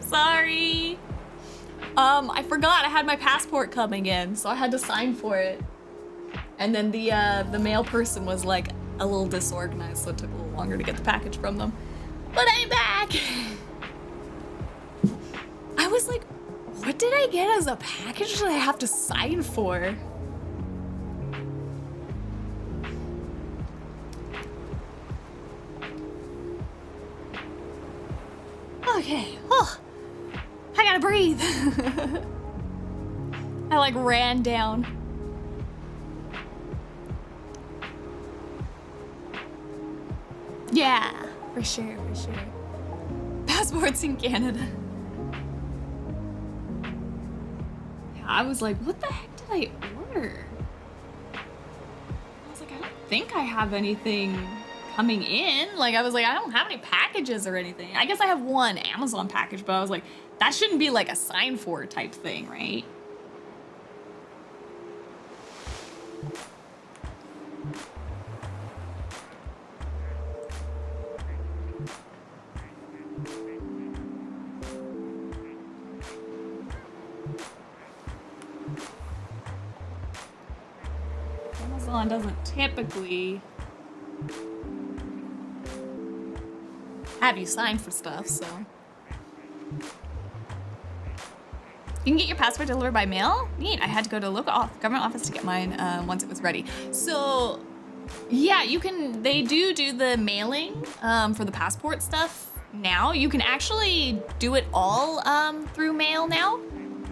Sorry. I forgot I had my passport coming in, so I had to sign for it. And then the mail person was like a little disorganized, so it took a little longer to get the package from them. But I'm back. I was like, what did I get as a package that I have to sign for? Okay, oh, I gotta breathe. I like ran down. Yeah, for sure, for sure. Passports in Canada. Yeah, I was like, what the heck did I order? I was like, I don't think I have anything coming in. Like, I was like, I don't have any packages or anything. I guess I have one Amazon package, but I was like, that shouldn't be like a sign for type thing, right? Amazon doesn't typically have you sign for stuff, so. You can get your passport delivered by mail? Neat, I had to go to a local government office to get mine once it was ready. So, yeah, you can, they do the mailing for the passport stuff now. You can actually do it all through mail now,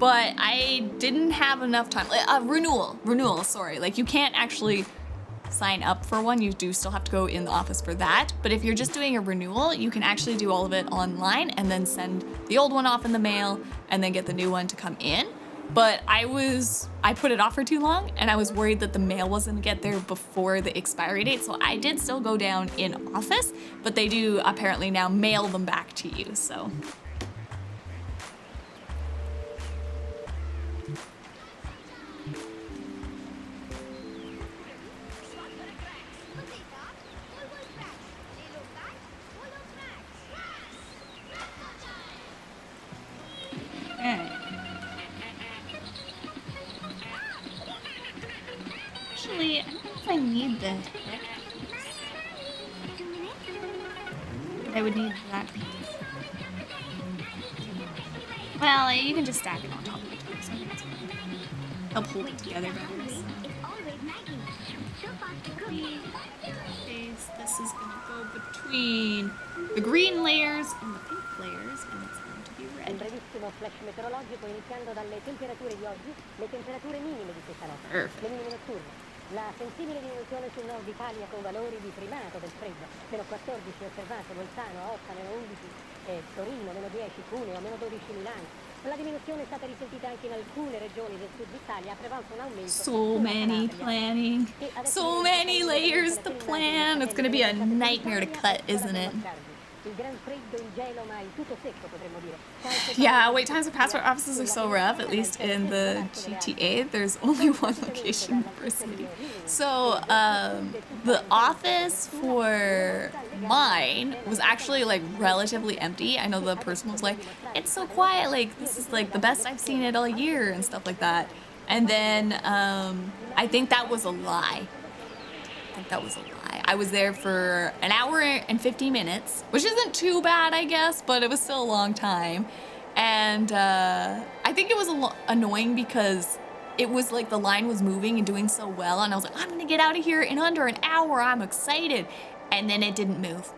but I didn't have enough time. Renewal, sorry. Like, you can't actually sign up for one. You do still have to go in the office for that. But if you're just doing a renewal, you can actually do all of it online and then send the old one off in the mail and then get the new one to come in. But I put it off for too long and I was worried that the mail wasn't gonna get there before the expiry date. So I did still go down in office, but they do apparently now mail them back to you, so. Okay. Actually, I don't know if I need this. But I would need that piece. Well, you can just stack it on top of each other, so that's fine. Help hold it together better. This is gonna go between the green layers and the pink layers, and it's going to be red. Un brevissimo flash meteorologico iniziando dalle temperature di oggi, le temperature minime di questa notte, Perfect. le minime notturne. La sensibile diminuzione sul nord Italia con valori di primato del freddo, meno 14 osservato Bolzano, 8, meno 11 Torino, meno 10 Cuneo, meno 12 Milano. La diminuzione è stata risentita anche in alcune regioni del sud Italia, ha prevalso un aumento. So many planning, so many layers to plan. It's gonna be a nightmare to cut, isn't it? Il gran freddo, il gelo, ma il tutto secco potremmo dire. Yeah, wait times at passport offices are so rough, at least in the GTA. There's only one location per city. So, the office for mine was actually like relatively empty. I know the person was like, it's so quiet, like this is like the best I've seen it all year and stuff like that. And then, I think that was a lie. I was there for an hour and 50 minutes, which isn't too bad, I guess, but it was still a long time. And I think it was annoying because it was like the line was moving and doing so well, and I was like, I'm gonna get out of here in under an hour, I'm excited. And then it didn't move.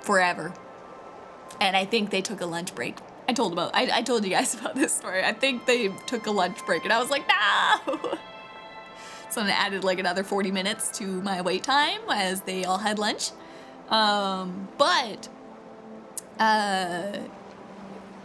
Forever. And I think they took a lunch break. I told you guys about this story. I think they took a lunch break, and I was like, no! So I added like another 40 minutes to my wait time as they all had lunch. But I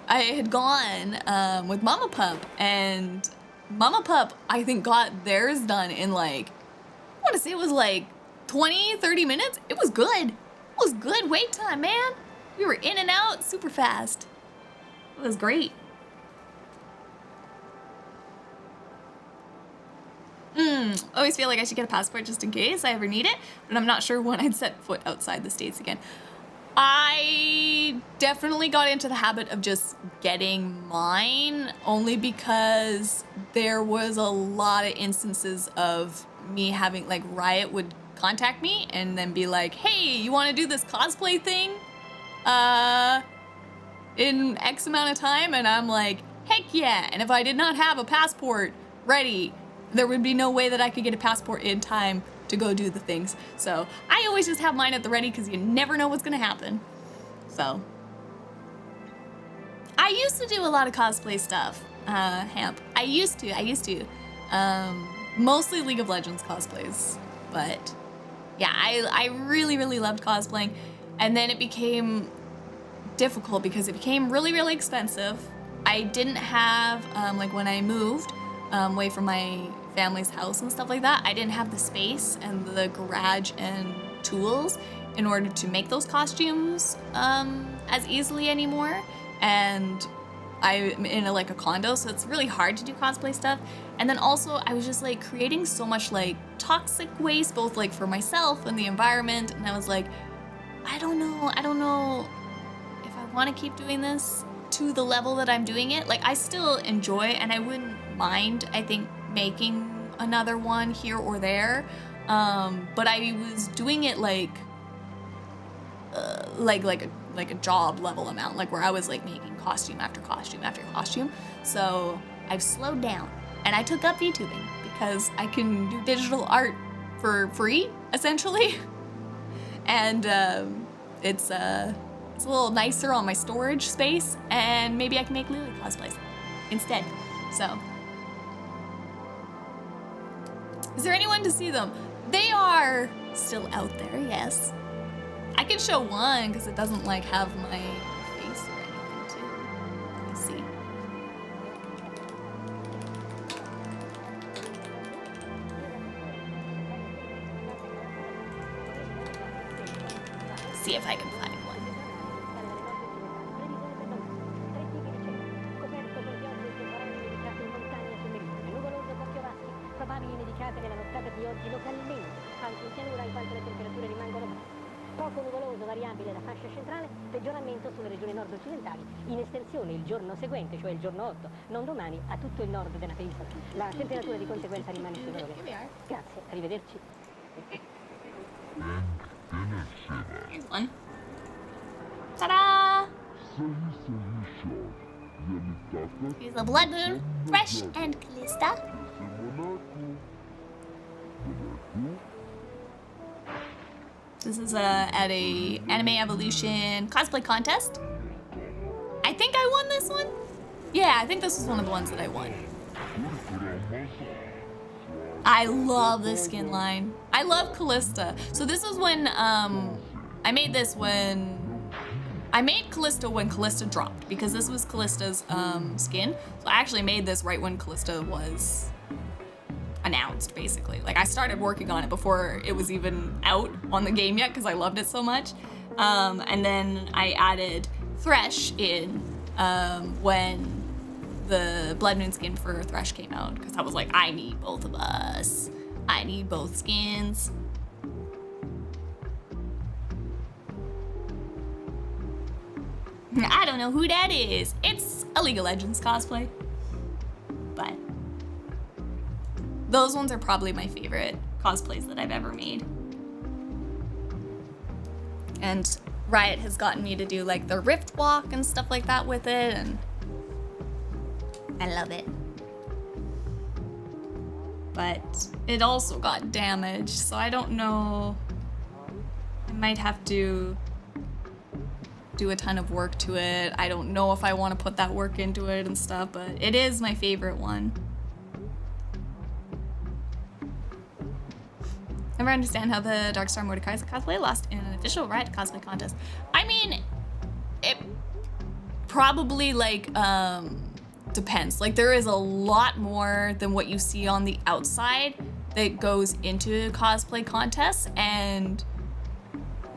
had gone with Mama Pup, and Mama Pup, I think, got theirs done in like, I want to say it was like 20, 30 minutes. It was good. It was good wait time, man. We were in and out super fast. It was great. Always feel like I should get a passport just in case I ever need it, but I'm not sure when I'd set foot outside the States again. I definitely got into the habit of just getting mine only because there was a lot of instances of me having, like, Riot would contact me and then be like, hey, you want to do this cosplay thing in X amount of time? And I'm like, heck yeah. And if I did not have a passport ready, there would be no way that I could get a passport in time to go do the things. So I always just have mine at the ready because you never know what's gonna happen. So I used to do a lot of cosplay stuff, Hamp. I used to. Mostly League of Legends cosplays, but yeah, I really, really loved cosplaying. And then it became difficult because it became really, really expensive. I didn't have, like when I moved away from my family's house and stuff like that, I didn't have the space and the garage and tools in order to make those costumes as easily anymore. And I'm in like a condo, so it's really hard to do cosplay stuff. And then also I was just like creating so much like toxic waste, both like for myself and the environment. And I was like, I don't know if I want to keep doing this to the level that I'm doing it. Like I still enjoy, and I wouldn't mind, I think, making another one here or there. But I was doing it like a job level amount, like where I was like making costume after costume after costume. So I've slowed down and I took up VTubing because I can do digital art for free, essentially. And it's a little nicer on my storage space, and maybe I can make Lily cosplays instead. So, is there anyone to see them? They are still out there, yes. I can show one because it doesn't like have my face or anything too. Let me see. See if I can find one. Probabili nevicate nella nottata di oggi localmente, anche in pianura in quanto le temperature rimangono basse. Poco nuvoloso variabile da fascia centrale, peggioramento sulle regioni nord-occidentali, in estensione il giorno seguente, cioè il giorno 8, non domani, a tutto il nord della penisola. La temperatura di conseguenza rimane favorevole. Grazie, arrivederci. Here's one. Ta-da! Here's a Blood Moon, Fresh, and Callista. This is at a Anime Evolution cosplay contest. I think I won this one. Yeah, I think this was one of the ones that I won. I love this skin line. I love Callista. So this is when I made this when I made Callista when Callista dropped, because this was Callista's skin. So I actually made this right when Callista was announced, basically. Like I started working on it before it was even out on the game yet because I loved it so much. And then I added Thresh in when the Blood Moon skin for Thresh came out, because I was like, I need both of us. I need both skins. I don't know who that is. It's a League of Legends cosplay. But those ones are probably my favorite cosplays that I've ever made. And Riot has gotten me to do like the Rift Walk and stuff like that with it, and I love it. But it also got damaged, so I don't know. I might have to do a ton of work to it. I don't know if I want to put that work into it and stuff, but it is my favorite one. Never understand how the Darkstar Mordecai's cosplay lost in an official Riot cosplay contest. I mean, it probably like depends. Like there is a lot more than what you see on the outside that goes into cosplay contests, and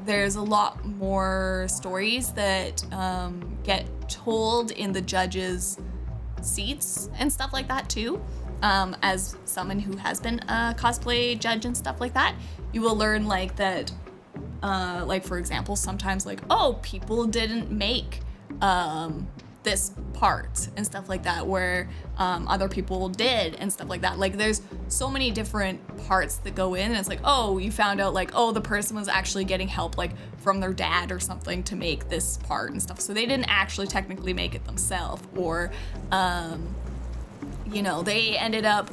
there's a lot more stories that get told in the judges' seats and stuff like that too. as someone who has been a cosplay judge and stuff like that, you will learn like that, like for example, sometimes like, oh, people didn't make this part and stuff like that, where other people did and stuff like that. Like there's so many different parts that go in, and it's like, oh, you found out like, oh, the person was actually getting help like from their dad or something to make this part and stuff, so they didn't actually technically make it themselves, or you know, they ended up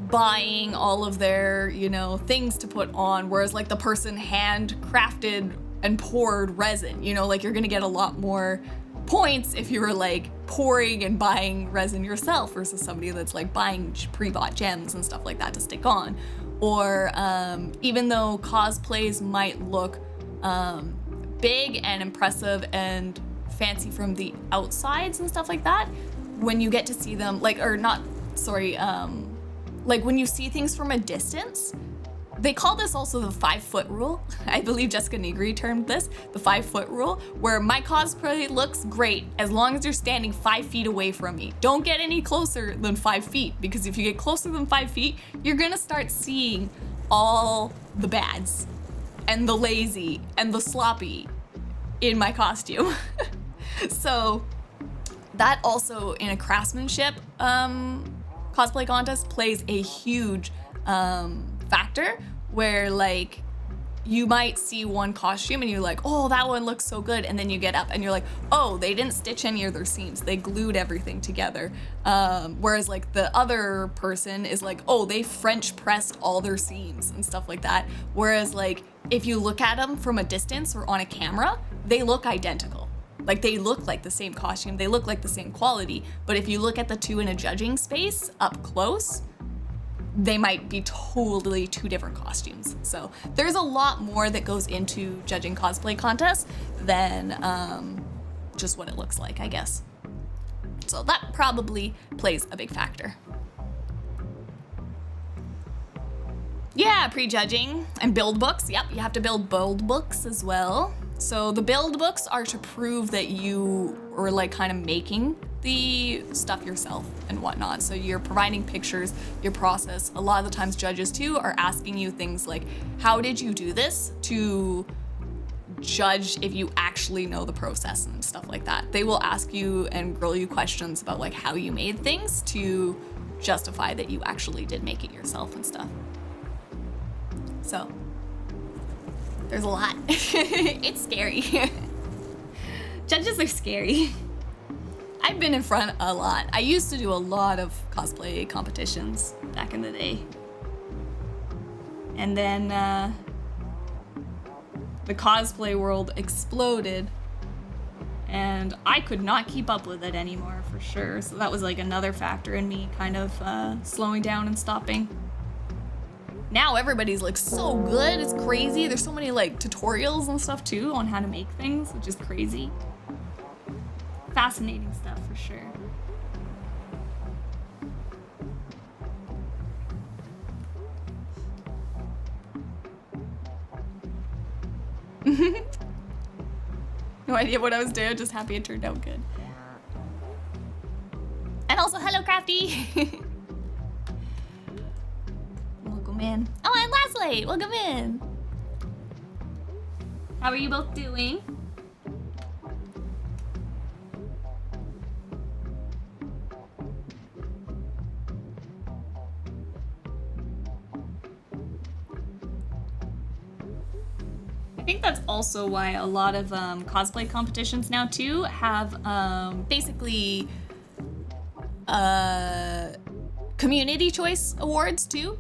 buying all of their, you know, things to put on, whereas like the person handcrafted and poured resin. You know, like you're gonna get a lot more points if you were like pouring and buying resin yourself versus somebody that's like buying pre-bought gems and stuff like that to stick on. Or even though cosplays might look big and impressive and fancy from the outsides and stuff like that, when you get to see them, like, or not, sorry, like when you see things from a distance, they call this also the 5-foot rule. I believe Jessica Negri termed this the 5-foot rule, where my cosplay looks great as long as you're standing 5 feet away from me. Don't get any closer than 5 feet, because if you get closer than 5 feet, you're gonna start seeing all the bads and the lazy and the sloppy in my costume. So that also in a craftsmanship cosplay contest plays a huge factor, where like you might see one costume and you're like, oh, that one looks so good, and then you get up and you're like, oh, they didn't stitch any of their seams, they glued everything together, whereas like the other person is like, oh, they French pressed all their seams and stuff like that, whereas like if you look at them from a distance or on a camera, they look identical. Like they look like the same costume, they look like the same quality, but if you look at the two in a judging space up close, they might be totally two different costumes. So there's a lot more that goes into judging cosplay contests than just what it looks like, I guess. So that probably plays a big factor. Yeah, prejudging and build books. Yep, you have to build books as well. So the build books are to prove that you are like kind of making the stuff yourself and whatnot. So you're providing pictures, your process. A lot of the times judges too are asking you things like, how did you do this, to judge if you actually know the process and stuff like that. They will ask you and grill you questions about like how you made things to justify that you actually did make it yourself and stuff. So there's a lot. It's scary. Judges are scary. I've been in front a lot. I used to do a lot of cosplay competitions back in the day. And then the cosplay world exploded and I could not keep up with it anymore for sure. So that was like another factor in me kind of slowing down and stopping. Now everybody's like so good, it's crazy. There's so many like tutorials and stuff too on how to make things, which is crazy. Fascinating stuff for sure. No idea what I was doing, just happy it turned out good. And also, hello Crafty! Welcome in. Oh, and Leslie, welcome in. How are you both doing? I think that's also why a lot of cosplay competitions now too have basically community choice awards too,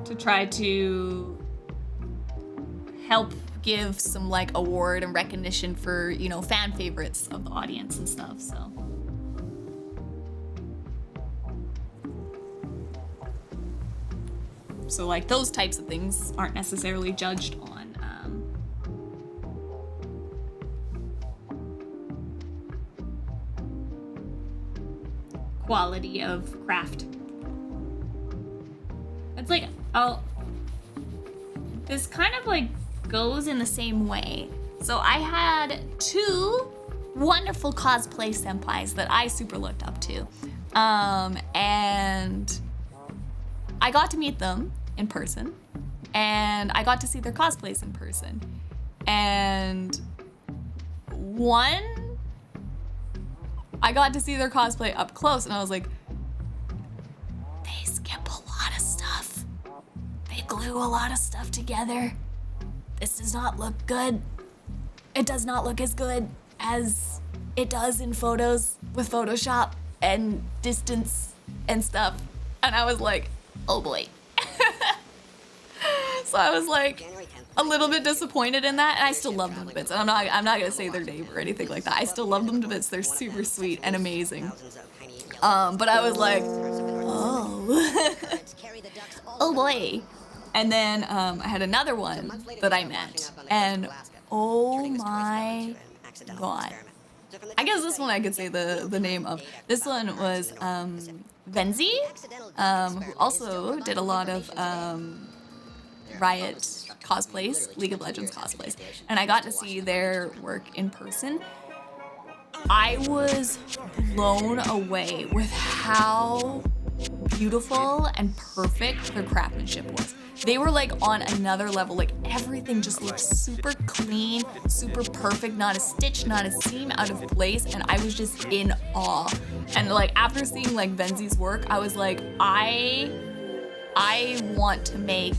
to try to help give some like award and recognition for, you know, fan favorites of the audience and stuff. So like those types of things aren't necessarily judged on quality of craft. It's like, this kind of like goes in the same way. So I had two wonderful cosplay senpais that I super looked up to. And I got to meet them in person, and I got to see their cosplays in person. And I got to see their cosplay up close, and I was like, they skip a lot of stuff. They glue a lot of stuff together. This does not look good. It does not look as good as it does in photos with Photoshop and distance and stuff. And I was like, oh boy. So I was like a little bit disappointed in that, and I still love them to bits. And I'm not gonna say their name or anything like that. I still love them to bits. They're super sweet and amazing. But I was like, oh, oh boy. And then I had another one that I met, and oh my god. I guess this one I could say the name of. This one was Venzi, who also did a lot of Riot cosplays, League of Legends cosplays, and I got to see their work in person. I was blown away with how beautiful and perfect their craftsmanship was. They were like on another level, like everything just looked super clean, super perfect, not a stitch, not a seam out of place, and I was just in awe. And like after seeing like Venzi's work, I was like, I want to make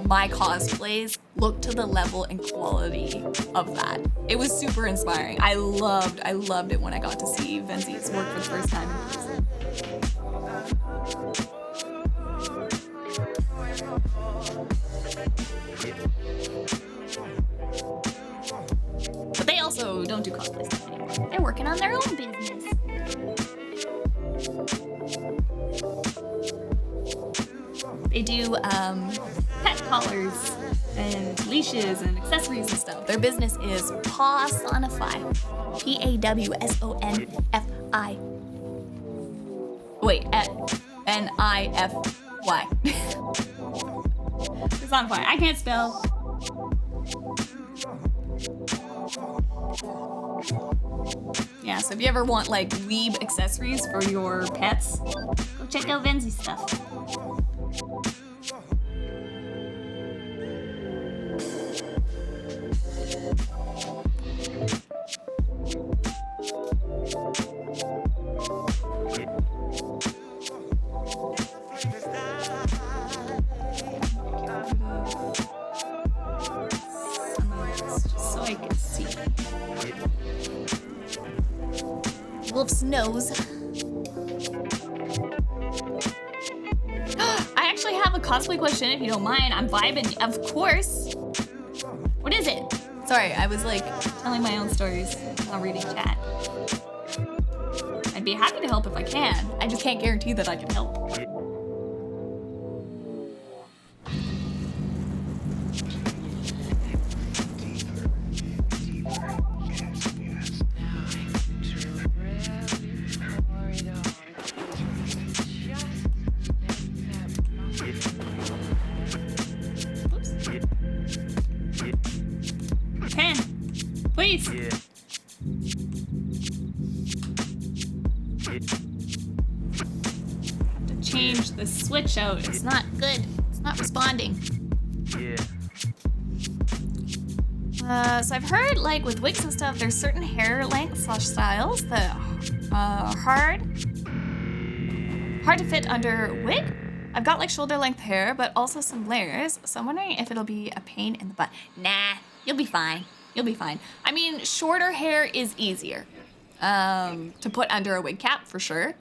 my cosplays look to the level and quality of that. It was super inspiring. I loved it when I got to see Venzi's work for the first time in person. But they also don't do cosplay stuff anymore. They're working on their own business. They do pet collars and leashes and accessories and stuff. Their business is Pawsonify. Pawsonfi. Wait, Nify. Personify. I can't spell. Yeah, so if you ever want like weeb accessories for your pets, go check out Venzi stuff. So I can see. Wolf's nose. I actually have a cosplay question if you don't mind. I'm vibing, of course. What is it? Sorry, I was like telling my own stories while reading chat. I'd be happy to help if I can. I just can't guarantee that I can help. Please. Have to change the switch out. It's not good. It's not responding. So I've heard, like, with wigs and stuff, there's certain hair lengths / styles that are hard to fit under wig. I've got, like, shoulder length hair, but also some layers. So I'm wondering if it'll be a pain in the butt. Nah, you'll be fine. You'll be fine. I mean, shorter hair is easier to put under a wig cap, for sure.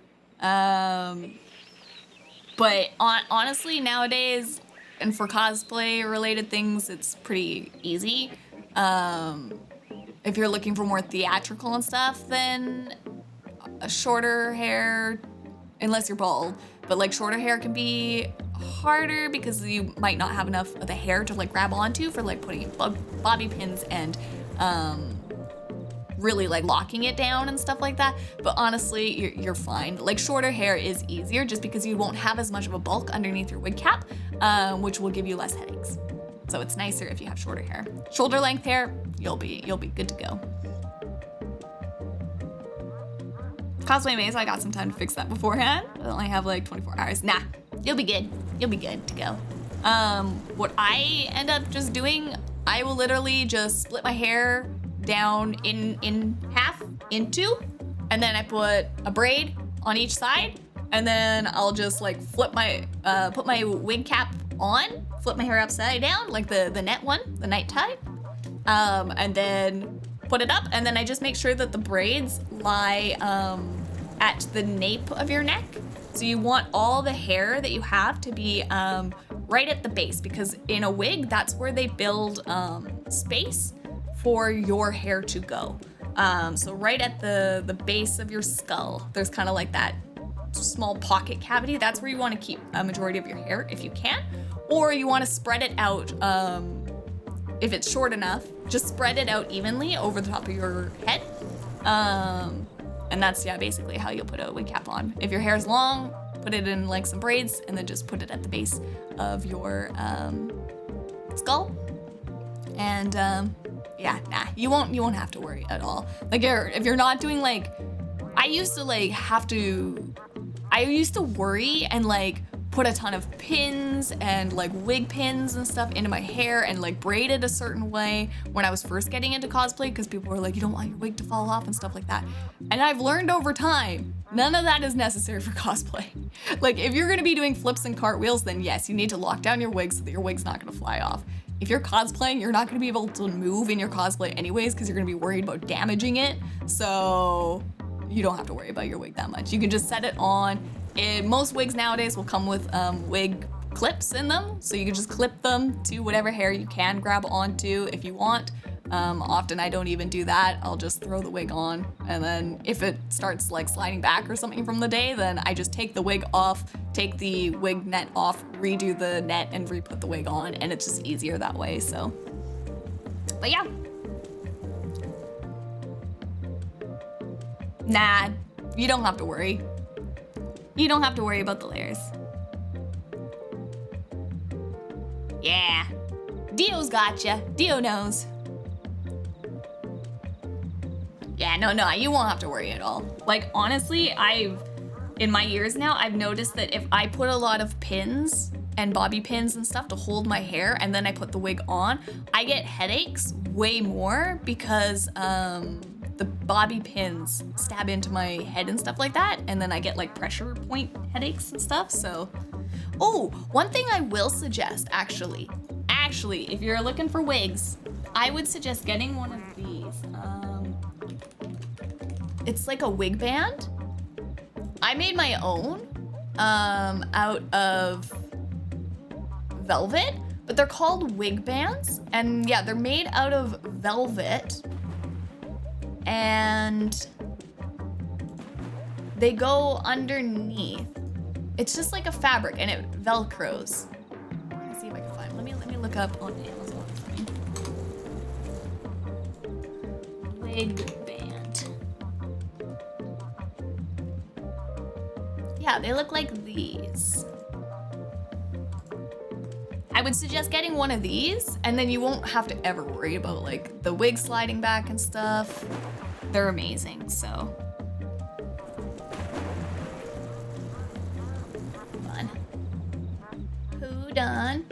But honestly, nowadays, and for cosplay-related things, it's pretty easy. If you're looking for more theatrical and stuff, then a shorter hair, unless you're bald, but like shorter hair can be harder because you might not have enough of the hair to like grab onto for like putting bobby pins and really like locking it down and stuff like that. But honestly, you're fine. Like shorter hair is easier just because you won't have as much of a bulk underneath your wig cap, which will give you less headaches. So it's nicer if you have shorter hair. Shoulder length hair, you'll be good to go. Cosplay Maze, I got some time to fix that beforehand. I only have like 24 hours. Nah, you'll be good. You'll be good to go. What I end up just doing, I will literally just split my hair down in half, in two, and then I put a braid on each side, and then I'll just like flip my, put my wig cap on, flip my hair upside down, like the net one, the night tie, and then put it up, and then I just make sure that the braids lie at the nape of your neck. So you want all the hair that you have to be right at the base, because in a wig, that's where they build space for your hair to go. So right at the base of your skull, there's kind of like that small pocket cavity. That's where you want to keep a majority of your hair if you can, or you want to spread it out. If it's short enough, just spread it out evenly over the top of your head. And that's, yeah, basically how you'll put a wig cap on. If your hair is long, put it in like some braids and then just put it at the base of your skull. And yeah, nah, you won't have to worry at all. Like if you're not doing like, I used to worry and like put a ton of pins and like wig pins and stuff into my hair and like braid it a certain way when I was first getting into cosplay, because people were like, you don't want your wig to fall off and stuff like that. And I've learned over time, none of that is necessary for cosplay. Like if you're gonna be doing flips and cartwheels, then yes, you need to lock down your wig so that your wig's not gonna fly off. If you're cosplaying, you're not gonna be able to move in your cosplay anyways, because you're gonna be worried about damaging it. So you don't have to worry about your wig that much. You can just set it on. Most wigs nowadays will come with wig clips in them, so you can just clip them to whatever hair you can grab onto if you want. Often I don't even do that. I'll just throw the wig on, and then if it starts like sliding back or something from the day, then I just take the wig off, take the wig net off, redo the net, and re-put the wig on, and it's just easier that way, so. But yeah. Nah, you don't have to worry. You don't have to worry about the layers. Yeah. Dio's gotcha. Dio knows. Yeah, no, you won't have to worry at all. Like, honestly, in my years now, I've noticed that if I put a lot of pins and bobby pins and stuff to hold my hair, and then I put the wig on, I get headaches way more because, the bobby pins stab into my head and stuff like that, and then I get like pressure point headaches and stuff, so. Oh, one thing I will suggest, actually, if you're looking for wigs, I would suggest getting one of these. It's like a wig band. I made my own out of velvet, but they're called wig bands, and yeah, they're made out of velvet. And they go underneath. It's just like a fabric, and it velcros. Let me see if I can find it. Let me look up on Amazon for me. Wig band. Yeah, they look like these. I would suggest getting one of these, and then you won't have to ever worry about like the wig sliding back and stuff. They're amazing, so. Come on. Who done?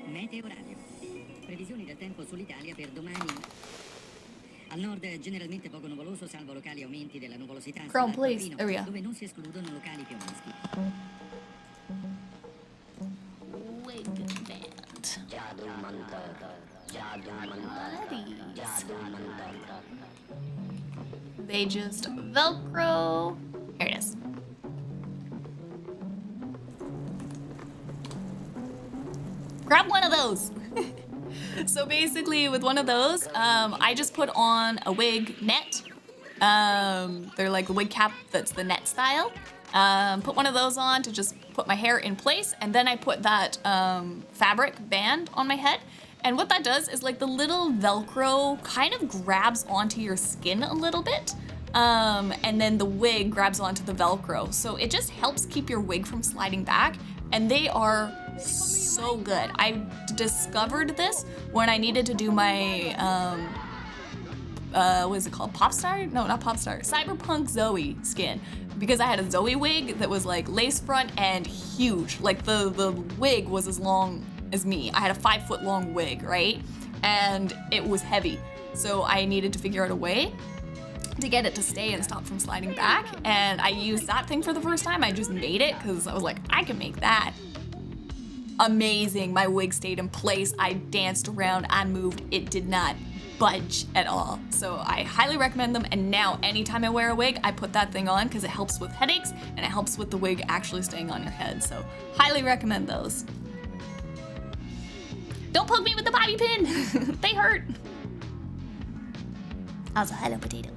Meteoradio. Previsioni del tempo sull'Italia per domani. Al nord generalmente poco nuvoloso, salvo locali aumenti della nuvolosità Chrome, sull'arco please. alpino, There we go. dove non si escludono locali piombaschi. Wig band. They just velcro. Here it is. Grab one of those. So basically with one of those, I just put on a wig net. They're like the wig cap that's the net style. Put one of those on to just put my hair in place, and then I put that fabric band on my head, And what that does is like the little Velcro kind of grabs onto your skin a little bit. And then the wig grabs onto the Velcro. So it just helps keep your wig from sliding back. And they are so good. I discovered this when I needed to do my, what is it called? Popstar? No, not Popstar. Cyberpunk Zoe skin. Because I had a Zoe wig that was like lace front and huge. Like the wig was as long as me. I had a 5-foot long wig, right? And it was heavy. So I needed to figure out a way to get it to stay and stop from sliding back. And I used that thing for the first time. I just made it because I was like, I can make that. Amazing. My wig stayed in place. I danced around, I moved. It did not budge at all. So I highly recommend them. And now anytime I wear a wig, I put that thing on because it helps with headaches and it helps with the wig actually staying on your head. So highly recommend those. Don't poke me with the bobby pin. They hurt. Also, hello, potato.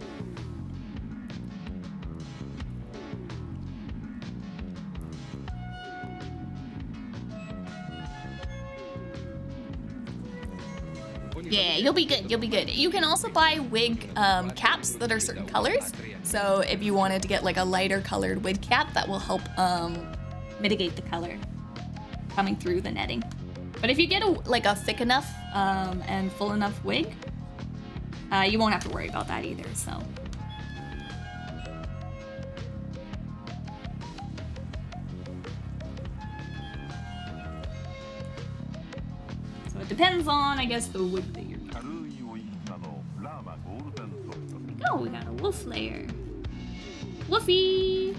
Yeah, you'll be good, you'll be good. You can also buy wig caps that are certain colors. So if you wanted to get like a lighter colored wig cap, that will help mitigate the color coming through the netting. But if you get a thick enough and full enough wig, you won't have to worry about that either, so. So it depends on, I guess, the wig that you're using. Oh, we got a wolf layer. Woofy!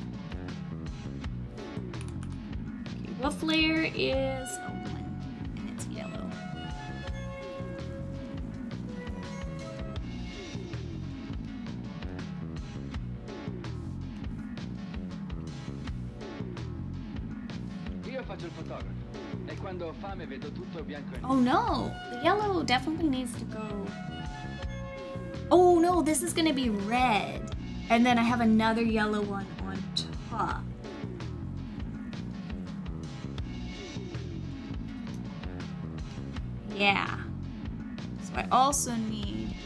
Okay, wolf layer is a 1, and it's yellow. Io faccio il fotografo e quando ho fame vedo tutto bianco e nero. Oh no, the yellow definitely needs to go. Oh no, this is gonna be red. And then I have another yellow one on top. Yeah. So I also need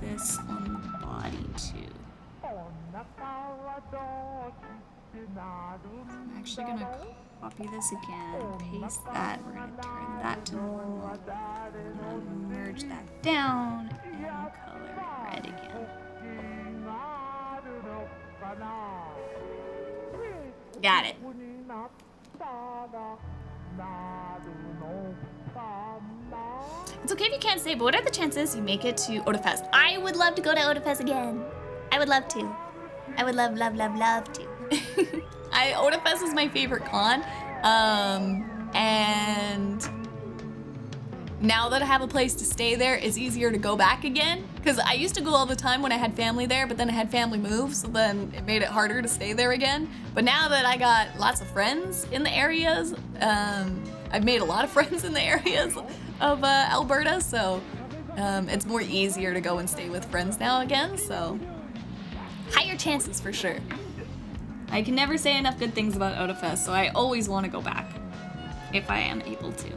this on the body too. I'm actually gonna copy this again, paste that, we're gonna turn that to normal, and then merge that down, and color it red again. Got it. It's okay if you can't say, but what are the chances you make it to Odafest? I would love to go to Odafest again. I would love to. I would love, love, love, love to. Odafest is my favorite con. And now that I have a place to stay there, it's easier to go back again. Because I used to go all the time when I had family there, but then I had family move, so then it made it harder to stay there again. But now that I got lots of friends in the areas, I've made a lot of friends in the areas of Alberta, so it's more easier to go and stay with friends now again, so higher chances for sure. I can never say enough good things about Odafest, so I always want to go back if I am able to.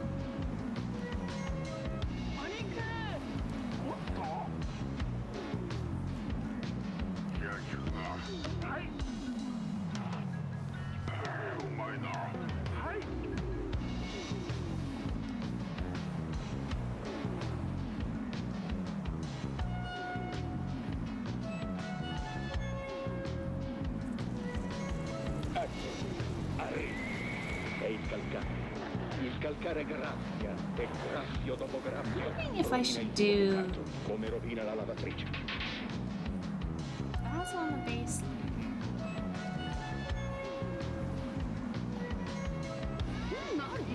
Wondering if I should do that's on the base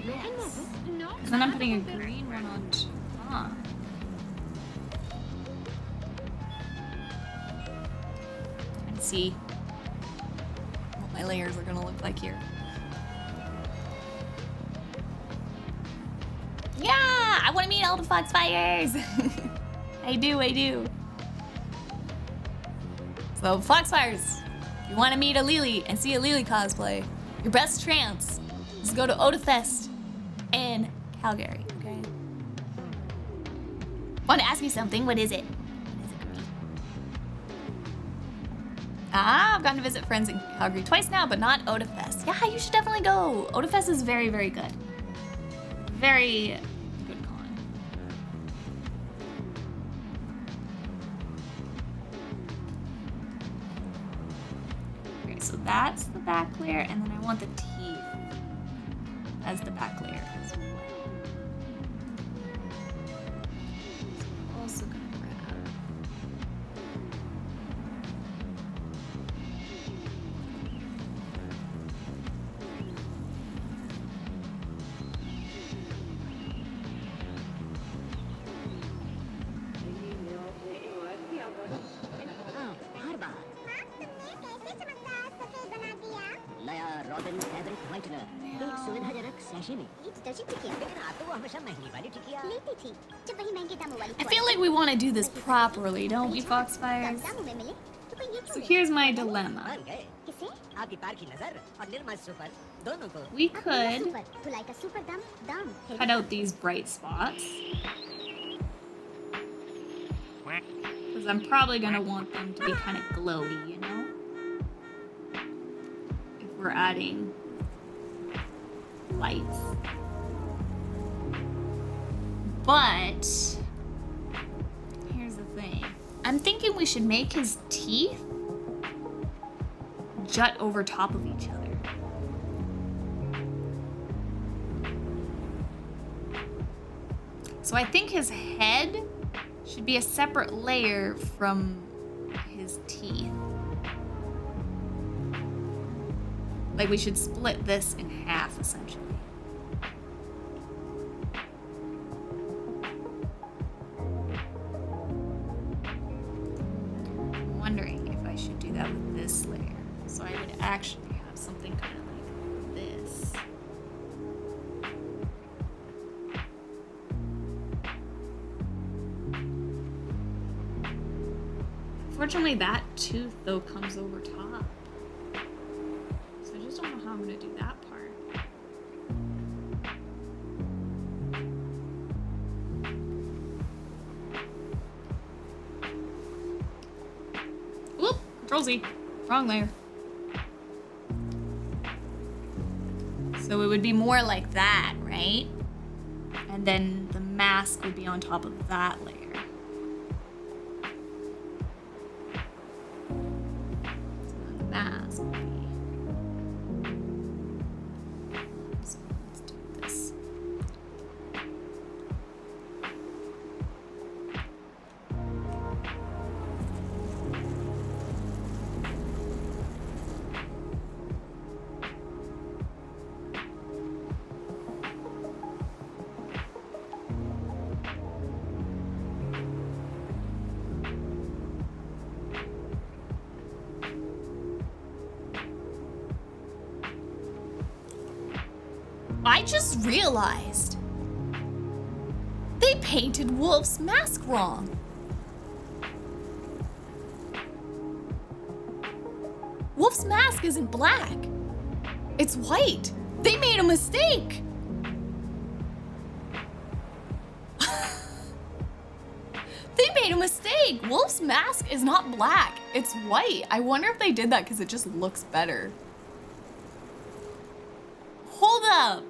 yes. And then I'm putting a green one on top. And see what my layers are gonna look like here. Yeah, I want to meet all the Foxfires. I do. So Foxfires, if you want to meet a Lily and see a Lily cosplay, your best chance is to go to Odafest in Calgary, okay? Want to ask you something. What is it? I've gotten to visit friends in Calgary twice now, but not Odafest. Yeah, you should definitely go. Odafest is very, very good. Very good con. Okay, so that's the back layer, and then I want the teeth as the back layer as well. So I'm also gonna grab. नया robin fabric whitener एक सुविधाजनक sachet में detergent टिकिया लेकिन आप तो वो हमेशा महंगी वाली टिकिया लेती थी जब वही महंगे दामों वाली I feel like we want to do this properly, don't we, Foxfires? दामों में मिले तो कोई ये So here's my dilemma. मान गए किसे आपकी पार की नजर और निर्मल सुपर दोनों को We could धुलाई का सुपर दाम cut out these bright spots. Because I'm probably going to want them to be kind of glowy, you know? If we're adding lights. But here's the thing. I'm thinking we should make his teeth jut over top of each other. So I think his head should be a separate layer from his teeth. Like we should split this in half, essentially. I'm wondering if I should do that with this layer. So I would actually have something kind of like this. Unfortunately, that tooth, though, comes over top. So I just don't know how I'm going to do that part. Whoop! Control-Z. Wrong layer. So it would be more like that, right? And then the mask would be on top of that layer. Mask would be. So let's do this. I just realized they painted Wolf's mask wrong. Wolf's mask isn't black. It's white. They made a mistake. They made a mistake. Wolf's mask is not black. It's white. I wonder if they did that because it just looks better. Hold up.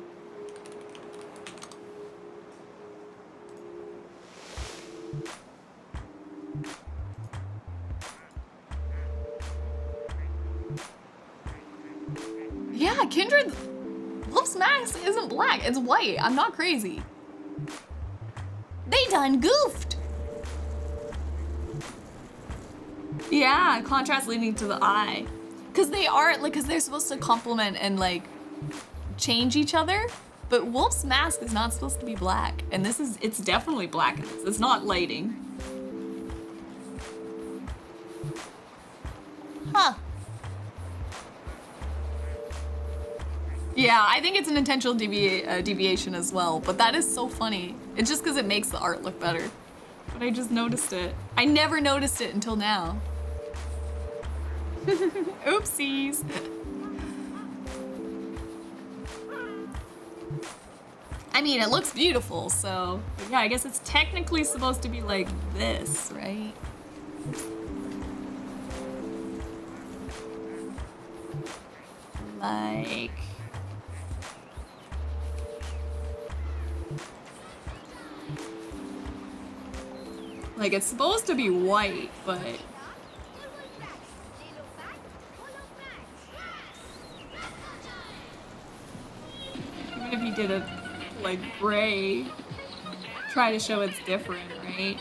Yeah, Kindred, Wolf's mask isn't black, it's white. I'm not crazy. They done goofed. Yeah, contrast leading to the eye. Cause they are, like, cause they're supposed to complement and like change each other, but Wolf's mask is not supposed to be black. And this is, it's definitely black in this. It's not lighting. Huh. Yeah, I think it's an intentional deviation as well, but that is so funny. It's just because it makes the art look better. But I just noticed it. I never noticed it until now. Oopsies. I mean, it looks beautiful, so yeah, I guess it's technically supposed to be like this, right? Like it's supposed to be white, but even if you did it like gray, try to show it's different, right?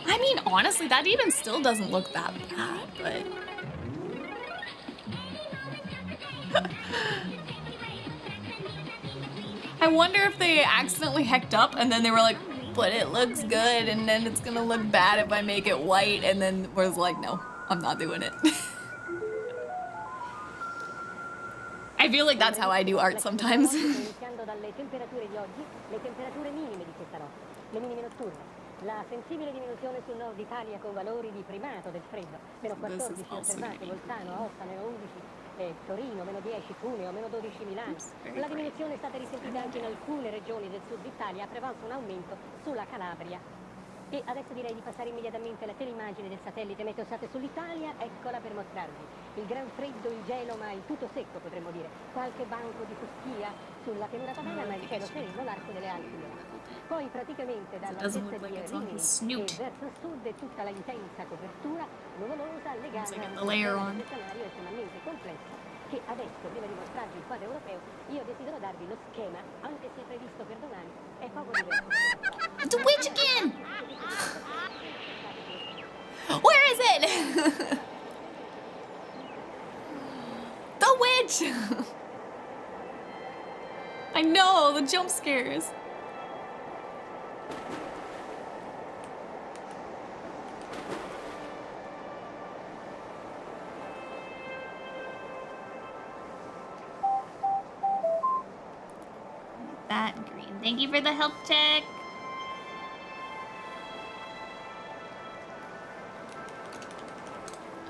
I mean, honestly, that even still doesn't look that bad, but I wonder if they accidentally hecked up and then they were like, but it looks good and then it's gonna look bad if I make it white, and then was like, no, I'm not doing it. I feel like that's how I do art sometimes. Iniziando dalle temperature di oggi, le temperature minime di questa notte, le minime notturne. La sensibile diminuzione sul nord Italia con valori di primato del freddo, meno 14 osservate, Bolzano, Aosta, meno 11, Torino, meno 10, Cuneo, meno 12 Milano. La diminuzione è stata risentita anche in alcune regioni del sud Italia, ha prevalso un aumento sulla Calabria. E adesso direi di passare immediatamente alla teleimmagine del satellite Meteosat sull'Italia, eccola per mostrarvi. Il gran freddo, il gelo, ma il tutto secco potremmo dire. Qualche banco di foschia sulla pianura padana, ma il cielo sereno, l'arco delle Alpi. Poi praticamente dalla stessa di Rimini e verso sud è tutta la intensa copertura nuvolosa legata a un scenario estremamente complesso che adesso, prima di mostrarvi il quadro europeo, io desidero darvi lo schema, anche se previsto per domani, è poco diverso. It's a witch again! Where is it? The witch! I know, the jump scares. That green. Thank you for the help check.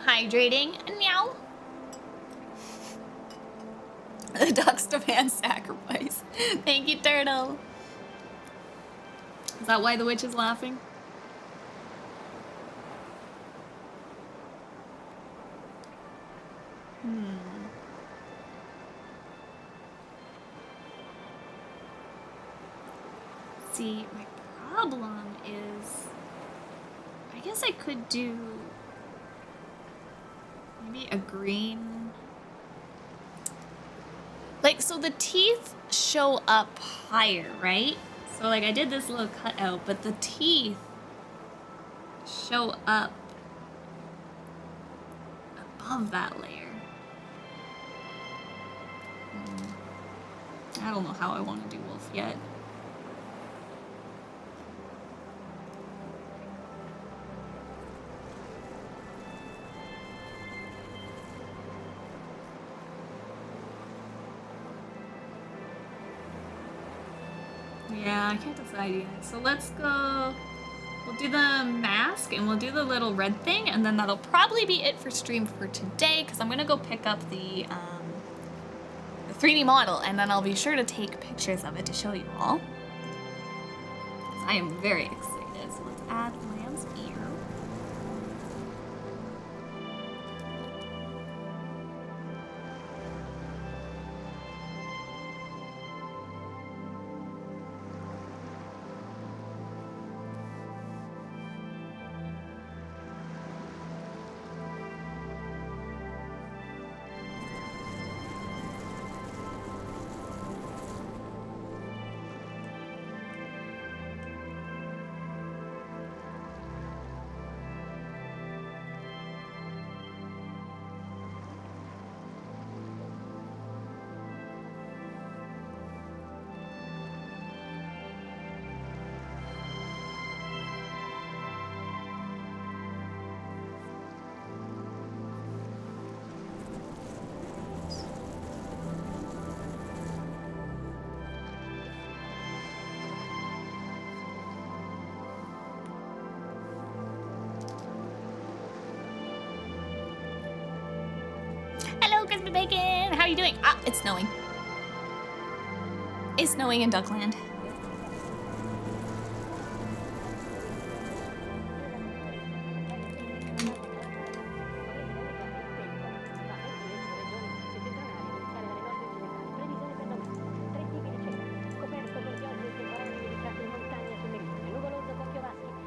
Hydrating. Meow. The ducks demand sacrifice. Thank you, Turtle. Is that why the witch is laughing? See, my problem is, I guess I could do maybe a green. Like, so the teeth show up higher, right? So like I did this little cutout, but the teeth show up above that layer. I don't know how I want to do wolf yet. Yeah, I can't decide yet. So let's go, we'll do the mask and we'll do the little red thing, and then that'll probably be it for stream for today, because I'm gonna go pick up the 3D model, and then I'll be sure to take pictures of it to show you all. I am very excited. So let's add Lamb's ear. Hello, Crispy Bacon. How are you doing? Ah, it's snowing. It's snowing in Duckland.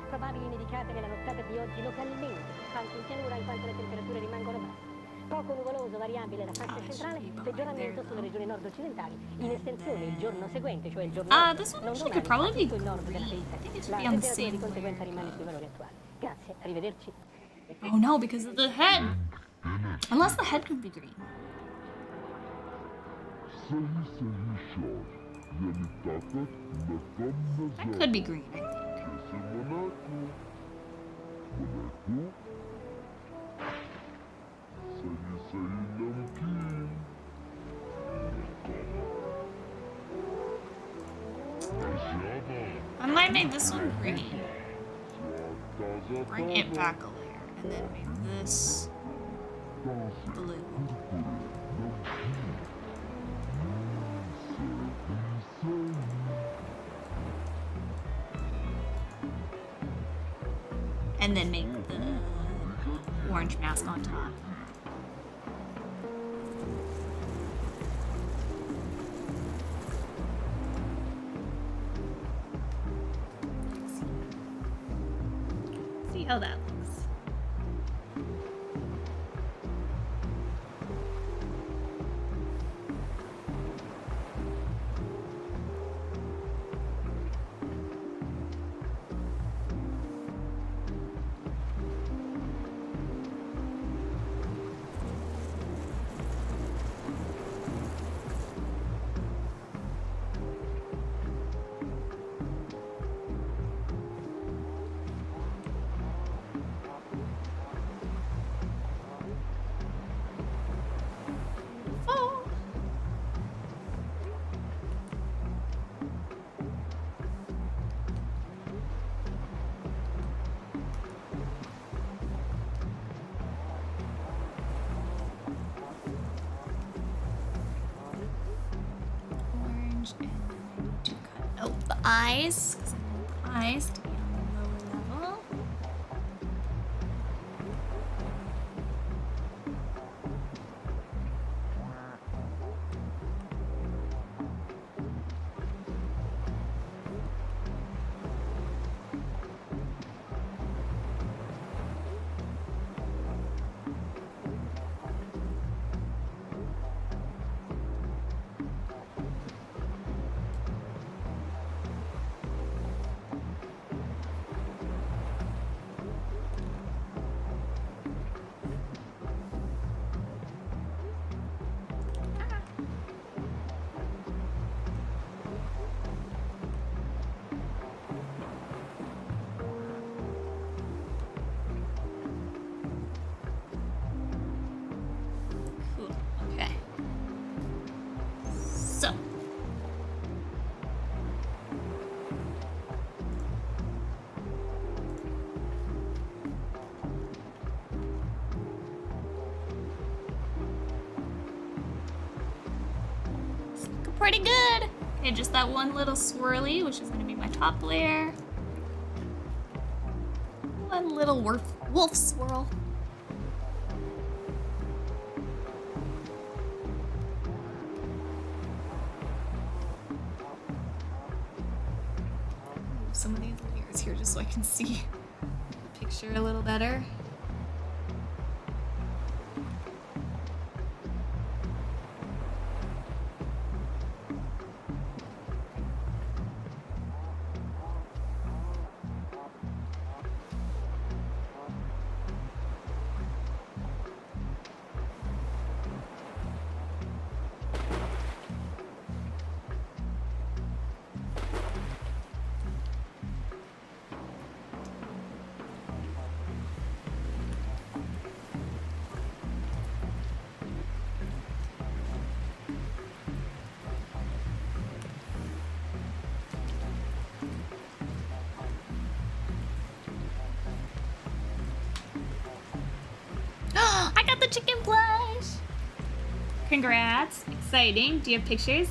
Probabili nevicate nella nottata di oggi localmente, anche in pianura in quanto le temperature rimangono basse. Poco nuvoloso variabile la fascia centrale, peggioramento sulle regioni nord-occidentali, in estensione il giorno seguente, cioè il giorno This one non actually could domani, probably be tutto il nord della green. I penisola. think it should La be on the temperatura same di conseguenza layer. rimane sui valori attuali. Grazie, arrivederci. Oh no, because of the head. Unless the head could be green. That could be green, I think. I might make this one green. Bring it back a layer, and then make this blue. And then make the orange mask on top. See how that looks. Orange, and then I need to cut out the eyes, because I want the eyes to be on the lower level. Cool. Okay. So. It's looking pretty good. Okay, just that one little swirly, which is going to be my top layer. One little wolf swirl. Move some of these layers here just so I can see the picture a little better. I got the chicken plush! Congrats. Exciting. Do you have pictures?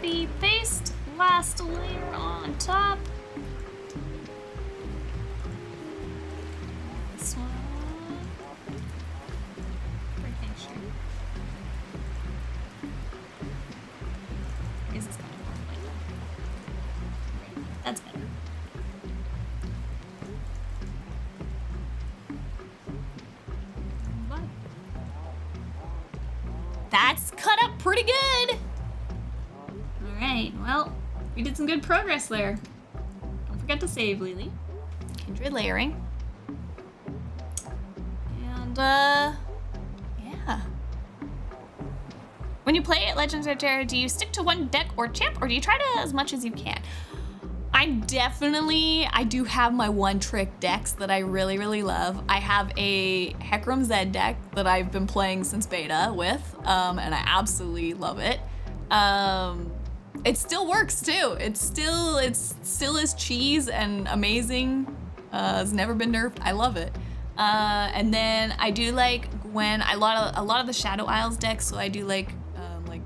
copy, paste, last layer on top. This one. Pretty sure. Is this kind of more like that? That's better. That's cut up pretty good. All right, well, we did some good progress there. Don't forget to save, Lily. Kindred layering. And, yeah. When you play at Legends of Terra, do you stick to one deck or champ, or do you try to as much as you can? I do have my one trick decks that I really, really love. I have a Hecarim Zed deck that I've been playing since beta with, and I absolutely love it. It still works too. It still is cheese and amazing. It's never been nerfed. I love it. And then I do like Gwen. A lot of the Shadow Isles decks. So I do like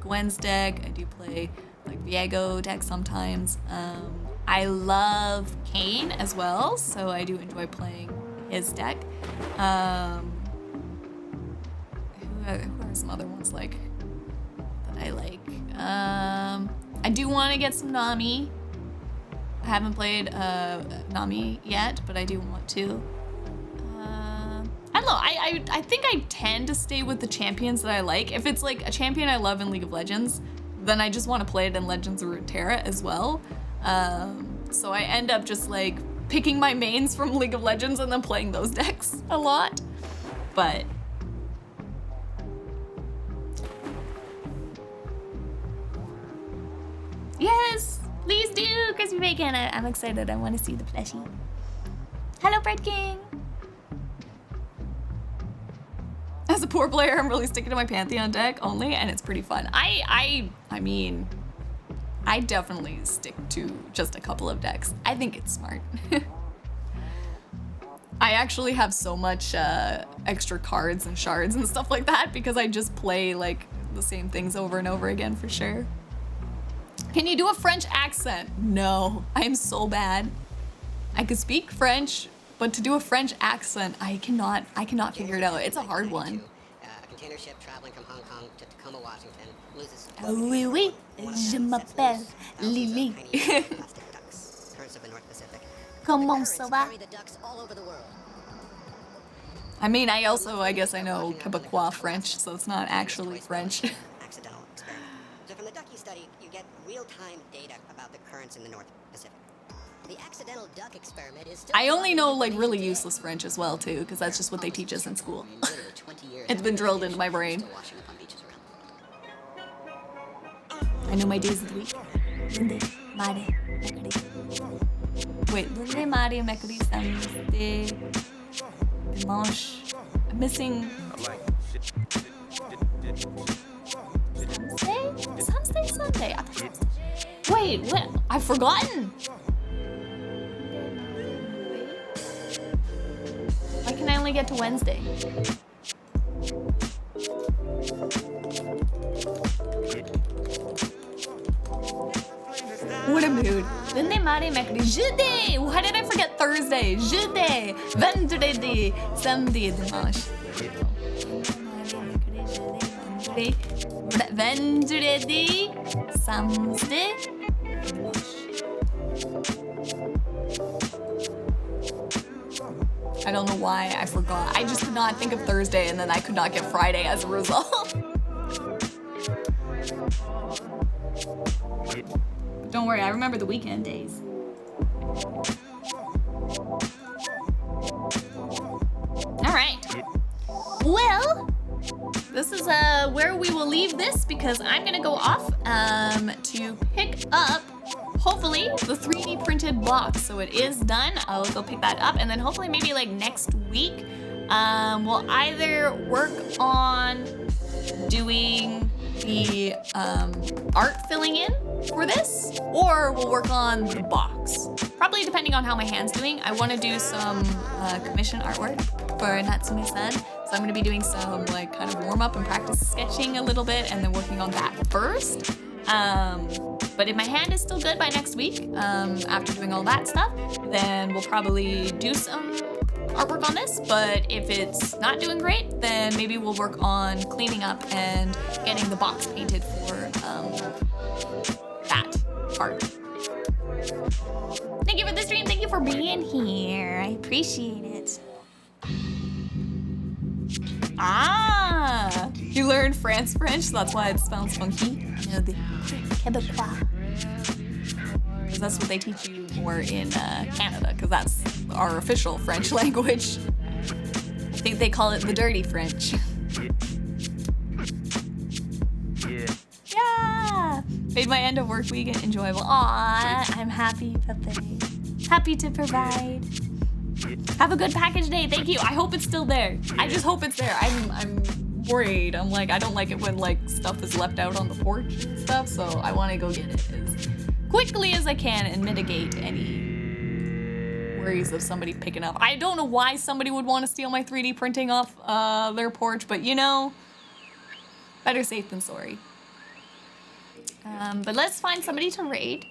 Gwen's deck. I do play like Viego deck sometimes. I love Kane as well, so I do enjoy playing his deck. Who are some other ones like that I like? I do want to get some Nami. I haven't played Nami yet, but I do want to. I don't know. I think I tend to stay with the champions that I like. If it's like a champion I love in League of Legends, then I just want to play it in Legends of Runeterra as well. So I end up just like picking my mains from League of Legends and then playing those decks a lot. But yes, please do, crispy bacon. I'm excited. I want to see the plushie. Hello, Bread King. As a poor player, I'm really sticking to my Pantheon deck only, and it's pretty fun. I mean, I definitely stick to just a couple of decks. I think it's smart. I actually have so much extra cards and shards and stuff like that because I just play like the same things over and over again for sure. Can you do a French accent? No, I am so bad. I could speak French, but to do a French accent, I cannot figure it out. It's a hard one. A container ship traveling from Hong Kong to Tacoma, Washington, loses Oui, oui, je m'appelle Lily. plastic ducks. Currents of the North Pacific. Comment ça va? Carry the ducks all over the world. I mean, I guess I know Quebecois French, so it's not actually French. Accidental experiment. So from the ducky study, you get real-time data about the currents in the North Pacific. The accidental duck experiment is still I only know like really useless French as well too, because that's just what they teach us in school. It's been drilled into my brain. I know my days of the week. Lundi, mardi, mercredi. Wait, lundi, mardi, mercredi, samedi, dimanche. I'm missing. Sunday. Wait, what? I've forgotten. Why can I only get to Wednesday? What a mood. Lundi, mardi, mercredi, jeudi. Why did I forget Thursday? Jeudi, vendredi, samedi, dimanche. Vendredi, samedi, I don't know why I forgot. I just could not think of Thursday, and then I could not get Friday as a result. Don't worry, I remember the weekend days. All right. Well, this is where we will leave this because I'm gonna go off to pick up hopefully the 3D printed box. So it is done. I'll go pick that up, and then hopefully maybe like next week we'll either work on doing the art filling in for this, or we'll work on the box. Probably depending on how my hand's doing. I want to do some commission artwork for Natsume-san. So I'm going to be doing some like kind of warm up and practice sketching a little bit and then working on that first. But if my hand is still good by next week, after doing all that stuff, then we'll probably do some artwork on this. But if it's not doing great, then maybe we'll work on cleaning up and getting the box painted for that part. Thank you for the stream. Thank you for being here. I appreciate it. Ah, you learned France French, so that's why it sounds funky. You know, the Quebecois. Because that's what they teach you more in Canada, because that's our official French language. I think they call it the dirty French. Yeah! Made my end of work week enjoyable. Aw, I'm happy, Pepe. Happy to provide. Have a good package day. Thank you. I hope it's still there. I just hope it's there. I'm worried. I'm like, I don't like it when like stuff is left out on the porch and stuff, so I want to go get it as quickly as I can and mitigate any worries of somebody picking up. I don't know why somebody would want to steal my 3D printing off their porch, but you know, better safe than sorry. But let's find somebody to raid.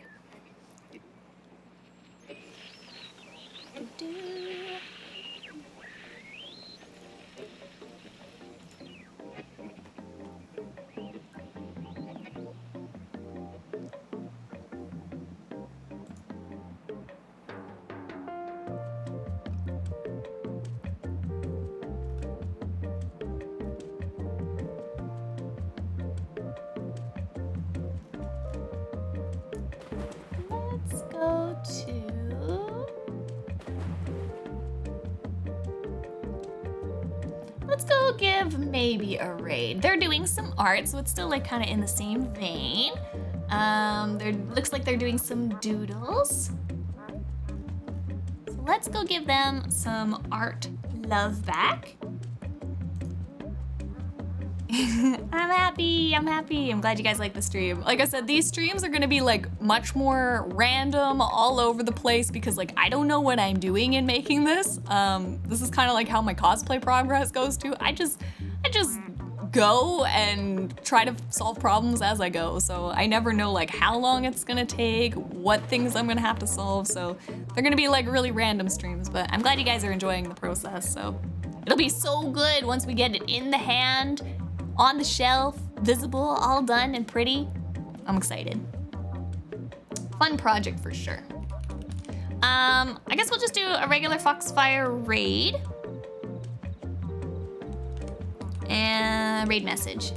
Let's go to... Let's go give maybe a raid. They're doing some art, so it's still like kind of in the same vein. Looks like they're doing some doodles. So let's go give them some art love back. I'm happy. I'm glad you guys like the stream. Like I said, these streams are gonna be like much more random, all over the place, because like I don't know what I'm doing in making this. This is kind of like how my cosplay progress goes too. I just go and try to solve problems as I go. So I never know like how long it's gonna take, what things I'm gonna have to solve. So they're gonna be like really random streams, but I'm glad you guys are enjoying the process. So it'll be so good once we get it in the hand, on the shelf, visible, all done and pretty. I'm excited. Fun project for sure. I guess we'll just do a regular Foxfire raid. And raid message.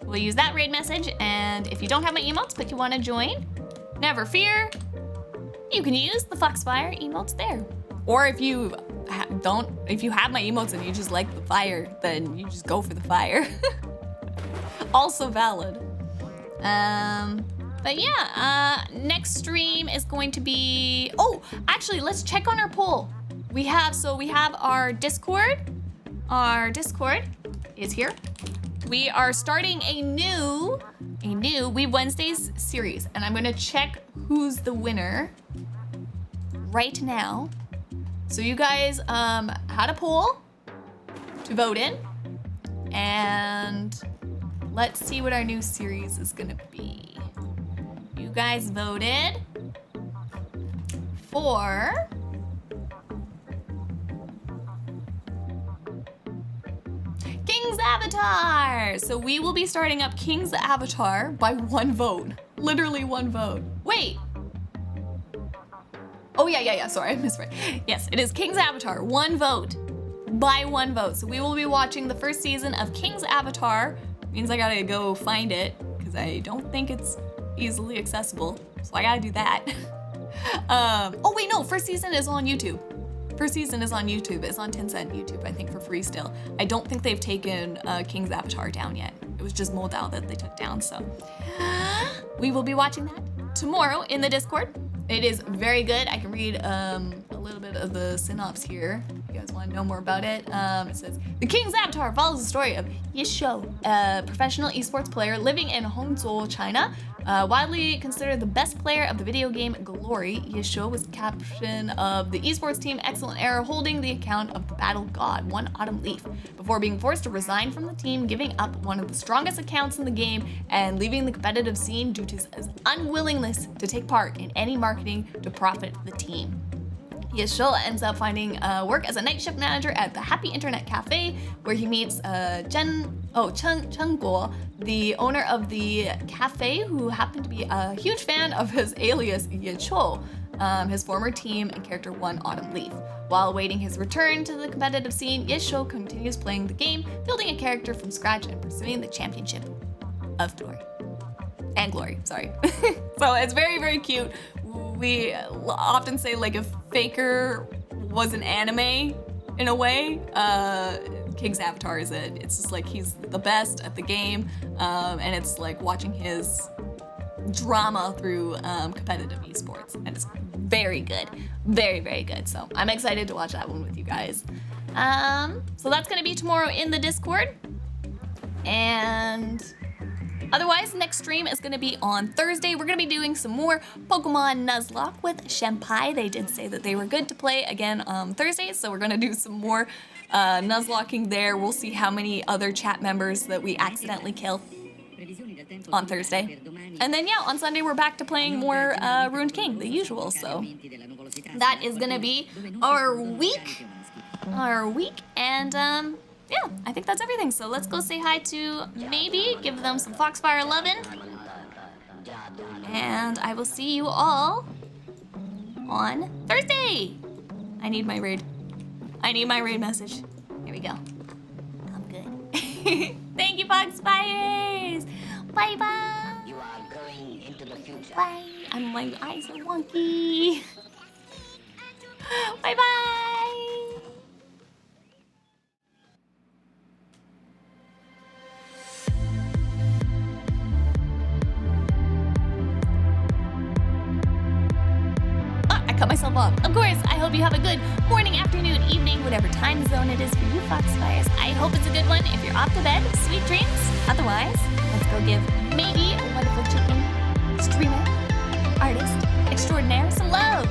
We'll use that raid message, and if you don't have my emotes but you want to join, never fear. You can use the Foxfire emotes there. Or if you if you have my emotes and you just like the fire, then you just go for the fire. Also valid. But yeah, next stream is going to be, oh, actually let's check on our poll. We have our Discord. Our Discord is here. We are starting a new We Wednesdays series, and I'm gonna check who's the winner right now. So you guys had a poll to vote in, and let's see what our new series is gonna be. You guys voted for King's Avatar. So we will be starting up King's Avatar by one vote. Literally one vote. Wait. Oh, yeah, sorry, I misread. Yes, it is King's Avatar, one vote, by one vote. So we will be watching the first season of King's Avatar. Means I gotta go find it, because I don't think it's easily accessible. So I gotta do that. Oh wait, no, first season is on YouTube. First season is on YouTube. It's on Tencent YouTube, I think, for free still. I don't think they've taken King's Avatar down yet. It was just Moldau that they took down, so. We will be watching that tomorrow in the Discord. It is very good. I can read a little bit of the synopsis here. You guys guys want to know more about it. It says, The King's Avatar follows the story of Yisho, a professional esports player living in Hangzhou, China. Widely considered the best player of the video game Glory, Yisho was captain of the esports team Excellent Era, holding the account of the battle god, One Autumn Leaf, before being forced to resign from the team, giving up one of the strongest accounts in the game, and leaving the competitive scene due to his unwillingness to take part in any marketing to profit the team. Yisho ends up finding work as a night shift manager at the Happy Internet Cafe, where he meets Chen Guo, the owner of the cafe, who happened to be a huge fan of his alias Yicho, his former team and character One Autumn Leaf. While awaiting his return to the competitive scene, Yisho continues playing the game, building a character from scratch and pursuing the championship of Glory. And Glory, sorry. So it's very, very cute. We often say, like, if Faker was an anime in a way, King's Avatar is it. It's just like he's the best at the game, and it's like watching his drama through competitive esports, and it's very good, very, very good. So I'm excited to watch that one with you guys. So that's gonna be tomorrow in the Discord, and otherwise, next stream is going to be on Thursday. We're going to be doing some more Pokemon Nuzlocke with Shenpai. They did say that they were good to play again on Thursday, so we're going to do some more Nuzlocking there. We'll see how many other chat members that we accidentally kill on Thursday. And then, yeah, on Sunday, we're back to playing more Ruined King, the usual. So that is going to be our week. And, yeah, I think that's everything. So let's go say hi to maybe, give them some Foxfire lovin'. And I will see you all on Thursday. I need my raid message. Here we go. I'm good. Thank you, Foxfires. Bye-bye. You are going into the future. Bye. My eyes are wonky. Bye-bye. Cut myself off. Of course, I hope you have a good morning, afternoon, evening, whatever time zone it is for you, Foxfires. I hope it's a good one. If you're off to bed, sweet dreams. Otherwise, let's go give maybe a wonderful chicken streamer, artist, extraordinaire some love.